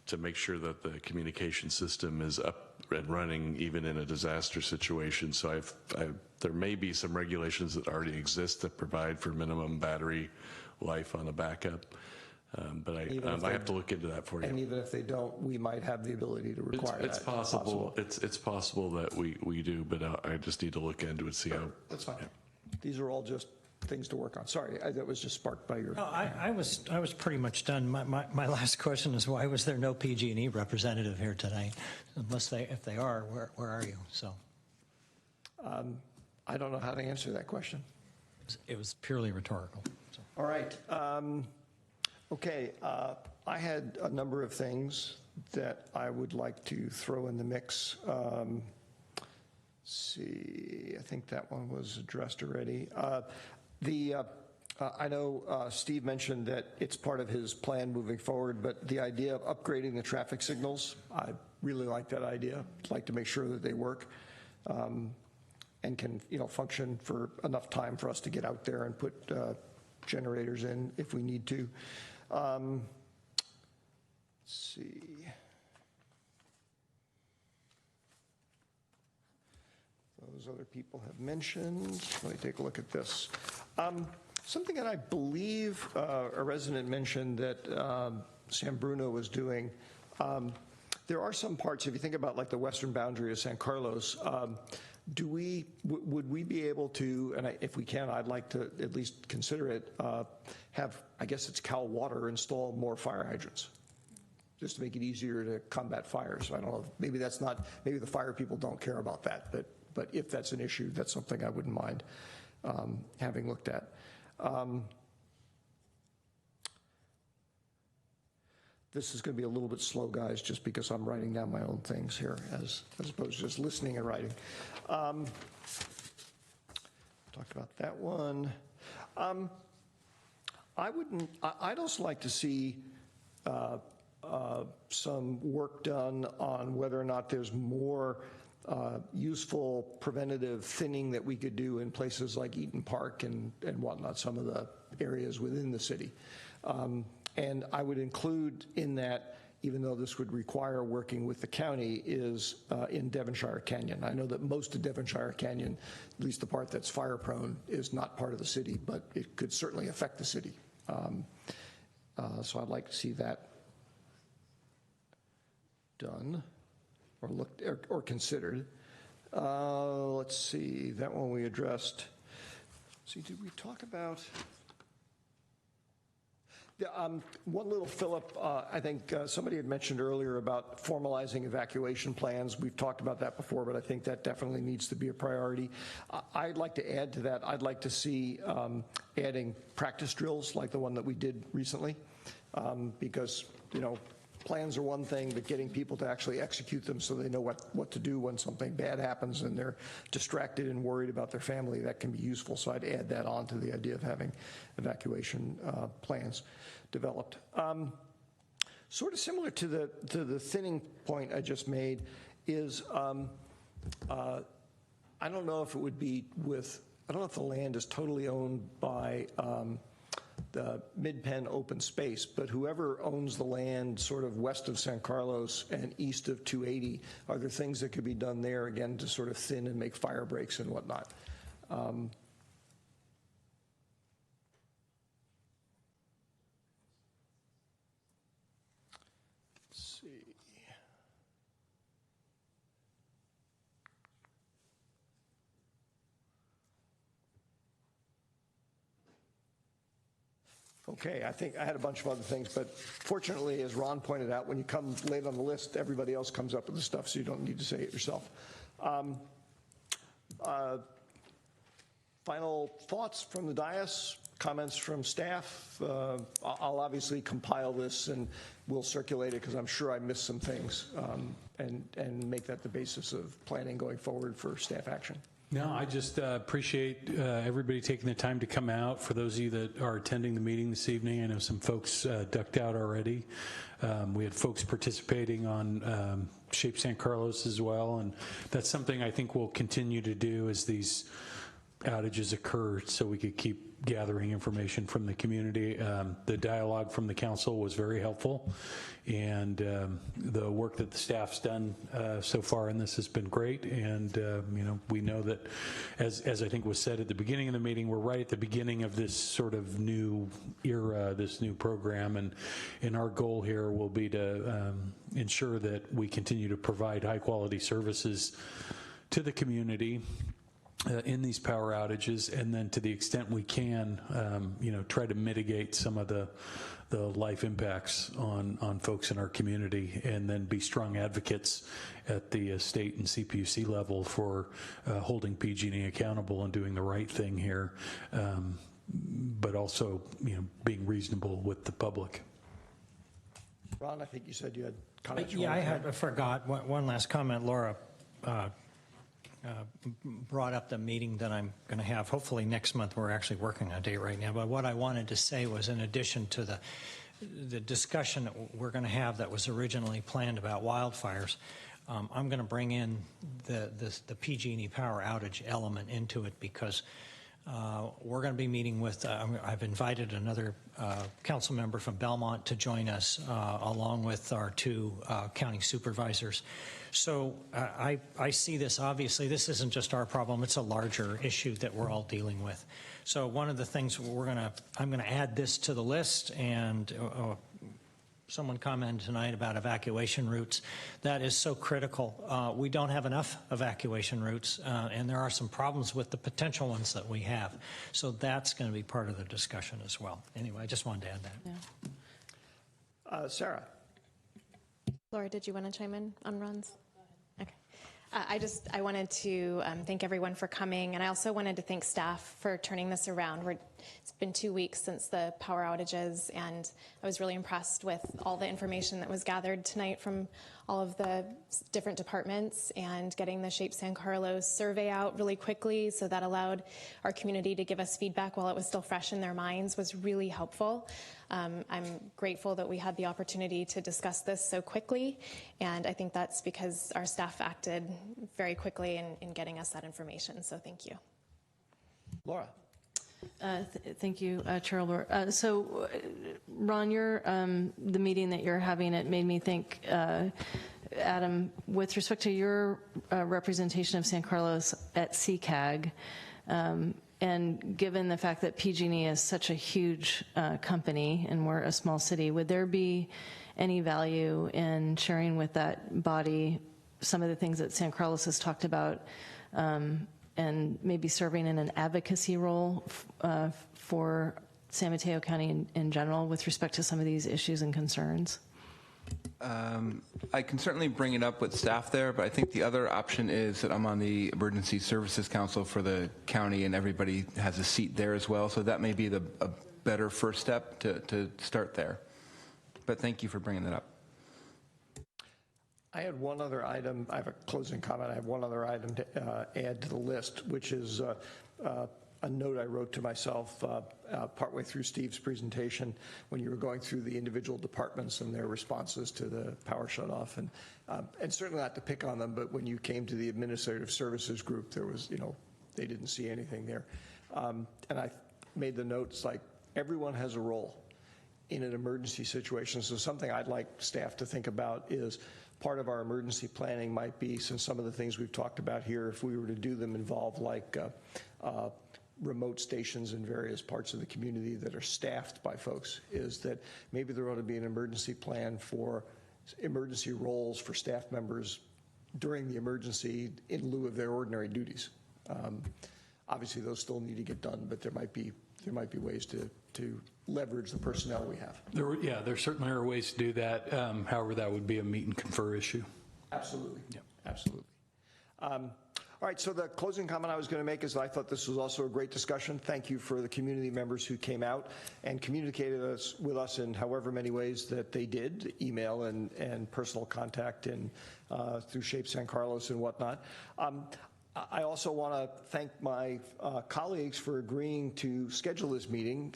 to make sure that the communication system is up and running even in a disaster situation. So there may be some regulations that already exist that provide for minimum battery life on a backup. But I have to look into that for you. And even if they don't, we might have the ability to require it's that. possible. It's possible that we do, but I just need to look into it, see how. That's fine. Yeah. These are all just things to work on. Sorry, that was just sparked by your. No, I was pretty much done. My last question is, why was there no PG&E representative here tonight? Unless if they are, where are you? So. I don't know how to answer that question. It was purely rhetorical. So. All right. Okay. I had a number of things that I would like to throw in the mix. See, I think that one was addressed already. I know Steve mentioned that it's part of his plan moving forward, but the idea of upgrading the traffic signals, I really like that idea. I'd like to make sure that they work and can, function for enough time for us to get out there and put generators in if we need to. Let's see. Those other people have mentioned. Let me take a look at this. Something that I believe a resident mentioned that San Bruno was doing. There are some parts, if you think about like the western boundary of San Carlos, would we be able to, and if we can, I'd like to at least consider it, have, I guess it's Cal Water install more fire hydrants, just to make it easier to combat fires. I don't know, maybe that's not, maybe the fire people don't care about that, but if that's an issue, that's something I wouldn't mind having looked at. This is going to be a little bit slow, guys, just because I'm writing down my own things here as opposed to just listening and writing. Talked about that one. I'd also like to see some work done on whether or not there's more useful preventative thinning that we could do in places like Eaton Park and whatnot, some of the areas within the city. And I would include in that, even though this would require working with the county, is in Devonshire Canyon. I know that most of Devonshire Canyon, at least the part that's fire prone, is not part of the city, but it could certainly affect the city. So I'd like to see that done or looked or considered. Let's see, that one we addressed. See, did we talk about? One little Philip, I think somebody had mentioned earlier about formalizing evacuation plans. We've talked about that before, but I think that definitely needs to be a priority. I'd like to add to that, I'd like to see adding practice drills like the one that we did recently, because, plans are one thing, but getting people to actually execute them so they know what to do when something bad happens and they're distracted and worried about their family, that can be useful. So I'd add that on to the idea of having evacuation plans developed. Sort of similar to the thinning point I just made is I don't know if it would be I don't know if the land is totally owned by the Mid-Penn open space, but whoever owns the land sort of west of San Carlos and east of 280, are there things that could be done there, again, to sort of thin and make fire breaks and whatnot? Let's see. Okay, I think I had a bunch of other things, but fortunately, as Ron pointed out, when you come late on the list, everybody else comes up with the stuff, so you don't need to say it yourself. Final thoughts from the dais, comments from staff. I'll obviously compile this and we'll circulate it because I'm sure I missed some things, and make that the basis of planning going forward for staff action. No, I just appreciate everybody taking the time to come out. For those of you that are attending the meeting this evening, I know some folks ducked out already. We had folks participating on Shape San Carlos as well, and that's something I think we'll continue to do as these outages occur, so we could keep gathering information from the community. The dialogue from the council was very helpful, and the work that the staff's done so far in this has been great. And we know that, as I think was said at the beginning of the meeting, we're right at the beginning of this sort of new era, this new program, and our goal here will be to ensure that we continue to provide high quality services to the community in these power outages, and then to the extent we can, try to mitigate some of the life impacts on folks in our community, and then be strong advocates at the state and CPUC level for holding PG&E accountable and doing the right thing here, but also being reasonable with the public. Ron, I think you said you had comments. Yeah, I forgot one last comment. Laura brought up the meeting that I'm going to have hopefully next month. We're actually working on a date right now, but what I wanted to say was, in addition to the discussion that we're going to have that was originally planned about wildfires, I'm going to bring in the PG&E power outage element into it, because we're going to be meeting with, I've invited another council member from Belmont to join us, along with our two county supervisors. So I see this, obviously, this isn't just our problem, it's a larger issue that we're all dealing with. So one of the things I'm going to add this to the list, and someone commented tonight about evacuation routes. That is so critical. We don't have enough evacuation routes, and there are some problems with the potential ones that we have. So that's going to be part of the discussion as well. Anyway, I just wanted to add that. Yeah. Sarah. Laura, did you want to chime in on Ron's? Okay. I wanted to thank everyone for coming, and I also wanted to thank staff for turning this around. It's been 2 weeks since the power outages, and I was really impressed with all the information that was gathered tonight from all of the different departments, and getting the Shape San Carlos survey out really quickly, so that allowed our community to give us feedback while it was still fresh in their minds, was really helpful. I'm grateful that we had the opportunity to discuss this so quickly, and I think that's because our staff acted very quickly in getting us that information, so thank you. Laura. Thank you, Chair Olbert. So, Ron, the meeting that you're having, it made me think, Adam, with respect to your representation of San Carlos at CCAG, and given the fact that PG&E is such a huge company and we're a small city, would there be any value in sharing with that body some of the things that San Carlos has talked about, and maybe serving in an advocacy role for San Mateo County in general with respect to some of these issues and concerns? I can certainly bring it up with staff there, but I think the other option is that I'm on the Emergency Services Council for the county, and everybody has a seat there as well, so that may be a better first step to start there. But thank you for bringing that up. I had one other item. I have a closing comment. I have one other item to add to the list, which is a note I wrote to myself partway through Steve's presentation when you were going through the individual departments and their responses to the power shutoff. And certainly not to pick on them, but when you came to the administrative services group, there was, they didn't see anything there. And I made the notes like everyone has a role in an emergency situation. So something I'd like staff to think about is part of our emergency planning might be, since some of the things we've talked about here, if we were to do them, involve like remote stations in various parts of the community that are staffed by folks, is that maybe there ought to be an emergency plan for emergency roles for staff members during the emergency in lieu of their ordinary duties. Obviously, those still need to get done, but there might be ways to leverage the personnel we have. There certainly are ways to do that. However, that would be a meet and confer issue. Absolutely. Yeah, absolutely. All right, so the closing comment I was going to make is that I thought this was also a great discussion. Thank you for the community members who came out and communicated with us in however many ways that they did, email and personal contact and through Shape San Carlos and whatnot. I also want to thank my colleagues for agreeing to schedule this meeting.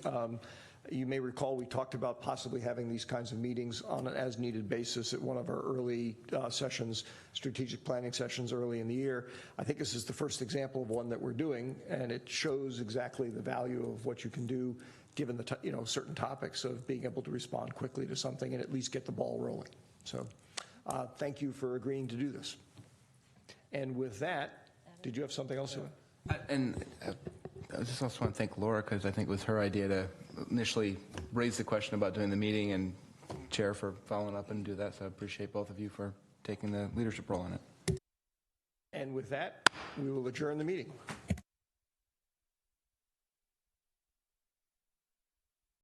You may recall we talked about possibly having these kinds of meetings on an as-needed basis at one of our early sessions, strategic planning sessions early in the year. I think this is the first example of one that we're doing, and it shows exactly the value of what you can do given the certain topics of being able to respond quickly to something and at least get the ball rolling. So thank you for agreeing to do this. And with that, did you have something else? I just also want to thank Laura, because I think it was her idea to initially raise the question about doing the meeting, and Chair for following up and do that. So I appreciate both of you for taking the leadership role in it. And with that, we will adjourn the meeting.